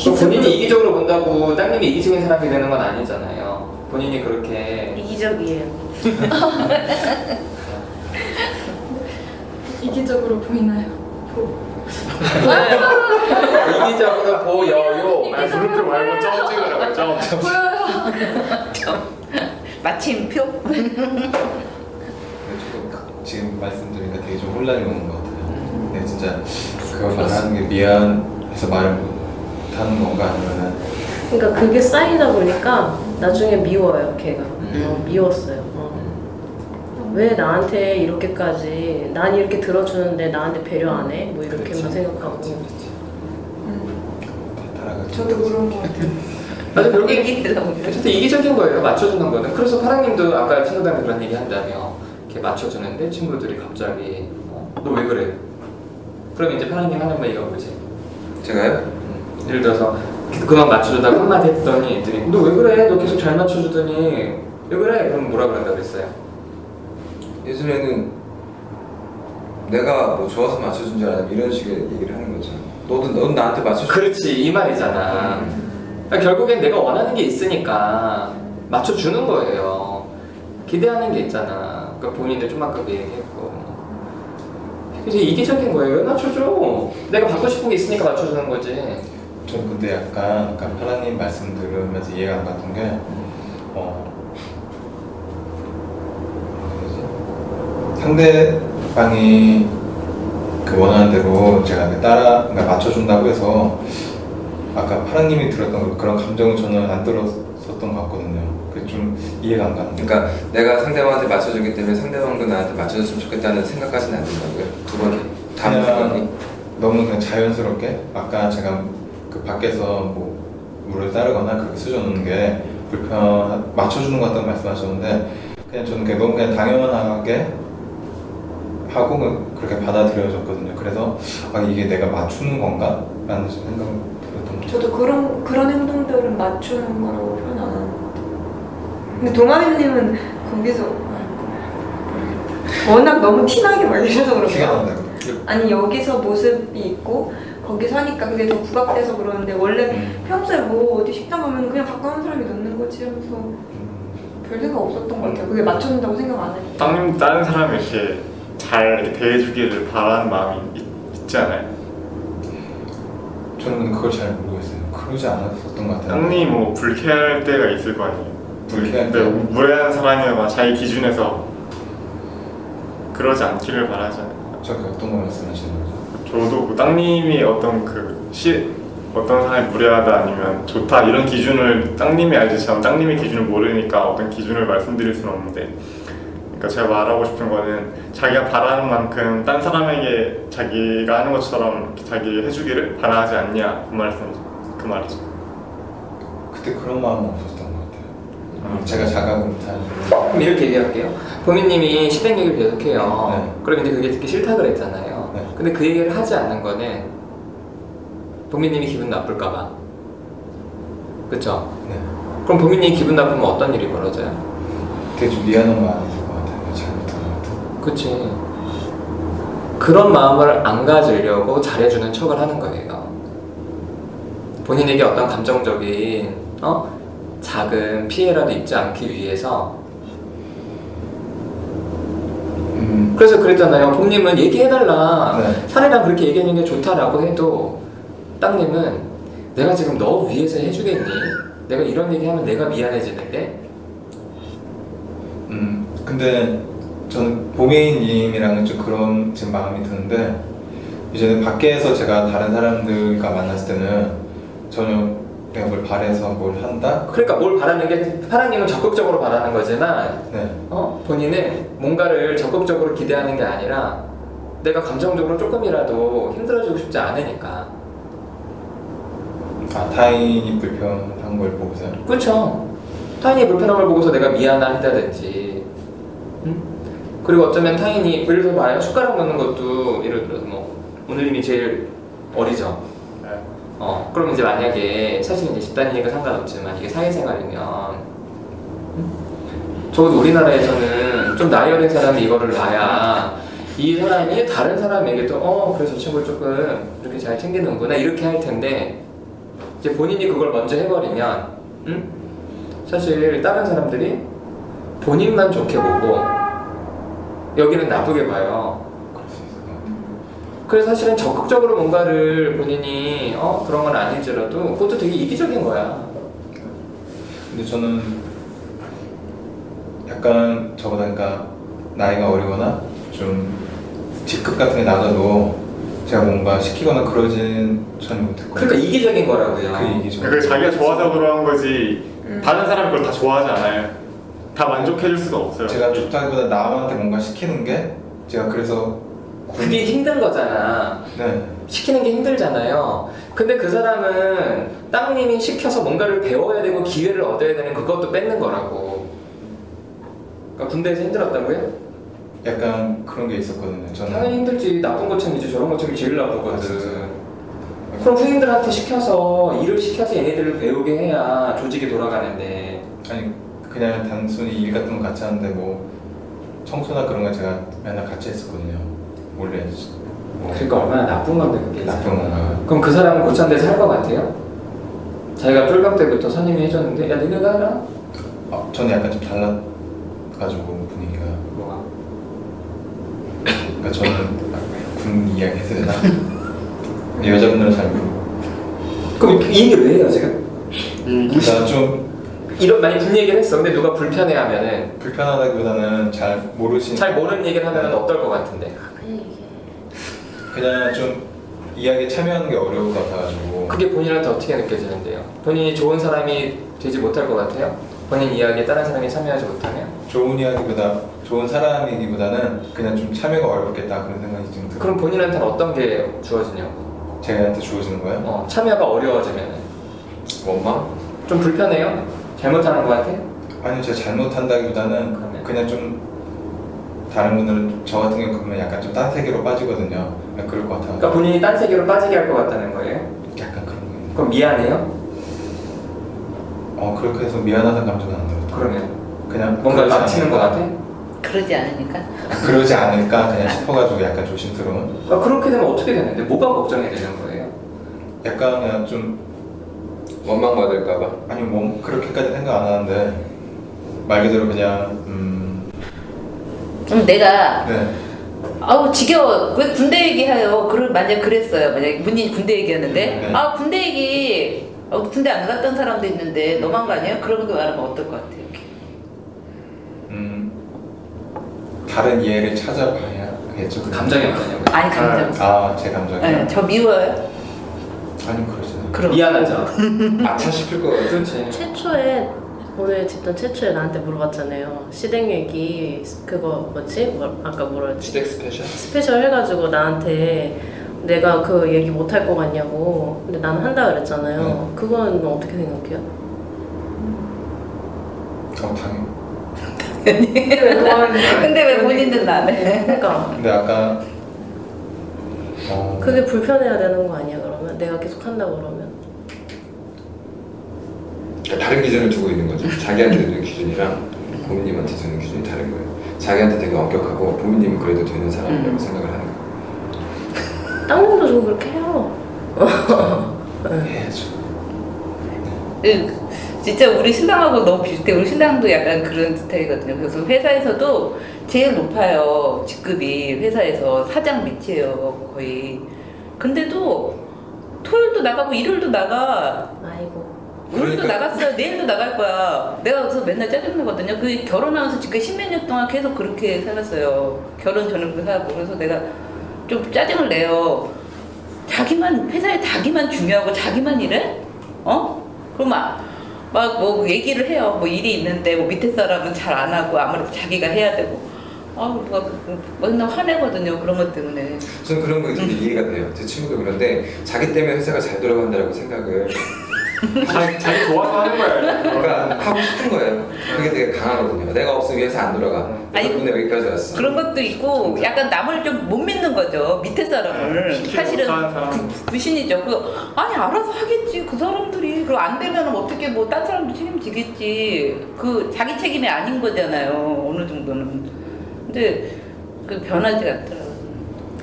그럼 본인이 이기적으로 본다고 땅님이 이기적인 사람이 되는 건 아니잖아요. 본인이 그렇게 이기적이에요. 이기적으로 보이나요? 이기적으로 보여요. 물음표 말고 점 찍으라고 점. 보여요. 마침표? 근데 저도 지금 말씀드리니까 되게 좀 혼란이 오는 것 같아요. 근데 진짜 그걸 말하는 게 미안해서 말을 못하는 건가 아니면은 그러니까 그게 쌓이다 보니까 나중에 미워요, 걔가. 미웠어요. 왜 나한테 이렇게까지 난 이렇게 들어주는데 나한테 배려 안 해? 뭐 이렇게만 생각하고. 따라가지고 저도 그런 것 같아요. 맞아 결국에 얘기하다 보니까. 어쨌든 이기적인 거예요. 맞춰주는 거는. 그래서 파랑님도 아까 친구들한테 그런 얘기 한다며. 이렇게 맞춰주는데 친구들이 갑자기 너 왜 그래? 그럼 이제 파랑님 하는 말 이거 뭐지? 제가요? 예를 들어서 그만 맞춰주다가 한마디 했더니 애들이 너 왜 그래? 너 계속 잘 맞춰주더니 왜 그래? 그럼 뭐라 그런다고 그랬어요? 예전에는 내가 뭐 좋아서 맞춰준 줄 알았는데 이런 식의 얘기를 하는 거죠. 넌 나한테 맞춰줘. 그렇지 이 말이잖아. 그러니까 결국엔 내가 원하는 게 있으니까 맞춰주는 거예요. 기대하는 게 있잖아. 그러니까 본인도 좀 아까 그 얘기했고 그래서 이기적인 거예요. 왜 맞춰줘? 내가 받고 싶은 게 있으니까 맞춰주는 거지. 저는 근데 약간 아까 파라님 말씀 들으면서 이해가 안 갔던 게 상대방이 그 원하는 대로 제가 그러니까 맞춰준다고 해서 아까 파랑님이 들었던 그런 감정은 저는 안 들었었던 것 같거든요. 그게 좀 이해가 안 가는. 그러니까 내가 상대방한테 맞춰주기 때문에 상대방도 나한테 맞춰줬으면 좋겠다는 생각까지는 안 든다고요? 두 번에 다음 생각이? 그냥 너무 그냥 자연스럽게 아까 제가 그 밖에서 뭐 물을 따르거나 그렇게 수저놓는 게 맞춰주는 것 같다고 말씀하셨는데 그냥 저는 그냥 너무 그냥 당연하게 하고 그렇게 받아들여졌거든요. 그래서 이게 내가 맞추는 건가? 라는 생각을 들었던 것 같아요. 저도 그런 행동들은 맞추는 거라고 표현 안 하는 것 같아요. 근데 동아리님은 거기서 워낙 너무 티나게 막 이래서 그런 티가 거예요. 난다고. 아니 여기서 모습이 있고 거기서 하니까 그게 더 부각돼서 그러는데 원래 평소에 뭐 어디 식당 가면 그냥 가까운 사람이 넣는 거지 하면서 별 생각 없었던 것 같아요. 그게 맞춰준다고 생각 안 해요. 땅님 다른 사람이 이렇게 잘 이렇게 대해주기를 바라는 마음이 있지 않아요? 저는 그걸 잘 모르겠어요. 그러지 않았었던 것 같아요. 땅님이 뭐 불쾌할 때가 있을 거 아니에요? 불쾌할 때? 무례한 사람이나 자기 기준에서 그러지 않기를 바라잖아요. 저기 어떤 걸 말씀하시는 거죠? 저도 그 땅님이 어떤 사람이 무례하다 아니면 좋다 이런 기준을 땅님이 알지 저는 땅님의 기준을 모르니까 어떤 기준을 말씀드릴 수는 없는데 그러니까 제가 말하고 싶은 거는 자기가 바라는 만큼 딴 사람에게 자기가 하는 것처럼 자기 해주기를 바라지 않냐 그 말이죠. 그때 그런 마음은 없었던 것 같아요. 제가 자각을 못하는. 그럼 이렇게 얘기할게요. 보미님이 시댁 얘기를 계속해요. 네. 그럼 이제 그게 듣기 싫다 그랬잖아요. 네. 근데 그 얘기를 하지 않는 거는 보미님이 기분 나쁠까봐. 그쵸? 네. 그럼 보미님이 기분 나쁘면 어떤 일이 벌어져요? 되게 좀 미안한 마음이 들 것 같아요. 잘못한 것 같아요. 그치. 그런 마음을 안 가지려고 잘해주는 척을 하는 거예요. 본인에게 어떤 감정적인 작은 피해라도 입지 않기 위해서. 그래서 그랬잖아요. 봄님은 얘기해달라. 네. 사례랑 그렇게 얘기하는 게 좋다라고 해도 땅님은 내가 지금 너 위해서 해주겠니? 내가 이런 얘기하면 내가 미안해지는데. 근데 저는 보미님이랑은 좀 그런 지금 마음이 드는데 이제 밖에서 제가 다른 사람들과 만났을 때는 전혀 내가 뭘 바래서 뭘 한다? 그러니까 뭘 바라는 게 파랑님은 적극적으로 바라는 거지만 네. 본인은 뭔가를 적극적으로 기대하는 게 아니라 내가 감정적으로 조금이라도 힘들어지고 싶지 않으니까. 타인이 불편한 걸 보고서요? 그렇죠. 타인이 불편한 걸 보고서 내가 미안하다든지, 그리고 어쩌면 타인이 예를 들어 봐요. 숟가락 넣는 것도 예를 들어 뭐 오늘님이 제일 어리죠. 네. 그럼 이제 만약에 사실 이제 집단이니까 상관없지만 이게 사회생활이면 적어도 우리나라에서는 좀 나이 어린 사람이 이거를 놔야 이 사람이 다른 사람에게도 그래서 저 친구를 조금 이렇게 잘 챙기는구나 이렇게 할 텐데 이제 본인이 그걸 먼저 해버리면 사실 다른 사람들이 본인만 좋게 보고 여기는 나쁘게 봐요. 그럴 수 있을 것 같아요. 그래서 사실은 적극적으로 뭔가를 본인이 그런 건 아니더라도 그것도 되게 이기적인 거야. 근데 저는 약간 저보다 그러니까 나이가 어리거나 좀 직급 같은 게 낮아도 제가 뭔가 시키거나 그러진 전혀 못했거든요. 그러니까 이기적인 거라고요. 그 얘기 좀. 그게 자기가 좋아서 그런 거지 다른 사람이 그걸 다 좋아하지 않아요. 다 만족해줄 수가 없어요. 제가 좋다기보다 남한테 뭔가 시키는 게 제가 그래서 그게 힘든 거잖아. 네. 시키는 게 힘들잖아요. 근데 그 사람은 땅님이 시켜서 뭔가를 배워야 되고 기회를 얻어야 되는 그것도 뺏는 거라고. 그러니까 군대에서 힘들었다고요? 약간 그런 게 있었거든요. 저는 당연히 힘들지. 나쁜 것 챙기지. 저런 것 챙기지 제일 아, 나쁘거든. 진짜요? 그럼 후임들한테 시켜서 일을 시켜서 얘네들을 배우게 해야 조직이 돌아가는데. 아니 그냥 단순히 일 같은 거 같이 하는데 뭐 청소나 그런 거 제가 맨날 같이 했었거든요. 원래 뭐 그러니까 얼마나 나쁜 건데 그게. 나쁜 건가요? 그럼 그 사람은 고참돼서 할 것 같아요? 자기가 쫄병 때부터 선임이 해줬는데 야 너네가 해라? 저는 약간 좀 달라가지고 분위기가. 뭐가? 그러니까 저는 군 이야기 해서 되나? 여자분들은 잘 모르고. 그럼 이 얘기를 왜 해요 지금? 그러니까 좀 이런 많이 군 얘기를 했어. 근데 누가 불편해하면은 불편하다기보다는 잘 모르시는. 잘 모르는 얘기를 하면은 어떨 것 같은데? 그냥 이게 그냥 좀 이야기에 참여하는 게 어려울 것 같아가지고. 그게 본인한테 어떻게 느껴지는데요? 본인이 좋은 사람이 되지 못할 것 같아요? 본인 이야기에 다른 사람이 참여하지 못하면? 좋은 이야기보다 좋은 사람이기보다는 그냥 좀 참여가 어렵겠다 그런 생각이 좀 들어요. 그럼 본인한테는 어떤 게 주어지냐고? 제한테 주어지는 거예요? 참여가 어려워지면은 원망? 좀 불편해요? 잘못하는 것 같아? 아니요, 제가 잘못한다기보다는 그러면? 그냥 좀 다른 분들은 저 같은 경우 그러면 약간 좀 딴 세계로 빠지거든요. 그럴 것 같아요. 그러니까 본인이 딴 세계로 빠지게 할 것 같다는 거예요? 약간 그런 거 있는. 그럼 미안해요? 그렇게 해서 미안하다는 감정은 안 들어요. 그러면 그냥 뭔가 그러지 막히는 것 않을까? 같아? 그러지 않으니까. 그러지 않을까 그냥 싶어가지고 약간 조심스러운. 그렇게 되면 어떻게 되는데? 뭐가 걱정이 되는 거예요? 약간 그냥 좀 원망받을까봐. 아니 뭐 그렇게까지 생각 안 하는데 말 그대로 그냥 그럼 내가 네. 아우 지겨워 왜 군대 얘기해요? 만약 그랬어요. 만약 문이 군대 얘기하는데 네. 군대 얘기 군대 안 갔던 사람도 있는데 너무한 거 아니에요? 그런 거 말하면 어떨 것 같아요? 이렇게. 다른 이해를 찾아봐야겠죠. 감정이 없냐고요? 아니 감정. 제 감정이요? 네, 저 미워요. 아니 그러지는. 그럼 미안하죠? 아차 싶을 것 같아. 그렇지. 최초에 오늘 집단 최초에 나한테 물어봤잖아요. 시댁 얘기 그거 뭐지? 아까 뭐라 했지? 시댁 스페셜? 스페셜 해가지고 나한테 내가 그 얘기 못 할 것 같냐고. 근데 나는 한다 그랬잖아요. 그건 어떻게 생각해요? 당연히. 근데 왜 본인은 안 해? 그러니까 근데 아까 그게 불편해야 되는 거 아니야 그러면? 내가 계속 한다고 그러면? 그러니까 다른 기준을 두고 있는 거죠. 자기한테 두는 기준이랑 부모님한테 두는 기준이 다른 거예요. 자기한테 되게 엄격하고 부모님은 그래도 되는 사람이라고 생각을 하는 거예요. 땅님도 좀 그렇게 해요. 해야죠. 진짜 우리 신랑하고 너무 비슷해. 우리 신랑도 약간 그런 스타일이거든요. 그래서 회사에서도 제일 높아요. 직급이 회사에서 사장 밑이에요 거의. 근데도 토요일도 나가고 일요일도 나가. 아이고. 오늘도 그러니까. 나갔어요. 내일도 나갈 거야. 내가 그래서 맨날 짜증나거든요. 그 결혼하면서 지금 10몇 년 동안 계속 그렇게 살았어요. 결혼 전후도 하고. 그래서 내가 좀 짜증을 내요. 회사에 자기만 중요하고 자기만 일해? 그럼 막 뭐 얘기를 해요. 뭐 일이 있는데 뭐 밑에 사람은 잘 안 하고 아무래도 자기가 해야 되고. 누가 맨날 화내거든요. 그런 것 때문에. 저는 그런 거 되게 이해가 돼요. 제 친구도 그런데 자기 때문에 회사가 잘 돌아간다고 생각을 자기 좋아서 하는 거예요. 그러니까 하고 싶은 거예요. 그게 되게 강하거든요. 내가 없으면 회사 안 돌아가. 아니, 덕분에 여기까지 왔어. 그런 것도 있고 약간 남을 좀 못 믿는 거죠. 밑에 사람을. 시키지 사실은 못하는 사람. 불신이죠. 아니 알아서 하겠지 그 사람들이. 그리고 안 되면 어떻게 뭐 딴 사람도 책임지겠지. 그 자기 책임이 아닌 거잖아요. 어느 정도는. 근데 그 변하지 않더라고요.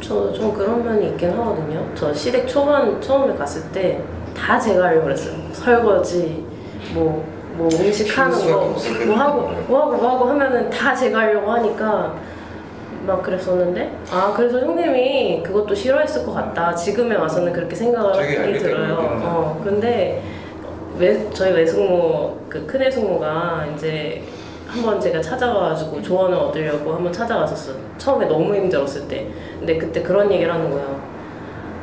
좀 그런 면이 있긴 하거든요. 저 시댁 초반 처음에 갔을 때 다 제가 하려고 그랬어요. 설거지, 뭐 음식 하는 거, 뭐 하고 하면은 다 제가 하려고 하니까 막 그랬었는데, 아 그래서 형님이 그것도 싫어했을 것 같다. 지금에 와서는 그렇게 생각을 자기 하기 알게 들어요. 되면 근데 저희 외숙모 그 큰외숙모가 이제 한번 제가 찾아가가지고 조언을 얻으려고 한번 찾아갔었어요. 처음에 너무 힘들었을 때. 근데 그때 그런 얘기를 하는 거예요.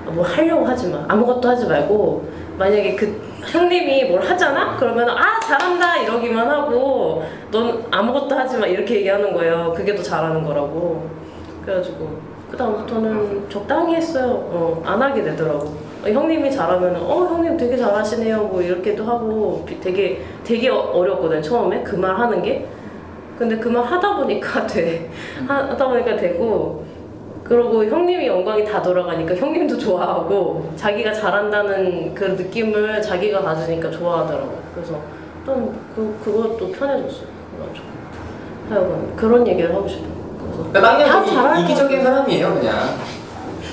뭐 하려고 하지 마. 아무것도 하지 말고 만약에 그 형님이 뭘 하잖아? 그러면 아 잘한다 이러기만 하고 넌 아무것도 하지 마 이렇게 얘기하는 거예요. 그게 더 잘하는 거라고. 그래가지고 그 다음부터는 적당히 했어요. 안 하게 되더라고. 형님이 잘하면 형님 되게 잘하시네요 뭐 이렇게도 하고 되게 어렵거든 처음에 그 말 하는 게. 근데 그 말 하다 보니까 하다 보니까 되고, 그러고 형님이 영광이 다 돌아가니까 형님도 좋아하고 자기가 잘한다는 그 느낌을 자기가 가지니까 좋아하더라고. 그래서 일단 그것도 편해졌어요. 그래가지고 하여간 그런 얘기를 하고 싶어요. 그래서 그러니까 잘할 땅님이 이기적인 것 같아요. 사람이에요, 그냥.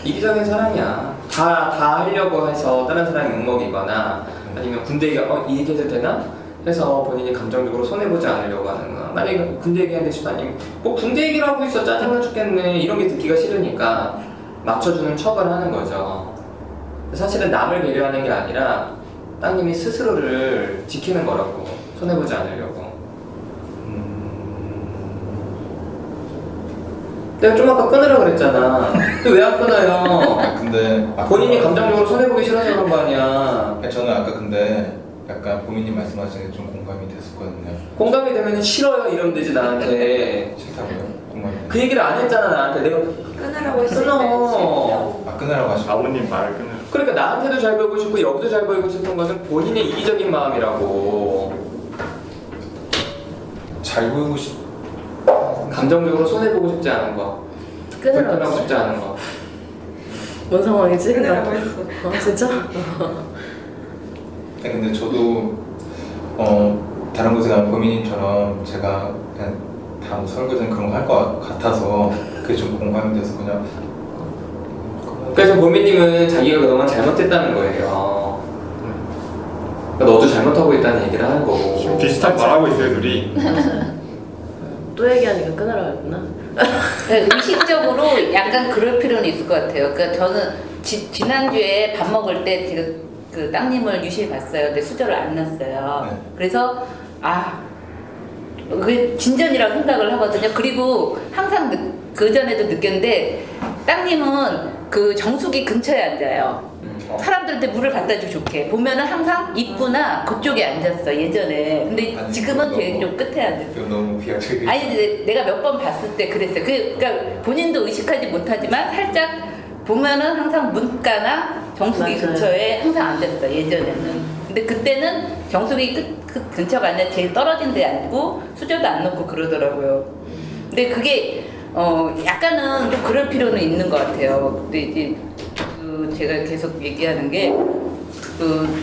이기적인 사람이야. 다 하려고 해서 다른 사람이 욕먹이거나 아니면 군대 얘기, 이 얘기해도 되나? 해서 본인이 감정적으로 손해보지 않으려고 하는 거야. 만약에 군대 얘기하는데 주다님 꼭 군대 얘기를 하고 있어 짜증나 죽겠네 이런 게 듣기가 싫으니까 맞춰주는 척을 하는 거죠. 사실은 남을 배려하는 게 아니라 땅님이 스스로를 지키는 거라고. 손해보지 않으려고. 내가 좀 아까 끊으라 그랬잖아. 근데 왜 안 끊어요? 근데 본인이 감정적으로 손해보기 싫어서 그런 거 아니야. 저는 아까 근데 약간 보미님 말씀하신 게 좀 공감이 됐었거든요. 공감이 되면 싫어요 이러면 되지 나한테. 싫다고요? 공감이. 그 얘기를 안 했잖아 나한테. 내가 끊으라고 했을 때 끊어. 끊으라고 하시고. 아버님 말을 끊으. 그러니까 나한테도 잘 보이고 싶고 여기도 잘 보이고 싶은 것은 본인의 이기적인 마음이라고. 잘 보이고 싶. 감정적으로 손해보고 싶지 않은 거. 끊으라고 불편하고 했어요? 싶지 않은 거. 뭔 상황이지? 끊으라고 했어. 진짜? 근데 저도 다른 곳에 가면 보미님처럼 제가 그냥 다 설거지는 그런 거 할 것 같아서 그게 좀 공감이 돼서 그냥. 그래서 보미님은 자기가 그동안 잘못했다는 거예요. 그러니까 너도 잘못하고 있다는 얘기를 하는 거고. 지금 비슷한 말 하고 있어요 둘이. 또 얘기하니까 끊으라고 했구나. 의식적으로 약간 그럴 필요는 있을 것 같아요. 그러니까 저는 지난주에 밥 먹을 때 제가 그 땅님을 유심히 봤어요. 근데 수저를 안 놨어요. 네. 그래서 그 진전이라고 생각을 하거든요. 그리고 항상 그 전에도 느꼈는데 땅님은 그 정수기 근처에 앉아요. 사람들한테 물을 갖다 주기 좋게 보면은 항상 입구나 그쪽에 앉았어 예전에. 근데 아니, 지금은 그거 되게 좀 끝에 앉았어. 이거 너무 비약적이. 아니 근데 내가 몇 번 봤을 때 그랬어요. 그러니까 본인도 의식하지 못하지만 살짝 보면은 항상 문가나 정수기 맞아요. 근처에 항상 앉았어 예전에는. 근데 그때는 정수기 그 근처가 아니라 제일 떨어진 데 앉고 수저도 안 놓고 그러더라고요. 근데 그게 약간은 좀 그럴 필요는 있는 것 같아요. 근데 이제 제가 계속 얘기하는 게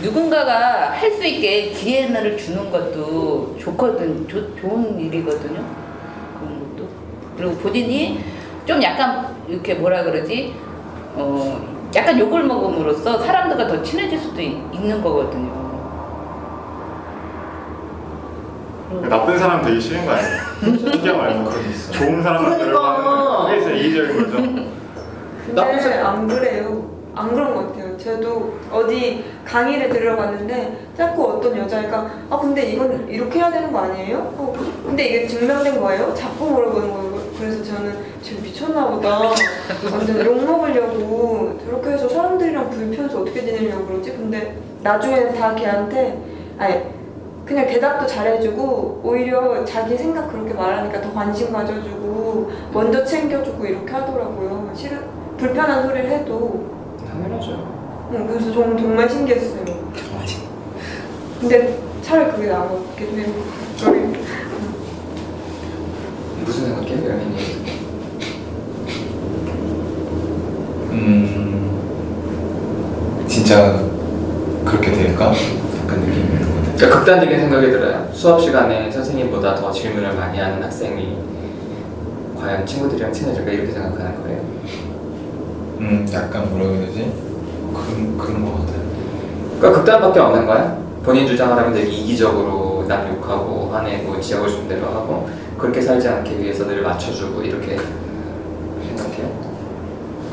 누군가가 할 수 있게 기회를 주는 것도 좋은 일이거든요. 그런 것도. 그리고 본인이 좀 약간 이렇게 뭐라 그러지? 약간 욕을 먹음으로써 사람들과 더 친해질 수도 있는 거거든요. 나쁜 사람 되기 싫은 거 아니에요? 신경 말고 좋은 사람만 되려고 하는 거예요. 그게 진짜 이기적인 거죠. 근데 안 그래요. 안 그런 것 같아요. 저도 어디 강의를 들어갔는데 자꾸 어떤 여자애가 근데 이건 이렇게 해야 되는 거 아니에요? 근데 이게 증명된 거예요? 자꾸 물어보는 거예요. 그래서 저는 지금 미쳤나 보다. 완전 욕 먹으려고 저렇게 해서 사람들이랑 불편해서 어떻게 지내려고 그러지? 근데 나중에는 다 걔한테 그냥 대답도 잘해주고 오히려 자기 생각 그렇게 말하니까 더 관심 가져주고 먼저 챙겨주고 이렇게 하더라고요. 불편한 소리를 해도. 당연하죠. 그래서 저는 정말 신기했어요. 근데 차라리 그게 나은 것 같기도 해요. 무슨 생각해? 연인이? 진짜 그렇게 될까? 약간 느낌이 있는 것 같아요. 그러니까 극단적인 생각이 들어요. 수업 시간에 선생님보다 더 질문을 많이 하는 학생이 과연 친구들이랑 친해질까 이렇게 생각하는 거예요. 약간 뭐라 그래야 되지? 그런 거 같아요. 그러니까 극단밖에 없는 거야? 본인 주장하라면 되게 이기적으로 남 욕하고 화내고 지하고 싶은 대로 하고 그렇게 살지 않기 위해서 늘 맞춰주고 이렇게 생각해요?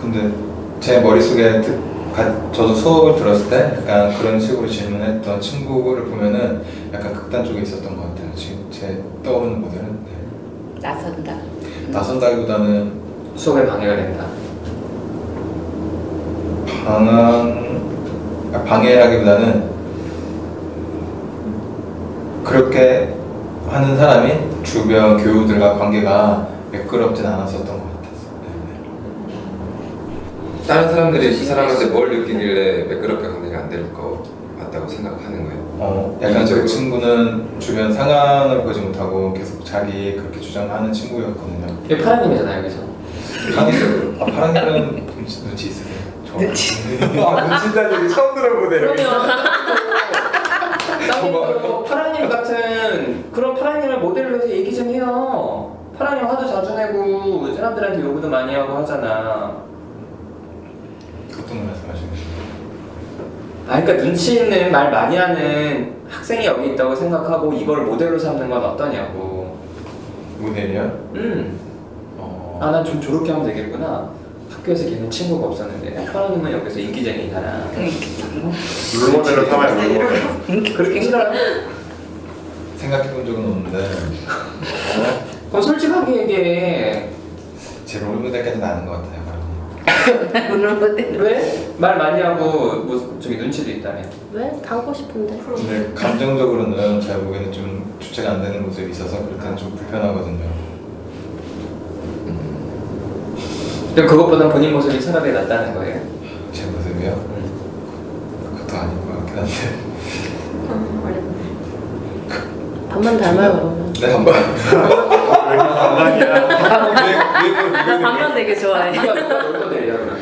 근데 제 머릿속에 저도 수업을 들었을 때 약간 그런 식으로 질문했던 친구를 보면은 약간 극단 쪽에 있었던 것 같아요. 지금 제 떠오르는 모델은 네. 나선다. 나선다기보다는 수업에 방해가 된다. 방해라기보다는 그렇게 하는 사람이 주변 교우들과 관계가 매끄럽진 않았었던 것 같았어요. 네. 다른 사람들이 그 사람한테 뭘 느끼길래 매끄럽게 관계가 안 될 것 같다고 생각하는 거예요? 약간 그 이기적으로? 친구는 주변 상황을 보지 못하고 계속 자기 그렇게 주장하는 친구였거든요. 이게 파라님이잖아요, 여기서. 파랑이는 눈치 있으세요? 눈치 있다는 처음 들어보네요. 그러면 파라님 같은 그런 파라님을 모델로 해서 얘기 좀 해요. 파라님 화도 자주 내고 사람들한테 요구도 많이 하고 하잖아. 어떤 거 말씀하시는 거예요? 그러니까 눈치 있는 말 많이 하는 학생이 여기 있다고 생각하고 이걸 모델로 삼는 건 어떠냐고. 모델이요? 난 좀 저렇게 하면 되겠구나. 학교에서 걔는 친구가 없었는데 파라님은 여기서 인기쟁이잖아. 롤모델로 삼아야 롤모델. 그렇게 싫어요? 생각해본 적은 없는데 그럼 솔직하게 얘기해. 제 롤모델까지는 아는 것 같아요. 롤모델. 왜? 말 많이 하고 뭐 저기 눈치도 있다며. 왜? 닮고 싶은데. 근데 감정적으로는 제가 보기에는 좀 주체가 안 되는 모습이 있어서 그럴 때는 좀 불편하거든요. 근데 그것보단 본인 모습이 차라리 낫다는 거예요. 제 모습이요? 그것도 아닌 것 같긴 한데. 반만 닮아요 그러면. 네, 한번. 나 반만 되게 좋아해. 누가 롤모델이야 그러면?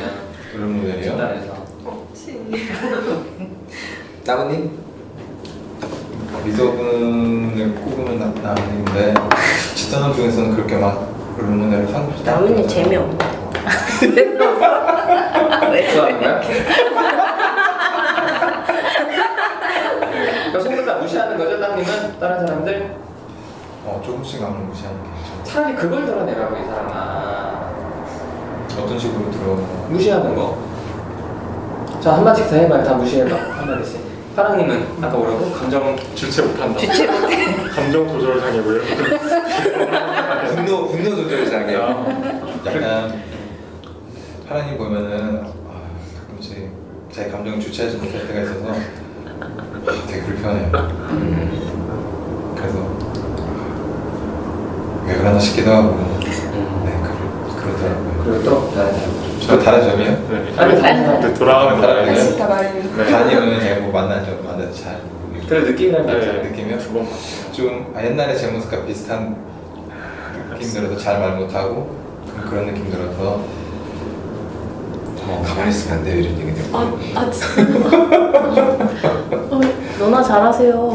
롤모델이요? 집단에서. 나무님? 리더분을 꼽으면 나은인데 집단원 중에서는 그렇게 막 롤모델을 삼고 싶다. 나은이 재미없네. 좋아하는 거야? 그러니까 속을 다 무시하는 거죠, 땅님은? 다른 사람들? 조금씩 남을 무시하는 게 좀. 차라리 그걸 드러내라고 이 사람아. 어떤 식으로 들어? 무시하는 거. 자 한마디씩 다 해봐요. 다 무시해봐. 한마디씩. 파랑님은 아까 뭐라고? 감정 주체 못한다. 주체 못해. 감정 조절 장애고요. 분노 조절 장애. 약간 파랑님 보면은 가끔씩 제 감정을 주체하지 못할 때가 있어서 되게 불편해요. 그래서 왜 그러나 싶기도 하고. 네, 그렇더라고요. 그리고 또 다른 사람. 저 다른 점이요? 네. 아니 다른 사람. 근데 돌아가면 다른 다른 점이요? 다 말입니다. 네. 다니면 제가 뭐 만나서 잘 모르겠어요. 그래 느낌이란 게 네. 있잖아. 느낌이요? 두번 봤어요. 좀 옛날에 제 모습과 비슷한 느낌 들어서 잘 말 못하고 그런 느낌 들어서 가만히 있으면 안 돼요 이런 얘기 들고. 진짜. 너나 잘하세요.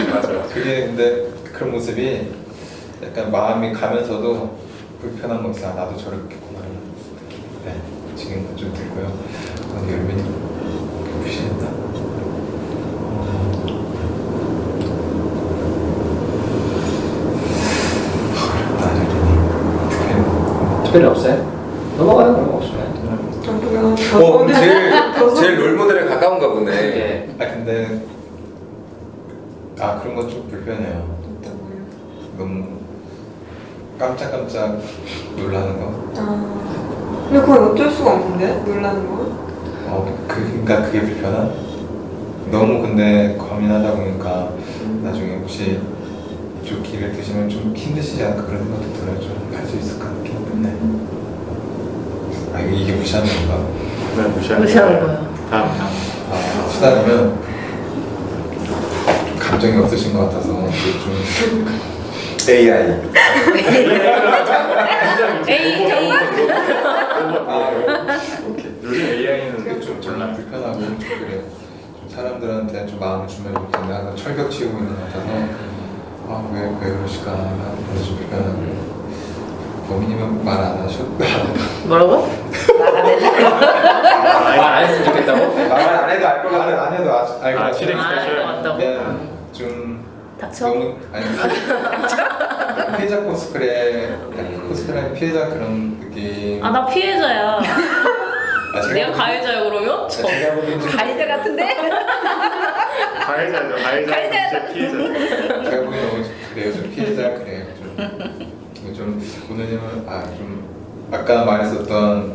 맞아요. 그게 근데 그런 모습이 약간 마음이 가면서도 불편한 거 있어. 나도 저렇겠구나. 네, 지금 좀 들고요. 여름이 무시했다. 특별히 없어요? 넘어가요 그런 거 없으면. 제일 롤모델에 가까운가 보네. 예. 근데 그런 건 좀 불편해요. 너무 깜짝깜짝 놀라는 거. 근데 그건 어쩔 수가 없는데 놀라는 거. 그러니까 그게 불편한? 너무 근데 과민하다 보니까 나중에 혹시 좀 길을 드시면 좀 힘드시지 않을까 그런 생각도 들어요. 좀 할 수 있을까 느낌 때문에. 이게 무시하는 건가? 네, 무시하는 거예요. 다음. 수다니면 감정이 없으신 것 같아서 좀 AI. 에이 요즘 AI는 그게 좀 정말 불편하고 좀 그래요. 좀 사람들한테 좀 마음을 주면 좋겠는데 항상 철벽 치우고 있는 것 같아서 왜 그러실까 그래서 좀 불편하고 범인이면 말 안 하셨다. 뭐라고? 말 안 했으면 좋겠다고? 말 안 해도 알 거고 안 해도 알고. 아, 실행 스페셜. 맞다고? 좀 닥쳐? 너무 아니 피해자 코스프레 약간 코스프레 피해자 그런 느낌. 아 나 피해자야. 내가 보기- 가해자야 그러면? 제가 보기엔 좀 가해자 같은데? 가해자죠. 가해자. 피해자. 제가 보기엔 너무 그래요. 좀 피해자 그래요. 좀 오늘은 좀 아까 말했었던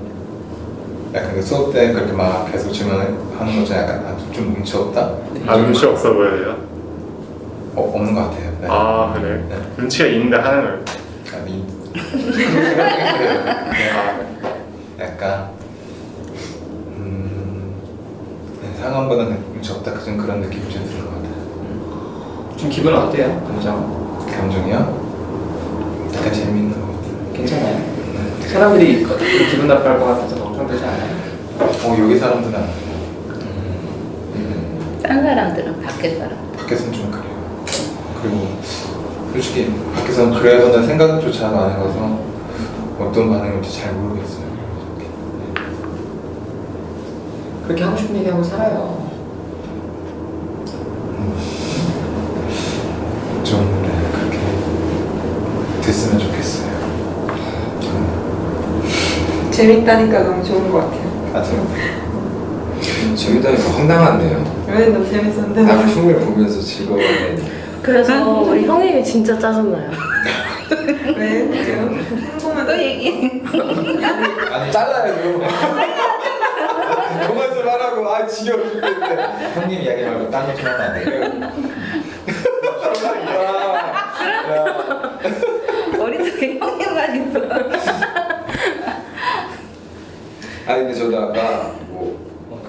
약간 그 수업 때 그렇게 막 계속 질문하는 것좀 약간 좀 눈치 없다? 아, 눈치 없어 보여요? 없는 것 같아요. 네. 아, 그래? 네. 눈치가 있는데 하는 걸. 아니 그래요. 네. 약간 네, 상황보다는 눈치 없다 그런 느낌이 좀 드는 것 같아요. 좀 기분은 어때요? 감정? 감정이요? 약간 재밌는 것 같아요. 괜찮아요? 네. 사람들이 기분 나빠할 것 같아서 걱정되지 않아요? 여기 사람들은 안 그래요. 딴 사람들은 밖에 사람. 밖에서는 좀 그래요. 그리고 솔직히 밖에서는 그래야 된다는 생각조차 안 해봐서 어떤 반응이 올지 잘 모르겠어요. 그렇게 하고 싶은 얘기하고 살아요. 좀 그렇게 됐으면 좋겠어요. 재밌다니까 너무 좋은 것 같아요. 맞아요. 재밌다니까 황당하네요. 왜 너무 재밌었는데 나 흉을 보면서 즐거워해. 그래서 우리 형님이 진짜 짜증나요. 왜? 왜요? 궁금한 또 얘기. 아니 잘라요. 그만 좀 하라고. 지겨워 죽겠는데. 형님 이야기 말고 딴 거 좀 하면 안 돼요? 머릿속에 형님만 있어. 근데 저도 아까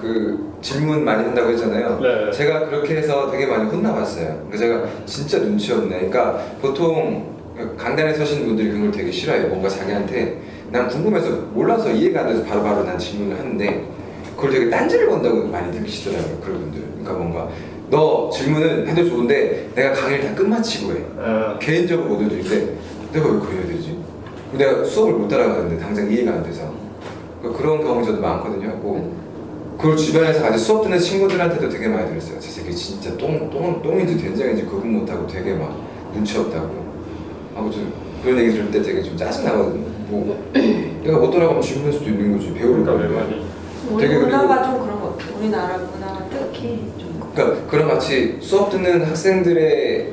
그 질문 많이 한다고 했잖아요. 네. 제가 그렇게 해서 되게 많이 혼나봤어요. 그러니까 제가 진짜 눈치 없네. 그러니까 보통 강단에 서시는 분들이 그런 걸 되게 싫어해요. 뭔가 자기한테 난 궁금해서 몰라서 이해가 안 돼서 바로바로 난 질문을 하는데 그걸 되게 딴지를 건다고 많이 느끼시더라고요. 그런 분들. 그러니까 뭔가 너 질문은 해도 좋은데 내가 강의를 다 끝마치고 해. 개인적으로 못 해주는데 내가 왜 그래야 되지? 내가 수업을 못 따라가는데 당장 이해가 안 돼서 그런 경험이 저도 많거든요. 그걸 주변에서 아직 수업 듣는 친구들한테도 되게 많이 들었어요. 저 새끼 진짜 똥인지 된장인지 구분 못하고 되게 막 눈치 없다고. 아무튼 그런 얘기 들을 때 되게 좀 짜증나거든요. 내가 못 따라가면 질문할 수도 있는 거지. 배우는 그러니까 왜 건데. 말이. 우리 되게 문화가 좀 그런 것 같아요. 우리나라 문화가 특히 좀 그러니까 그런 같이 수업 듣는 학생들의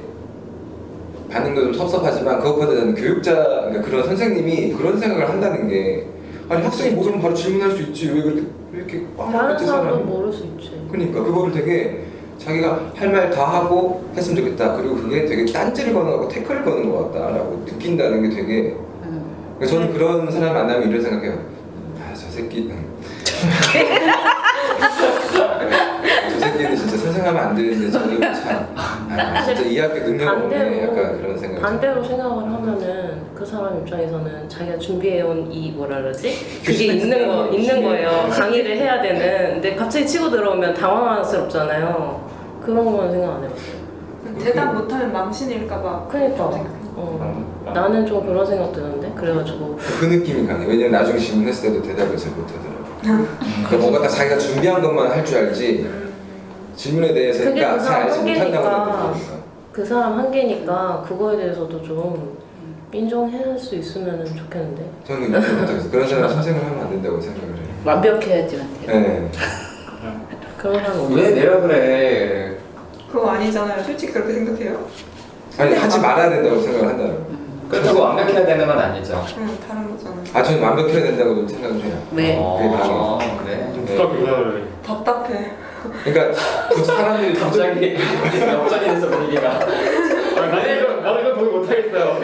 반응도 좀 섭섭하지만 그것보다는 교육자, 그러니까 그런 선생님이 그런 생각을 한다는 게 아니 학생이 모르면 바로 질문할 수 있지 왜 그렇게 이렇게 꽉 다른 막혔지, 사람도 사람이. 모를 수 있지. 그러니까 그거를 되게 자기가 할 말 다 하고 했으면 좋겠다. 그리고 그게 되게 딴지를 거는 거고 태클을 거는 것 같다라고 느낀다는 게 되게 그러니까 저는 그런 사람 만나면 이런 생각해요. 저 새끼는 저 새끼는 진짜 선생하면 안 되는데 저는 참 진짜 이해할 능력 없네. 약간 그런 생각. 반대로 생각을 하면은 그 사람 입장에서는 자기가 준비해온 이 뭐라 그러지? 그게 있는 거예요. 강의를 해야 되는. 근데 갑자기 치고 들어오면 당황스럽잖아요. 그런 건 생각 안 해봤어요. 대답 못하면 망신일까봐. 그러니까 나는 좀 그런 생각 드는데 그래가지고 그 느낌이 강해. 왜냐면 나중에 질문했을 때도 대답을 잘 못하더라고. 그러니까 뭔가 딱 자기가 준비한 것만 할 줄 알지 질문에 대해서 그게 그 잘 사람 알지 못한다고 한계니까 느끼니까. 그 사람 한계니까 그거에 대해서도 좀 인정할 수 있으면 좋겠는데. 저는 인정 못하겠어요. 그런 사람 선생을 하면 안 된다고 생각을 해요. 완벽해야지만 돼요. 네. 그런 사람 왜 내라 그래? 그거 아니잖아요. 솔직히 그렇게 생각해요? 아니 하지 말아야 된다고 생각을 한다고. 그렇다고 완벽해야 되는 건 아니죠. 응, 다른 거잖아요. 저는 완벽해야 된다고 생각을 해요. 왜? 그래? 누가 그거를. 답답해. 그러니까 그 사람들이 갑자기 역전이됐어 분위기가. 나도 이거 동의 못하겠어요.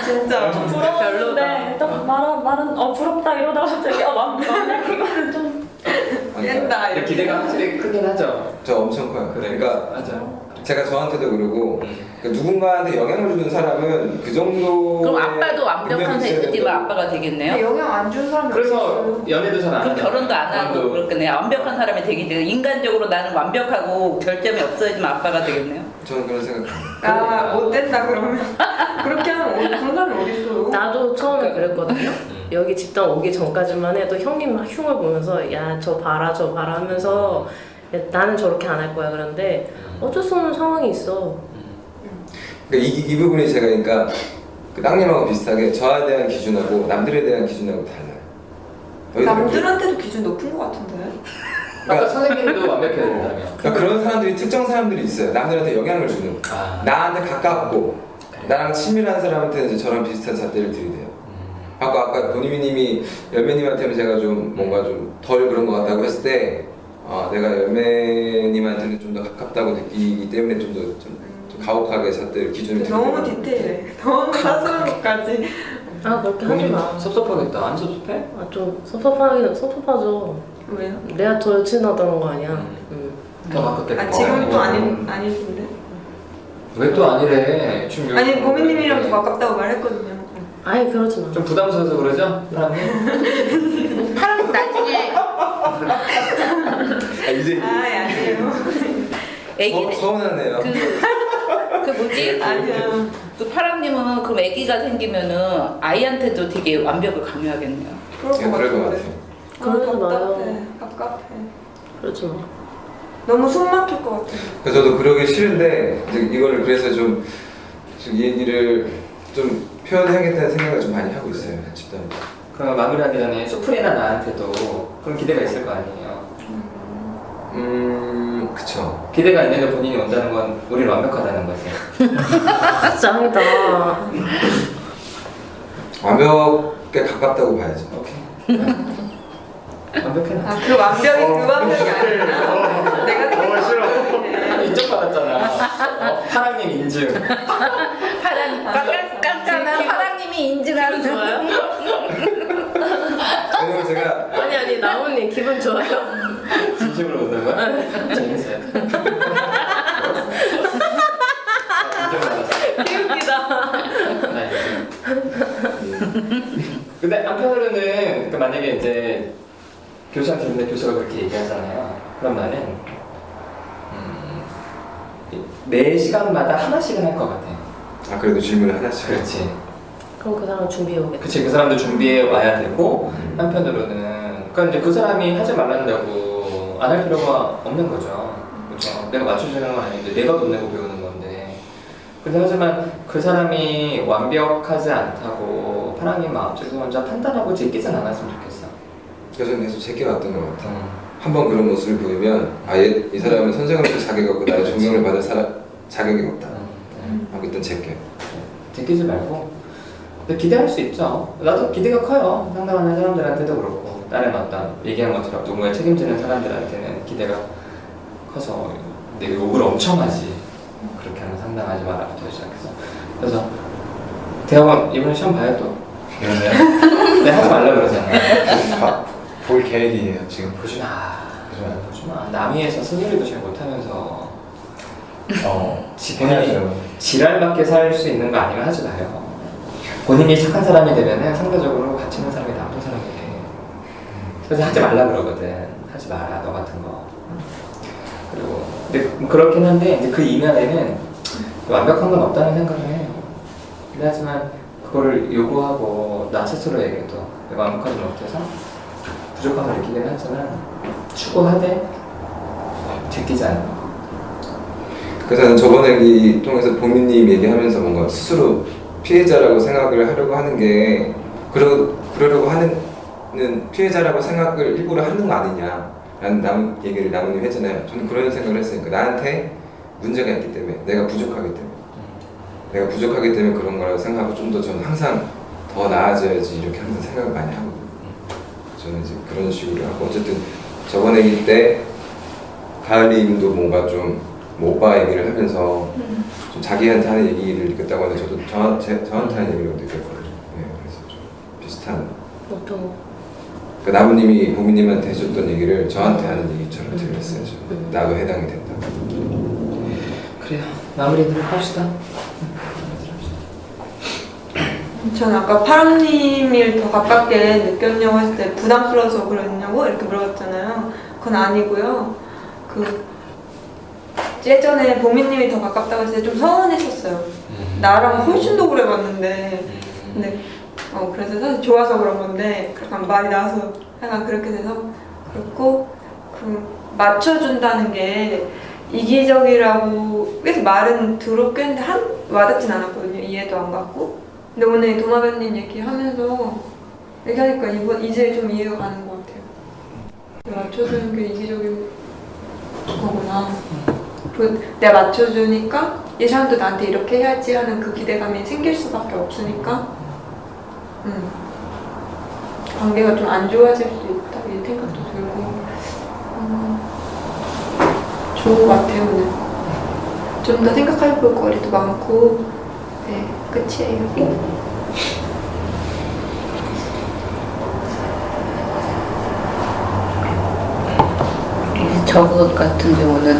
진짜. 부러운데 딱 말은 부럽다 이러다가 갑자기 이거는 좀 깬다. 근데 기대가 확실히 크긴 하죠. 저 엄청 커요. 그러니까 맞아. 제가 저한테도 그러고 그러니까 누군가한테 영향을 주는 사람은 그 정도. 그럼 아빠도 완벽한 세트지만 아빠가 되겠네요? 영향 안 준 사람이 그래서 없어요. 연애도 잘 안 그럼 하죠. 결혼도 안 하고 결혼도. 그렇겠네요. 완벽한 사람이 되기 때문에 인간적으로 나는 완벽하고 결점이 없어야지만 아빠가 되겠네요. 저는 그런 생각. 아, 못 된다 그러면. 그렇게 하면 그런 사람이 어딨어요? 나도 처음에 그랬거든요. 여기 집단 오기 전까지만 해도 형님 막 흉을 보면서 야 저 봐라 저 봐라 하면서 야, 나는 저렇게 안 할 거야 그런데 어쩔 수 없는 상황이 있어. 그러니까 이 부분이 제가 그러니까 그 땅님하고 비슷하게 저에 대한 기준하고 남들에 대한 기준하고 달라요. 남들한테도 기준 높은 것 같은데? 아까 선생님도 완벽해야 된다며. 그러니까 그런 사람들이 특정 사람들이 있어요. 남들한테 영향을 주는. 나한테 가깝고 나랑 친밀한 사람한테는 이제 저랑 비슷한 잣대를 들이대요. 아까 본인님이 열매님한테는 제가 좀 뭔가 좀 덜 그런 것 같다고 했을 때 내가 열매님한테는 좀 더 가깝다고 느끼기 때문에 좀 더 가혹하게 잣대를 기준을 너무 들이대요. 디테일해. 너무 사소한 것까지. 아 그렇게 하지 마. 섭섭하겠다. 안 섭섭해? 아 좀 섭섭하죠. 왜요? 내가 더 친하다는 거 아니야. 더 가깝게. 아, 지금은 또 아니신데? 왜 또 아니래? 지금 아니, 보미님이랑 더 가깝다고 말했거든요. 아니 그러지 마. 좀 부담스러워서 그러죠? 사람이? 파랑 나중에 이제 아니에요. 애기 서운하네요. 그 뭐지? 아니야. 그 파랑님은 그럼 애기가 생기면은 아이한테도 되게 완벽을 강요하겠네요. 그럴 것 그럴 것 같은데. 같아요. 그러지 마요. 답답해. 그러지 마. 너무 숨 막힐 것 같아. 그래서 저도 그러기 싫은데 이제 이거를 그래서 좀 이 얘기를 좀 표현해야겠다는 생각을 좀 많이 하고 있어요. 집단. 그럼 마무리하기 전에 수프리나 나한테도 그런 기대가 있을 거 아니에요. 그쵸. 기대가 있는데 본인이 온다는 건 우리는 완벽하다는 거지. 짱이다. 완벽에 가깝다고 봐야죠. 오케이. 완벽해 나. 아, 그 완벽이 그 완벽이 아니라 내가 싫어. 인정받았잖아. 파랑님 인증. 깐깐한 파랑님이 인증하는 기분 좋아요? 왜냐면 제가 아니 나무님 기분 좋아요? 진심으로 웃는 거야? 재밌어요. 인정받았어. 개웃기다. 네. 근데 한편으로는 그 만약에 이제 교수한테 있는데 교수가 그렇게 얘기하잖아요. 그럼 나는 매 시간마다 하나씩은 할 것 같아. 그래도 질문을 하나씩. 그렇지. 그럼 그 사람 준비해 오겠다. 그치, 그 사람도 준비해 와야 되고 한편으로는 그러니까 이제 그 사람이 하지 말란다고 안 할 필요가 없는 거죠. 그렇죠. 내가 맞춰주는 건 아닌데 내가 돈 내고 배우는 건데. 근데 하지만 그 사람이 완벽하지 않다고 파랑이 마음속에서 먼저 판단하고 제끼진 않았으면 좋겠어. 그래서 저는 계속 제껴왔던 것 같아요. 한번 그런 모습을 보이면 이 사람은 선생으로서 자격이 없고 나의 존경을 받을 자격이 없다. 하고 일단 제껴요. 제끼지 말고 근데 기대할 수 있죠. 나도 기대가 커요. 상담하는 사람들한테도 그렇고 다른 어떤 얘기한 것처럼 누군가를 책임지는 사람들한테는 기대가 커서 근데 욕을 엄청 하지. 그렇게 하면 상담하지 마라부터 시작해서 그래서 대학원 이번에 시험 봐요 또 이러면 내가 하지 말라 그러잖아. 볼 계획이에요 지금. 보지 마. 보지 마. 남이에서 승리도 잘 못하면서 해야죠. 지랄밖에 살 수 있는 거 아니면 하지 마요. 본인이 착한 사람이 되면은 상대적으로 가치 있는 사람이 나쁜 사람이 돼. 그래서 하지 말라 그러거든. 하지 마라 너 같은 거. 그리고 근데 그렇긴 한데 이제 그 이면에는 완벽한 건 없다는 생각을 해요. 근데 하지만 그거를 요구하고 나 스스로에게도 내가 완벽하지 못해서 부족함을 느끼긴 하지만 추구하되 제끼지 않는. 그래서 저는 저번에 이 통해서 보미님 얘기하면서 뭔가 스스로 피해자라고 생각을 하려고 하는 게 그러려고 하는 피해자라고 생각을 일부러 하는 거 아니냐라는 얘기를 나무님 했잖아요. 저는 그런 생각을 했으니까 나한테 문제가 있기 때문에 내가 부족하기 때문에 그런 거라고 생각하고 좀 더 저는 항상 더 나아져야지 이렇게 항상 생각을 많이 하거든요. 저는 이제 그런 식으로 하고 어쨌든 저번 얘기 때 가을님도 뭔가 좀 오빠 얘기를 하면서 좀 자기한테 하는 얘기를 느꼈다고 하는데 저도 저한테 하는 얘기를 느꼈거든요. 네, 그래서 좀 비슷한. 어떤 거? 그러니까 나무님이 보미님한테 해줬던 얘기를 저한테 하는 얘기처럼 들렸어요. 저는. 나도 해당이 된다. 그래요. 마무리를 합시다. 전 아까 파랑님을 더 가깝게 느꼈냐고 했을 때 부담스러워서 그랬냐고 이렇게 물어봤잖아요. 그건 아니고요. 예전에 보미님이 더 가깝다고 했을 때 좀 서운했었어요. 나랑 훨씬 더 오래 봤는데 근데 그래서 사실 좋아서 그런 건데 약간 말이 나와서 약간 그렇게 돼서 그렇고 그 맞춰준다는 게 이기적이라고 그래서 말은 들었겠는데 와닿진 않았거든요. 이해도 안 갔고 근데 오늘 도마뱀님 얘기하면서 얘기하니까 이제 좀 이해가 가는 것 같아요. 맞춰주는 게 이기적인 거구나. 내가 맞춰주니까 이 사람도 나한테 이렇게 해야지 하는 그 기대감이 생길 수밖에 없으니까 관계가 좀 안 좋아질 수 있다 이 생각도 들고 좋은 것 같아요. 오늘 좀 더 생각할 거리도 많고 네 끝이에요. 저것 같은 경우는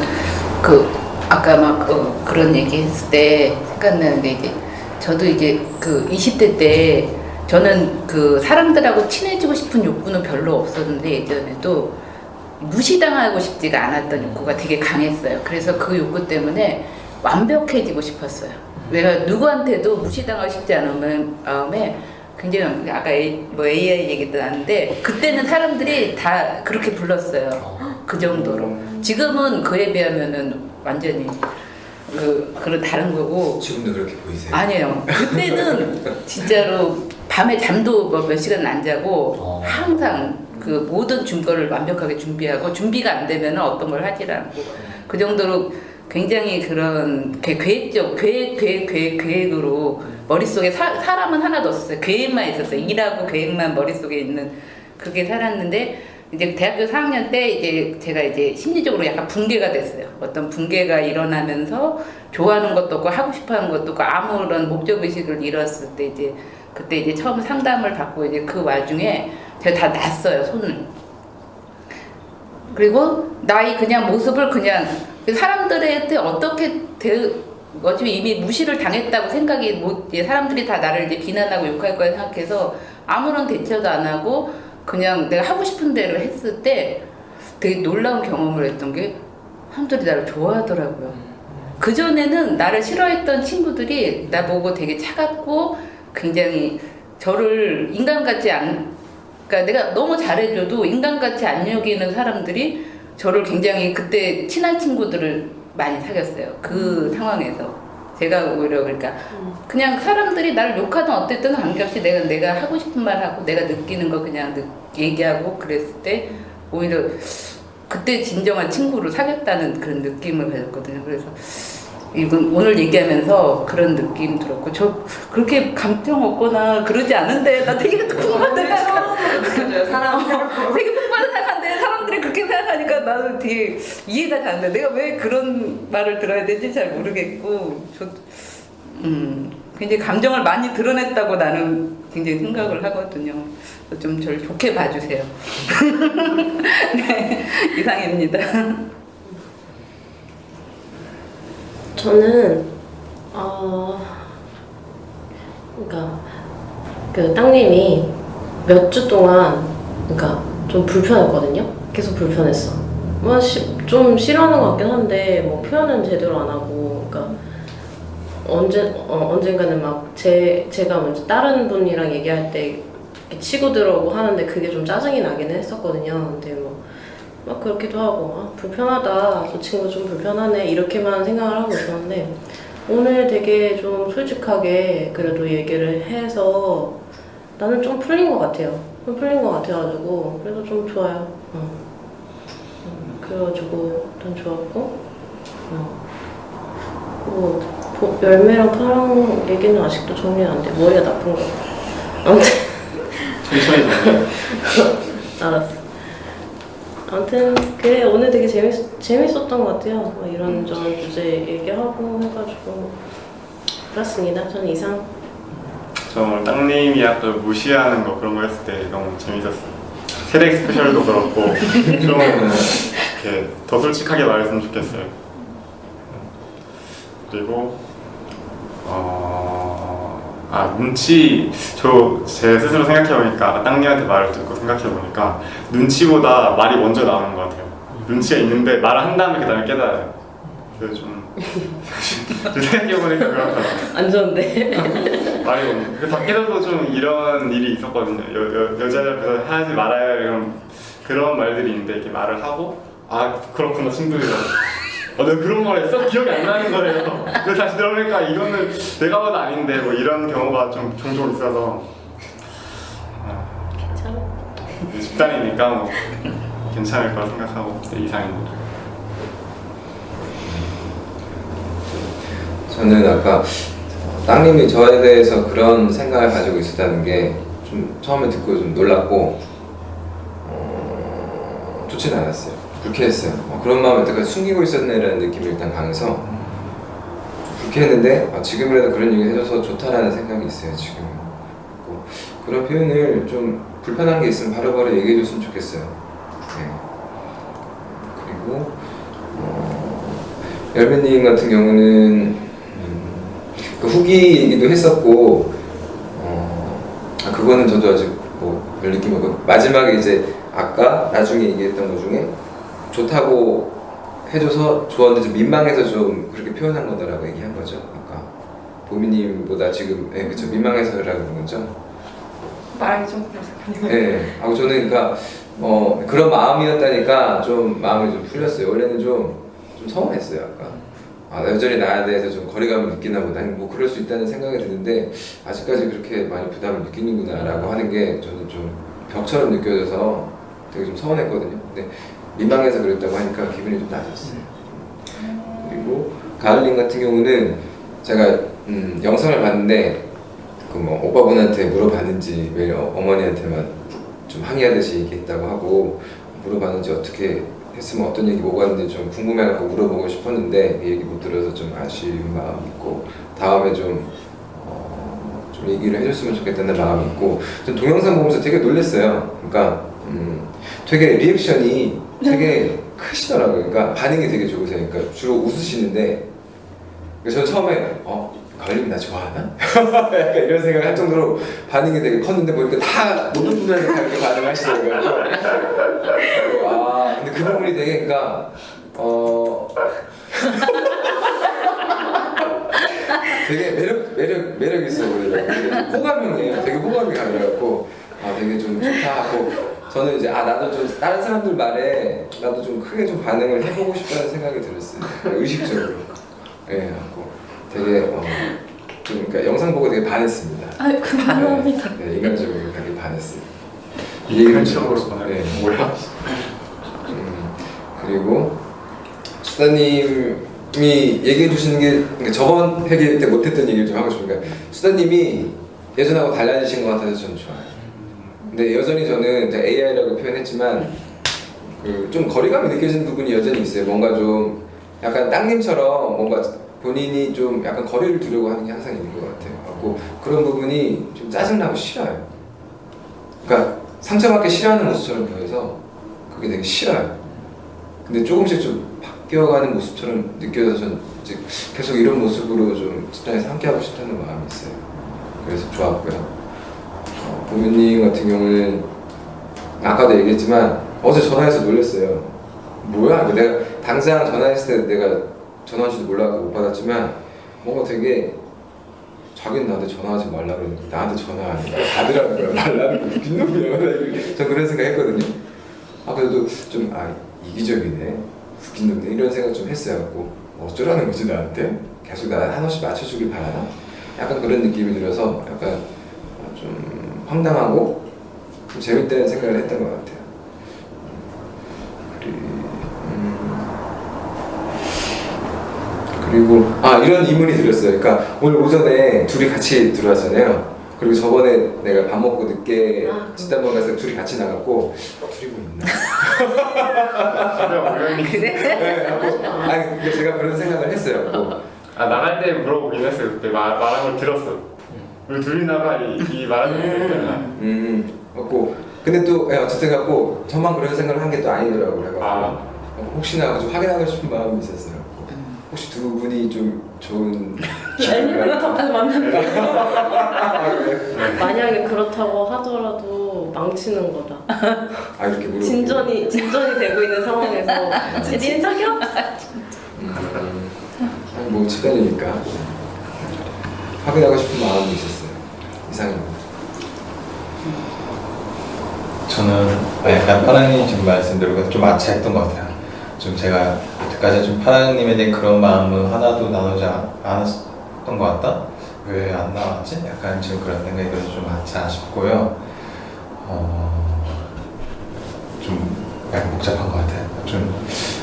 그 아까 막 그런 얘기 했을 때 생각나는 게 이제 저도 이제 그 20대 때 저는 그 사람들하고 친해지고 싶은 욕구는 별로 없었는데 예전에도 무시당하고 싶지가 않았던 욕구가 되게 강했어요. 그래서 그 욕구 때문에 완벽해지고 싶었어요. 내가 누구한테도 무시당하고 싶지 않은 마음에 굉장히 아까 AI 얘기도 나는데 그때는 사람들이 다 그렇게 불렀어요. 그 정도로. 지금은 그에 비하면은 완전히 그런 다른 거고. 지금도 그렇게 보이세요? 아니에요. 그때는 진짜로 밤에 잠도 뭐 몇 시간 안 자고 항상 그 모든 거를 완벽하게 준비하고 준비가 안 되면 어떤 걸 하질 않고 그 정도로 굉장히 그런 계획으로 머릿속에 사람은 하나도 없었어요. 계획만 있었어요. 일하고 계획만 머릿속에 있는 그렇게 살았는데 이제 대학교 4학년 때 이제 제가 이제 심리적으로 약간 붕괴가 됐어요. 어떤 붕괴가 일어나면서 좋아하는 것도 없고 하고 싶어하는 것도 없고 아무런 목적의식을 잃었을 때 이제 그때 이제 처음 상담을 받고 이제 그 와중에 제가 다 놨어요, 손을. 그리고 나의 그냥 모습을 그냥 사람들한테 어떻게 어차피 이미 무시를 당했다고 생각이 사람들이 다 나를 이제 비난하고 욕할 거야 생각해서 아무런 대처도 안 하고 그냥 내가 하고 싶은 대로 했을 때 되게 놀라운 경험을 했던 게 사람들이 나를 좋아하더라고요. 그전에는 나를 싫어했던 친구들이 나보고 되게 차갑고 굉장히 저를 인간같이 그러니까 내가 너무 잘해줘도 인간같이 안 여기는 사람들이 저를 굉장히 그때 친한 친구들을 많이 사귀었어요. 그 상황에서. 제가 오히려 그러니까 그냥 사람들이 나를 욕하든 어쨌든 관계없이 내가 하고 싶은 말 하고 내가 느끼는 거 그냥 얘기하고 그랬을 때 오히려 그때 진정한 친구를 사귀었다는 그런 느낌을 가졌거든요. 그래서 이건 오늘 얘기하면서 그런 느낌 들었고 저 그렇게 감정 없거나 그러지 않은데 나 되게 풍부하다 생각해요. 되게 풍부하다 생각하는데 사람들이 그렇게 생각하니까 나도 되게 이해가 잘 안 돼. 내가 왜 그런 말을 들어야 되는지 잘 모르겠고 굉장히 감정을 많이 드러냈다고 나는 굉장히 생각을 하거든요. 좀 저를 좋게 봐주세요. 네, 이상입니다. 저는 그러니까 그 땅님이 몇 주 동안 그러니까 좀 불편했거든요. 계속 불편했어. 뭐 좀 싫어하는 것 같긴 한데 뭐 표현은 제대로 안 하고 그러니까 언젠가는 막 제가 먼저 다른 분이랑 얘기할 때 이렇게 치고 들어오고 하는데 그게 좀 짜증이 나기는 했었거든요. 근데 막 그렇기도 하고 불편하다, 저 친구 좀 불편하네 이렇게만 생각을 하고 있었는데 오늘 되게 좀 솔직하게 그래도 얘기를 해서 나는 좀 풀린 것 같아요. 좀 풀린 것 같아가지고 그래서 좀 좋아요. 그래가지고 좀 좋았고 뭐 열매랑 파랑 얘기는 아직도 정리 안 돼. 머리가 나쁜 거. 아무튼 천천히 알았어. 아무튼 그래 오늘 되게 재밌었던 것 같아요. 뭐 이런저런 주제 얘기하고 해가지고 그렇습니다. 저는 이상. 저 오늘 땅님이 아까 무시하는 거 그런 거 했을 때 너무 재밌었어요. 세대 스페셜도 그렇고 좀 이렇게 더 솔직하게 말했으면 좋겠어요. 그리고 눈치 제 스스로 생각해보니까 땅님한테 말을 듣고 생각해보니까 눈치보다 말이 먼저 나오는 것 같아요. 눈치가 있는데 말을 한 다음에 그 다음에 깨달아요. 그래서 좀 생각해보니까 그렇더라고요. 안 좋은데. 아니 그 밖에서도 좀 이런 일이 있었거든요. 여자 앞에서 하지 말아야 이런 그런 말들이 있는데 이렇게 말을 하고 아 그렇구나 친구들이랑 내가 그런 말 했어? 기억이 안 나는 거예요. 근데 다시 들어보니까 이거는 내가 봐도 아닌데 뭐 이런 경우가 좀 종종 있어서 괜찮아. 집단이니까 뭐 괜찮을 거라 생각하고 이상입니다. 저는 아까 땅님이 저에 대해서 그런 생각을 가지고 있었다는 게 좀 처음에 듣고 좀 놀랐고 좋지는 않았어요. 불쾌했어요. 그런 마음을 여태까지 숨기고 있었네라는 느낌이 일단 강해서 좀 불쾌했는데 지금이라도 그런 얘기 해줘서 좋다라는 생각이 있어요. 지금은 그런 표현을 좀 불편한 게 있으면 바로바로 얘기해줬으면 좋겠어요. 네. 그리고 열매님 같은 경우는 그 후기 얘기도 했었고 그거는 저도 아직 뭐 별 느낌 없고 마지막에 이제 아까 나중에 얘기했던 것 중에 좋다고 해줘서 좋았는데 좀 민망해서 좀 그렇게 표현한 거다라고 얘기한 거죠. 아까 보미님보다 지금 그쵸 민망해서라고 그런 거죠. 말이 좀 그래서. 네, 저는 그러니까 그런 마음이었다니까 좀 마음이 좀 풀렸어요. 원래는 좀 서운했어요. 아까 여전히 나에 대해서 좀 거리감을 느끼나 보다. 뭐 그럴 수 있다는 생각이 드는데 아직까지 그렇게 많이 부담을 느끼는구나라고 하는 게 저는 좀 벽처럼 느껴져서 되게 좀 서운했거든요. 근데 민망해서 그랬다고 하니까 기분이 좀 나아졌어요. 그리고 가을님 같은 경우는 제가 영상을 봤는데 그 뭐 오빠분한테 물어봤는지 매일 어머니한테만 좀 항의하듯이 얘기했다고 하고 물어봤는지 어떻게 했으면 어떤 얘기 오갔는지 좀 궁금해갖고 물어보고 싶었는데 그 얘기 못 들어서 좀 아쉬운 마음이 있고 다음에 좀 얘기를 해줬으면 좋겠다는 마음이 있고 전 동영상 보면서 되게 놀랐어요. 그러니까 되게 리액션이 되게 크시더라고요. 그러니까 반응이 되게 좋으세요. 그러니까 주로 웃으시는데 전 처음에 가을님 나 좋아하나? 약간 이런 생각을 할 정도로 반응이 되게 컸는데 보니까 다 모든 분들한테 다 이렇게 반응하시더라고요. 근데 그 부분이 되게 그러니까 되게 매력 있어 보이더라고요. 호감형이에요. 되게 호감이 가더라고. 되게 좀 좋다 하고 저는 이제 나도 좀 다른 사람들 말에 나도 좀 크게 좀 반응을 해보고 싶다는 생각이 들었어요. 의식적으로. 하고 되게 좀 그러니까 영상 보고 되게 반했습니다. 감사합니다. 네, 인간적으로 되게 반했어요. 이런 식으로 보내. 뭐야? 그리고 수다님이 얘기해 주시는 게 그러니까 저번 회기 때 못했던 얘기를 좀 하고 싶으니까 수다님이 예전하고 달라지신 것 같아서 저는 좋아요. 근데 여전히 저는 AI라고 표현했지만 좀 거리감이 느껴지는 부분이 여전히 있어요. 뭔가 좀 약간 땅님처럼 뭔가 본인이 좀 약간 거리를 두려고 하는 게 항상 있는 것 같아요. 그런 부분이 좀 짜증나고 싫어요. 그러니까 상처받기 싫어하는 모습처럼 보여서 그게 되게 싫어요. 근데 조금씩 좀 바뀌어가는 모습처럼 느껴져서 전 이제 계속 이런 모습으로 좀 직장에서 함께하고 싶다는 마음이 있어요. 그래서 좋았고요. 보미님 같은 경우는 아까도 얘기했지만 어제 전화해서 놀랐어요. 뭐야? 내가 당장 전화했을 때 내가 전화할지도 몰라서 못 받았지만 뭔가 되게 자기는 나한테 전화하지 말라 그러는데 나한테 전화하는 거야. 받으라는 거야. 말라는 거야. 빈놈이야. 전 그런 생각 했거든요. 그래도 좀 이기적이네. 웃긴 놈네. 이런 생각 좀 했어요. 어쩌라는 거지 나한테? 계속 나 한없이 맞춰주길 바라나? 약간 그런 느낌이 들어서 약간 좀 황당하고 좀 재밌다는 생각을 했던 것 같아요. 그리고 이런 의문이 들었어요. 그러니까 오늘 오전에 둘이 같이 들어왔잖아요. 그리고 저번에 내가 밥 먹고 늦게 집단방 가서 둘이 같이 나갔고 둘이 뭐 있나? 그래? 네, 근데 제가 그런 생각을 했어요. 나갈 때 물어보긴 했어요. 그때 말한 걸 들었어. 우리 둘이 나가 이 말하는 거 있잖아. 근데 또 어쨌든 갖고 저만 그런 생각을 한 게 또 아니더라고요. 그래가지고 혹시나 좀 확인하고 싶은 마음이 있었어요. 혹시 두 분이 좀 좋은 얄미운 답해서 만났는데 만약에 그렇다고 하더라도 망치는 거다. 이렇게 물어보고 진전이 되고 있는 상황에서 닌 사겨? 뭐 집단이니까 확인하고 싶은 마음이 있었어요. 이상입니다. 저는 약간 파랑님 지금 말씀대로 좀 마찰했던 것 같아요. 좀 제가 여태까지 좀 파랑님에 대한 그런 마음은 하나도 나누지 않았던 것 같다? 왜 안 나왔지? 약간 지금 그런 생각이 들어서 좀 아쉽고요. 좀 약간 복잡한 것 같아요. 좀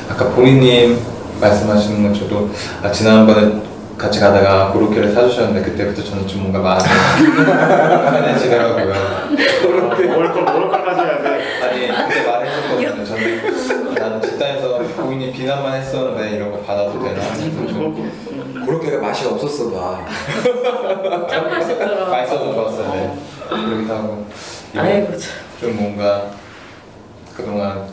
아까 보미님 말씀하시는 건 저도 지난번에 같이 가다가 고로케를 사주셨는데 그때부터 저는 좀 뭔가 마음이 편해지더라고요. 모로코까지 해야 돼. 아니 그때 말했었거든요. 저는 나는 집단에서 고객님 비난만 했었는데 이런 거 받아도 되나? 좀 고로케가 맛이 없었어 봐. 짠맛이더라. 맛있어서 좋았어요. 네. 그러기도 하고 아이고 참. 좀 뭔가 그동안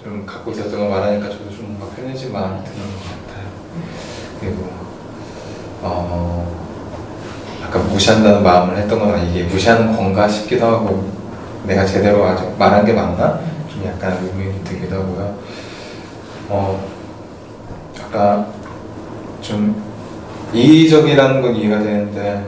좀 갖고 있었던 걸 말하니까 저도 좀 뭔가 편해진 마음이 드는 것 같아요. 그리고 아까 무시한다는 마음을 했던 건 이게 무시하는 건가 싶기도 하고 내가 제대로 아직 말한 게 맞나? 좀 약간 의문이 들기도 하고요. 아까 좀 이기적이라는 건 이해가 되는데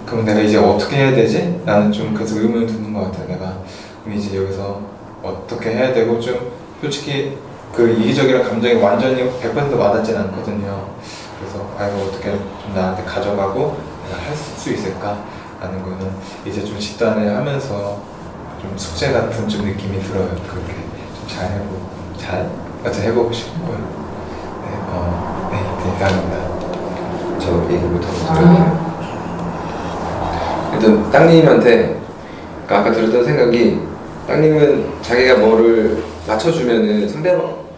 그럼 내가 이제 어떻게 해야 되지? 라는 좀 그래서 의문이 드는 것 같아요. 내가 그럼 이제 여기서 어떻게 해야 되고 좀 솔직히 그 이기적이라는 감정이 완전히 100% 와닿진 않거든요. 그래서 이거 어떻게 좀 나한테 가져가고 내가 할 수 있을까? 라는 거는 이제 좀 집단을 하면서 좀 숙제 같은 좀 느낌이 들어요. 그렇게 좀 잘 해보고 싶고요. 네, 감사합니다. 저 얘기부터 드려요. 일단 땅님한테 아까 들었던 생각이 땅님은 자기가 뭐를 맞춰주면은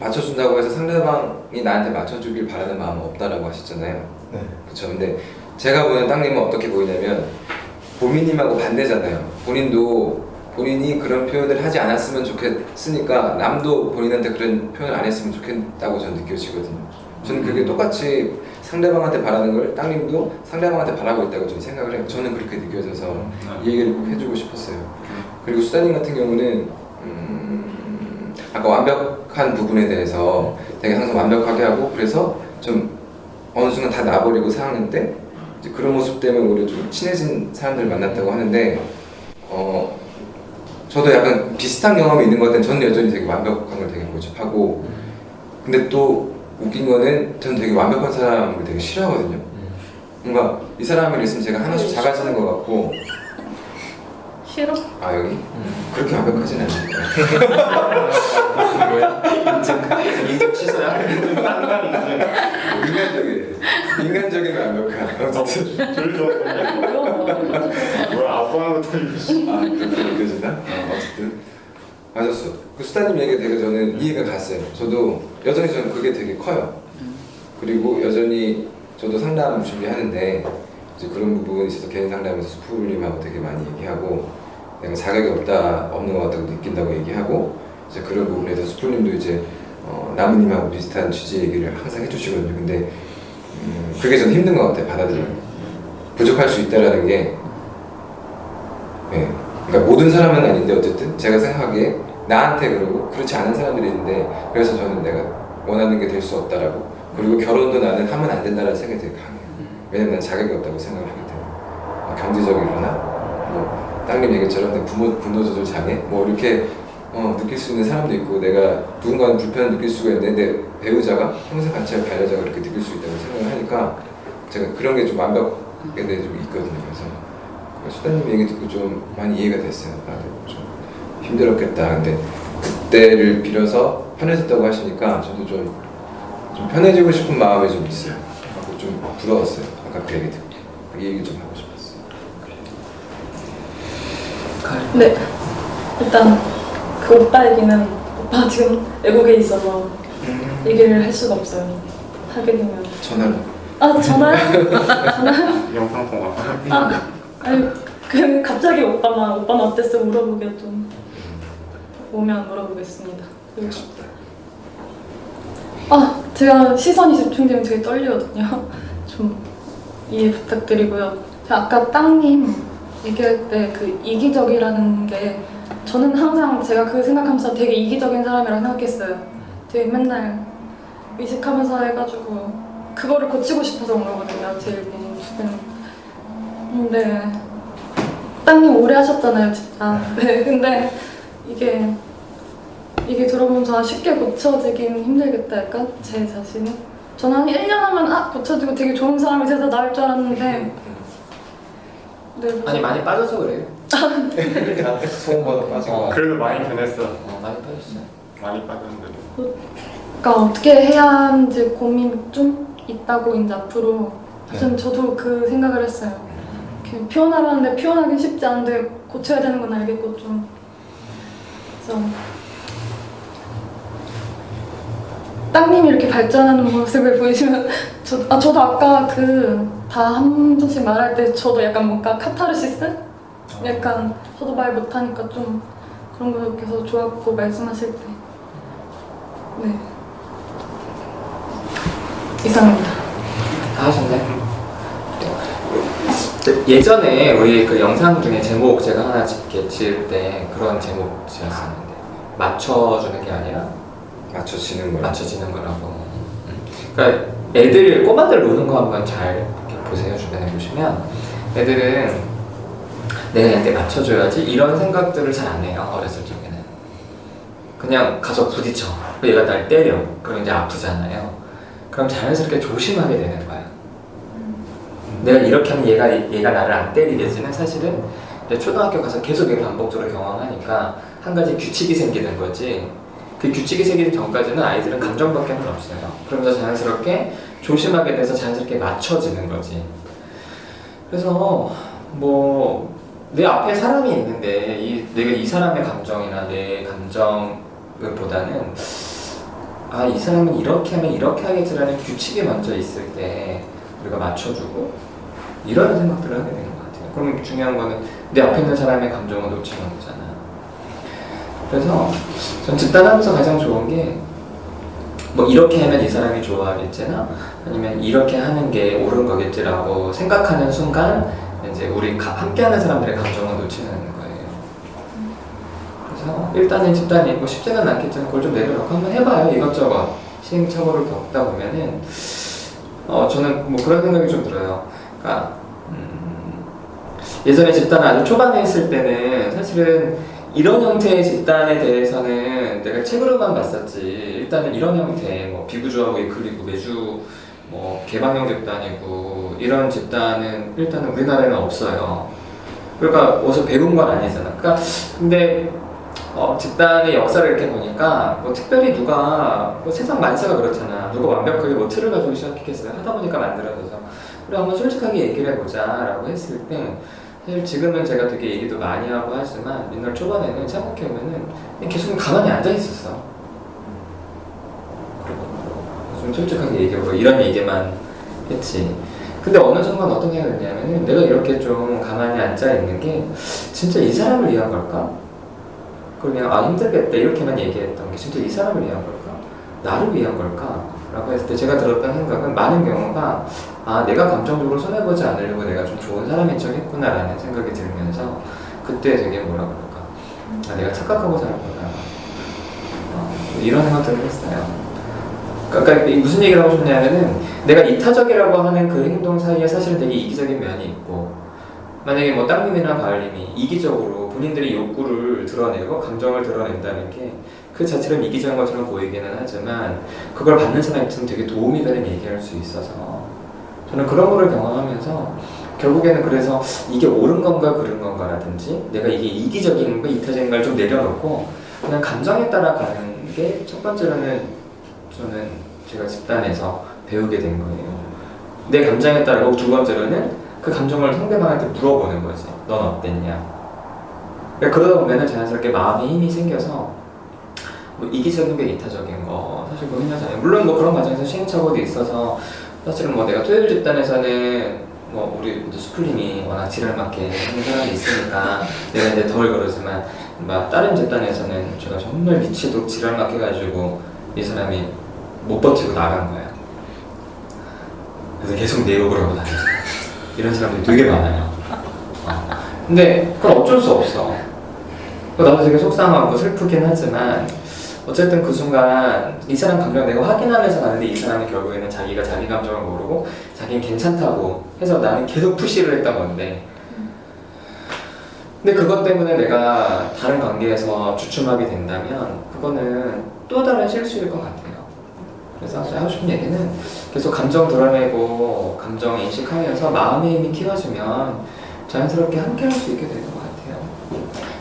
맞춰준다고 해서 상대방이 나한테 맞춰주길 바라는 마음은 없다라고 하셨잖아요. 네. 그렇죠. 근데 제가 보는 땅님은 어떻게 보이냐면 보미님하고 반대잖아요. 본인이 그런 표현을 하지 않았으면 좋겠으니까 남도 본인한테 그런 표현을 안 했으면 좋겠다고 저는 느껴지거든요. 저는 그게 똑같이 상대방한테 바라는 걸 땅님도 상대방한테 바라고 있다고 저는 생각을 해요. 저는 그렇게 느껴져서 이 얘기를 꼭 해주고 싶었어요. 그리고 수다님 같은 경우는 아까 완벽한 부분에 대해서 되게 항상 완벽하게 하고 그래서 좀 어느 순간 다 놔버리고 사는데 이제 그런 모습 때문에 오히려 좀 친해진 사람들을 만났다고 하는데 저도 약간 비슷한 경험이 있는 것 같아요. 저는 여전히 되게 완벽한 걸 되게 고집하고 근데 또 웃긴 거는 저는 되게 완벽한 사람을 되게 싫어하거든요. 뭔가 이 사람을 있으면 제가 하나씩 작아지는 것 같고 싫어? 아 여기? 그렇게 완벽하진 않은데 인정 취소야? 인간적인 완벽한 어쨌든 제일 좋았거든요. 뭐야 아빠하고 틀리지. 아 그렇게 느껴진다? 어쨌든 맞았어. 그 수다님 얘기가 되게 저는 이해가 갔어요. 저도 여전히 저는 그게 되게 커요. 그리고 여전히 저도 상담 준비하는데 이제 그런 부분에 있어서 개인 상담에서 수풀님하고 되게 많이 얘기하고 내가 자격이 없는 것 같다고 느낀다고 얘기하고 이제 그런 부분에 대해서 수풀님도 이제 나무님하고 비슷한 취지 얘기를 항상 해주시거든요. 근데 그게 좀 힘든 것 같아요. 받아들이기. 부족할 수 있다라는 게 네. 그러니까 모든 사람은 아닌데 어쨌든 제가 생각하기에 나한테 그러고 그렇지 않은 사람들이 있는데 그래서 저는 내가 원하는 게 될 수 없다라고 그리고 결혼도 나는 하면 안 된다라는 생각이 되게 강해요. 왜냐면 난 자격이 없다고 생각을 하기 때문에 경제적이거나 뭐 땅님 얘기처럼 분노 조절 장애 뭐 이렇게 느낄 수 있는 사람도 있고 내가 누군가는 불편을 느낄 수가 있는데 내 배우자가 평생 같이 할 반려자가 그렇게 느낄 수 있다고 생각을 하니까 제가 그런 게 좀 완벽에 대해 좀 있거든요. 그래서 수다님 얘기 듣고 좀 많이 이해가 됐어요. 나도 좀 힘들었겠다. 근데 그때를 빌어서 편해졌다고 하시니까 저도 좀 편해지고 싶은 마음이 좀 있어요. 하고 좀 부러웠어요. 아까 그 얘기 듣고 이 얘기 좀 하고 싶었어요. 네. 일단 그 오빠 얘기는 오빠 지금 외국에 있어서 얘기를 할 수가 없어요. 하게 되면 전화로. 아 전화요? 전화요? 영상 통화. 아니 그냥 갑자기 오빠는 어땠어 물어보게 좀 오면 물어보겠습니다. 그리고 제가 시선이 집중되면 되게 떨리거든요. 좀 이해 부탁드리고요. 제가 아까 땅님 얘기할 때 그 이기적이라는 게 저는 항상 제가 그 생각하면서 되게 이기적인 사람이라고 생각했어요. 되게 맨날 의식하면서 해가지고 그거를 고치고 싶어서 온 거거든요. 제 일이. 근데 땅님 오래 하셨잖아요, 진짜. 네, 근데 이게 들어보면서 쉽게 고쳐지긴 힘들겠다, 약간 제 자신이. 저는 한 1년 하면 고쳐지고 되게 좋은 사람이 돼서 나을 줄 알았는데. 네, 아니 많이 빠져서 그래요. 소음보다 빠지고. 그래도 많이 변했어. 많이 빠졌어요. 많이 빠졌는데. 그러니까 어떻게 해야 하는지 고민 좀 있다고 이제 앞으로 좀 저도 그 생각을 했어요. 이렇게 표현하려는데 표현하기 쉽지 않은데 고쳐야 되는 건 알겠고 좀. 그래서 땅님이 이렇게 발전하는 모습을 보이시면 저도 아까 그 다 한 번씩 말할 때 저도 약간 뭔가 카타르시스? 약간 저도 말 못하니까 좀 그런 거 느껴서 좋았고 말씀하실 때 네 이상입니다. 다 하셨네. 예전에 우리 그 영상 중에 제목 제가 하나 지을 때 그런 제목 지었었는데 맞춰주는 게 아니라 맞춰지는 거야. 맞춰지는 거라고. 그러니까 애들 꼬마들 노는 거 한번 잘 이렇게 보세요. 주변에 보시면 애들은 내가 얘한테 맞춰줘야지 이런 생각들을 잘 안 해요. 어렸을 적에는 그냥 가서 부딪혀. 얘가 날 때려. 그럼 이제 아프잖아요. 그럼 자연스럽게 조심하게 되는 거야. 내가 이렇게 하면 얘가 나를 안 때리겠지는 사실은 이제 초등학교 가서 계속 이렇게 반복적으로 경험하니까 한 가지 규칙이 생기는 거지. 그 규칙이 생기기 전까지는 아이들은 감정밖에 없어요. 그러면서 자연스럽게 조심하게 돼서 자연스럽게 맞춰지는 거지. 그래서 뭐 내 앞에 사람이 있는데 내가 이 사람의 감정이나 내 감정을 보다는 이 사람은 이렇게 하면 이렇게 하겠지라는 규칙이 먼저 있을 때 우리가 맞춰주고 이런 생각들을 하게 되는 것 같아요. 그럼 중요한 거는 내 앞에 있는 사람의 감정을 놓치는 거잖아. 그래서 전 집단하면서 가장 좋은 게 뭐 이렇게 하면 이 사람이 좋아하겠지나 아니면 이렇게 하는 게 옳은 거겠지라고 생각하는 순간 이제 우리 함께하는 사람들의 감정을 놓치는 거예요. 그래서 일단은 집단이 뭐 쉽지는 않겠지만 그걸 좀 내려놓고 한번 해봐요. 이것저것 시행착오를 겪다 보면은 저는 뭐 그런 생각이 좀 들어요. 그러니까 예전에 집단을 아주 초반에 했을 때는 사실은 이런 형태의 집단에 대해서는 내가 책으로만 봤었지. 일단은 이런 형태, 뭐 비구주하고 이클리고 매주 뭐 개방형 집단이고 이런 집단은 일단은 우리나라에는 없어요. 그러니까 어디서 배운 건 아니잖아. 그러니까 근데 집단의 역사를 이렇게 보니까 뭐 특별히 누가 뭐 세상 만사가 그렇잖아. 누가 완벽하게 뭐 틀을 가지고 시작했겠어요. 하다 보니까 만들어져서 그래 한번 솔직하게 얘기를 해보자라고 했을 때 사실 지금은 제가 되게 얘기도 많이 하고 하지만 옛날 초반에는 생각해보면은 계속 가만히 앉아 있었어. 좀 솔직하게 얘기하고 이런 얘기만 했지. 근데 어느 순간 어떤 생각이 드냐면은 내가 이렇게 좀 가만히 앉아 있는 게 진짜 이 사람을 위한 걸까? 그냥 힘들겠다 이렇게만 얘기했던 게 진짜 이 사람을 위한 걸까? 나를 위한 걸까? 라고 했을 때 제가 들었던 생각은 많은 경우가 내가 감정적으로 손해보지 않으려고 내가 좀 좋은 사람인 척 했구나 라는 생각이 들면서 그때 되게 뭐라 그럴까 내가 착각하고 살았구나 이런 생각들을 했어요. 그러니까 무슨 얘기를 하고 싶냐면은 내가 이타적이라고 하는 그 행동 사이에 사실은 되게 이기적인 면이 있고 만약에 뭐 땅님이나 가을님이 이기적으로 본인들의 욕구를 드러내고 감정을 드러낸다는 게 그 자체는 이기적인 것처럼 보이기는 하지만 그걸 받는 사람한테는 되게 도움이 되는 얘기할 수 있어서 저는 그런 거를 경험하면서 결국에는 그래서 이게 옳은 건가 그른 건가라든지 내가 이게 이기적인가 이타적인가를 좀 내려놓고 그냥 감정에 따라 가는 게 첫 번째로는 저는 제가 집단에서 배우게 된 거예요. 내 감정에 따라고 두 번째로는 그 감정을 상대방한테 물어보는 거지. 넌 어땠냐? 그러다 보면 자연스럽게 마음에 힘이 생겨서 뭐 이기적인 게 이타적인 거 사실 고민하잖아요. 물론 뭐 그런 과정에서 시행착오도 있어서 사실은 뭐 내가 토요일 집단에서는 뭐 우리 이제 수플님이 워낙 지랄맞게 하는 사람이 있으니까 내가 이제 덜 그러지만 막 다른 집단에서는 제가 정말 미치도록 지랄맞게 해가지고 이 사람이 못 버티고 나간 거야. 그래서 계속 내 욕을 하고 다녔어. 이런 사람들이 되게 많아요. 근데 그건 어쩔 수 없어. 나도 되게 속상하고 슬프긴 하지만 어쨌든 그 순간 이 사람 감정 내가 확인하면서 가는데 이 사람이 결국에는 자기가 자기 감정을 모르고 자기는 괜찮다고 해서 나는 계속 푸시를 했던 건데 근데 그것 때문에 내가 다른 관계에서 주춤하게 된다면 그거는 또 다른 실수일 것 같아요. 그래서 하고 싶은 얘기는 계속 감정 드러내고 감정 인식하면서 마음의 힘이 키워지면 자연스럽게 함께 할 수 있게 되는 것 같아요.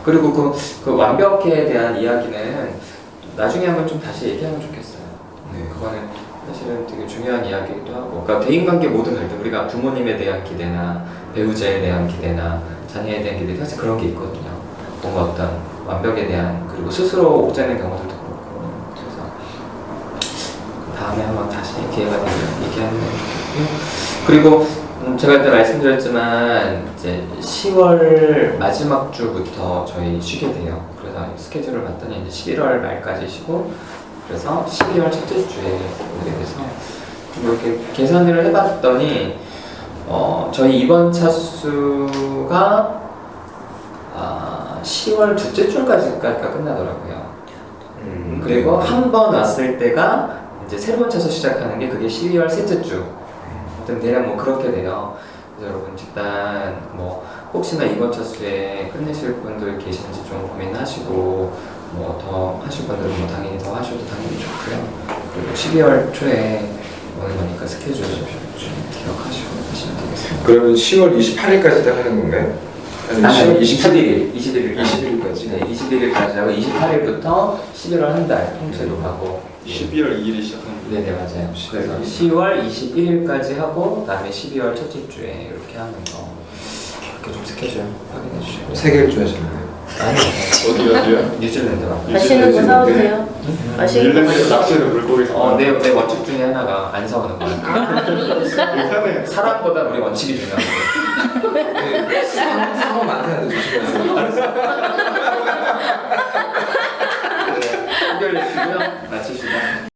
그리고 그 완벽에 대한 이야기는 나중에 한번 좀 다시 얘기하면 좋겠어요. 네. 그거는 사실은 되게 중요한 이야기이기도 하고 그러니까 대인관계 모든 갈등 우리가 부모님에 대한 기대나 배우자에 대한 기대나 자녀에 대한 기대 사실 그런 게 있거든요. 뭔가 어떤 완벽에 대한 그리고 스스로 옥죄는 경우들도 그렇고 그래서 다음에 한번 다시 기회가 되면 얘기하는 게 좋고요. 그리고 제가 그때 말씀드렸지만 이제 10월 마지막 주부터 저희 쉬게 돼요. 그래서 스케줄을 봤더니 이제 11월 말까지 쉬고 그래서 12월 첫째 주에 오게 돼서 좀 이렇게 계산을 해봤더니 저희 이번 차수가 10월 둘째 주까지가 끝나더라고요. 그리고 한 번 왔을 때가 이제 새로운 차수 시작하는 게 그게 12월 셋째 주. 아무튼 대략 뭐 그렇게 돼요. 그래서 여러분 일단 뭐 혹시나 이번 차수에 끝내실 분들 계신지 좀 고민하시고 뭐 더 하실 분들은 뭐 당연히 더 하셔도 당연히 좋고요. 그리고 12월 초에 오는 거니까 스케줄 좀 기억하시고 하시면 되겠습니다. 그러면 10월 28일까지 딱 하는 건가요? 아니면 10월 21일까지? 네, 21일까지 하고 28일부터 11월 한 달 통째로 하고 12월 2일이 시작합니다. 네네 맞아요. 그래서 10월 21일까지 하고 그다음에 12월 첫째 주에 이렇게 하는 거 이렇게 좀 스케줄 확인해 주시고요. 세계일주 하시나요? 아니 어디 가세요? 뉴질랜드로. 맛있는 거 사오세요. 맛있는 거 일본에서 많이 낚시를 물고기 사. 내 원칙 중에 하나가 안 사오는 거야. 편해. 사람보다 우리 원칙이 중요하고. 상어 많다는데 조심하세요. 한결 얘기고요. 마치시다.